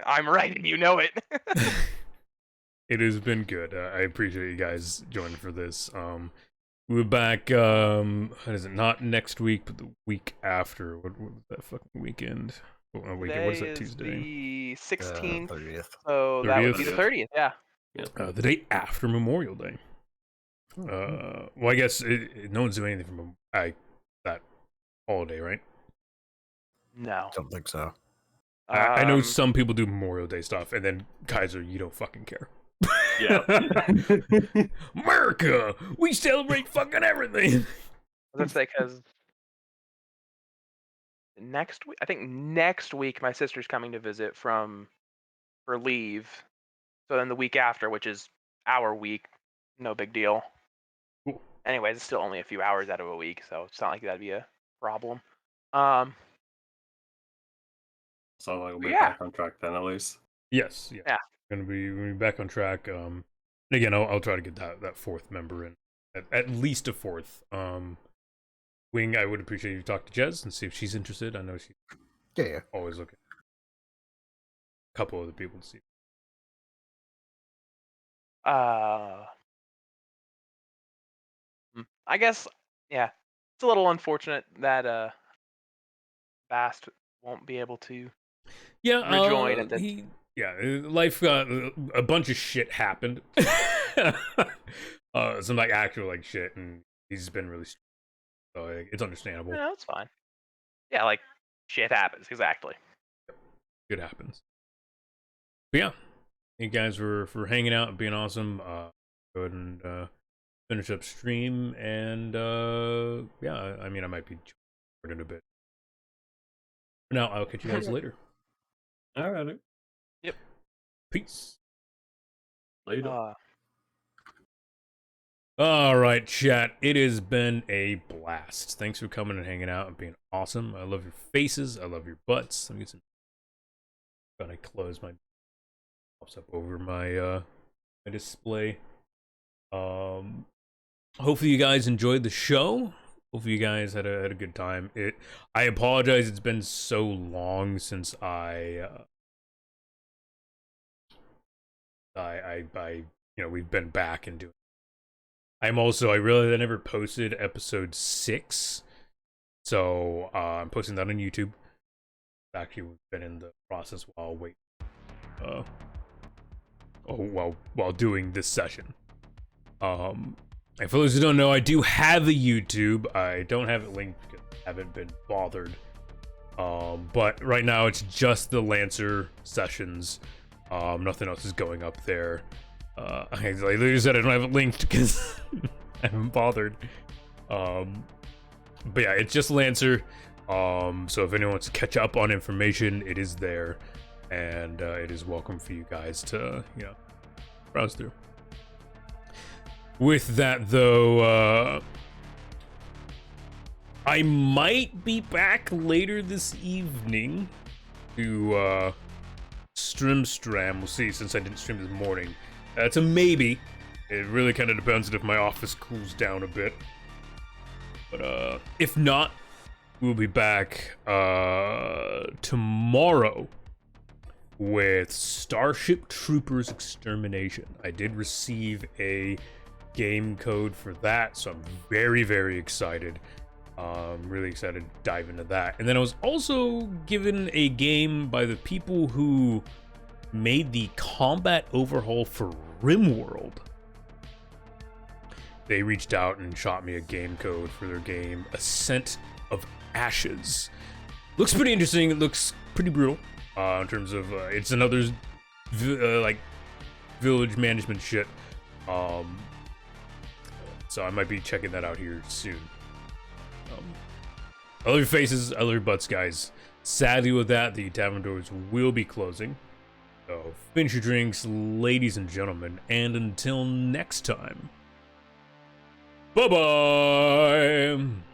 I'm right and you know it. It has been good. I appreciate you guys joining for this. We're back. What is it? Not next week, but the week after. What was that fucking weekend? Weekend. What is that? Tuesday. The 16th. 30th. So that would be the 30th. Yeah. The day after Memorial Day. Well, I guess no one's doing anything from that holiday, right? No. Don't think so. I know some people do Memorial Day stuff, and then Kaiser, you don't fucking care. Yeah. America, we celebrate fucking everything. I was gonna say because next week, I think next week my sister's coming to visit for leave. So then the week after, which is our week, no big deal. Cool. Anyways, it's still only a few hours out of a week, so it's not like that'd be a problem. So like we'll be Yeah. back on track then at least. Yes. Yeah. Gonna be back on track. And again, I'll try to get that 4th member in, at least a 4th. Wing, I would appreciate you talk to Jez and see if she's interested. I know she's always looking. A couple other people to see. I guess, yeah, it's a little unfortunate that Bast won't be able to rejoin at the. Life got a bunch of shit happened. Some like actual like shit, and he's been really. So it's understandable. No, it's fine. Yeah, like shit happens, exactly. It happens. But yeah, thank you guys for hanging out and being awesome. Go ahead and finish up stream, and yeah, I mean I might be in a bit. For now, I'll catch you guys later. Alright. Yep. Peace. Later. All right, chat. It has been a blast. Thanks for coming and hanging out and being awesome. I love your faces. I love your butts. Let me get some. Gotta close my. Pops up over my my display. Hopefully you guys enjoyed the show. Hopefully you guys had a good time. I apologize. It's been so long since I we've been back and doing. I realized I never posted episode 6, so I'm posting that on YouTube. Actually, we've been in the process while while doing this session. And for those who don't know, I do have a YouTube. I don't have it linked because I haven't been bothered. But right now it's just the Lancer sessions. Nothing else is going up there. I literally said I don't have it linked because I haven't bothered. But yeah, it's just Lancer. So if anyone wants to catch up on information, it is there, and it is welcome for you guys to browse through. With that though, I might be back later this evening to stram. We'll see, since I didn't stream this morning. It's a maybe. It really kind of depends on if my office cools down a bit. But if not, we'll be back tomorrow with Starship Troopers Extermination. I did receive a game code for that, so I'm very, very excited. Really excited to dive into that. And then I was also given a game by the people who made the combat overhaul for RimWorld. They reached out and shot me a game code for their game, Ascent of Ashes. Looks pretty interesting. It looks pretty brutal in terms of it's another like village management shit. So I might be checking that out here soon. I love your faces, I love your butts, guys. Sadly with that, the tavern doors will be closing. So finish your drinks, ladies and gentlemen, and until next time, bye-bye!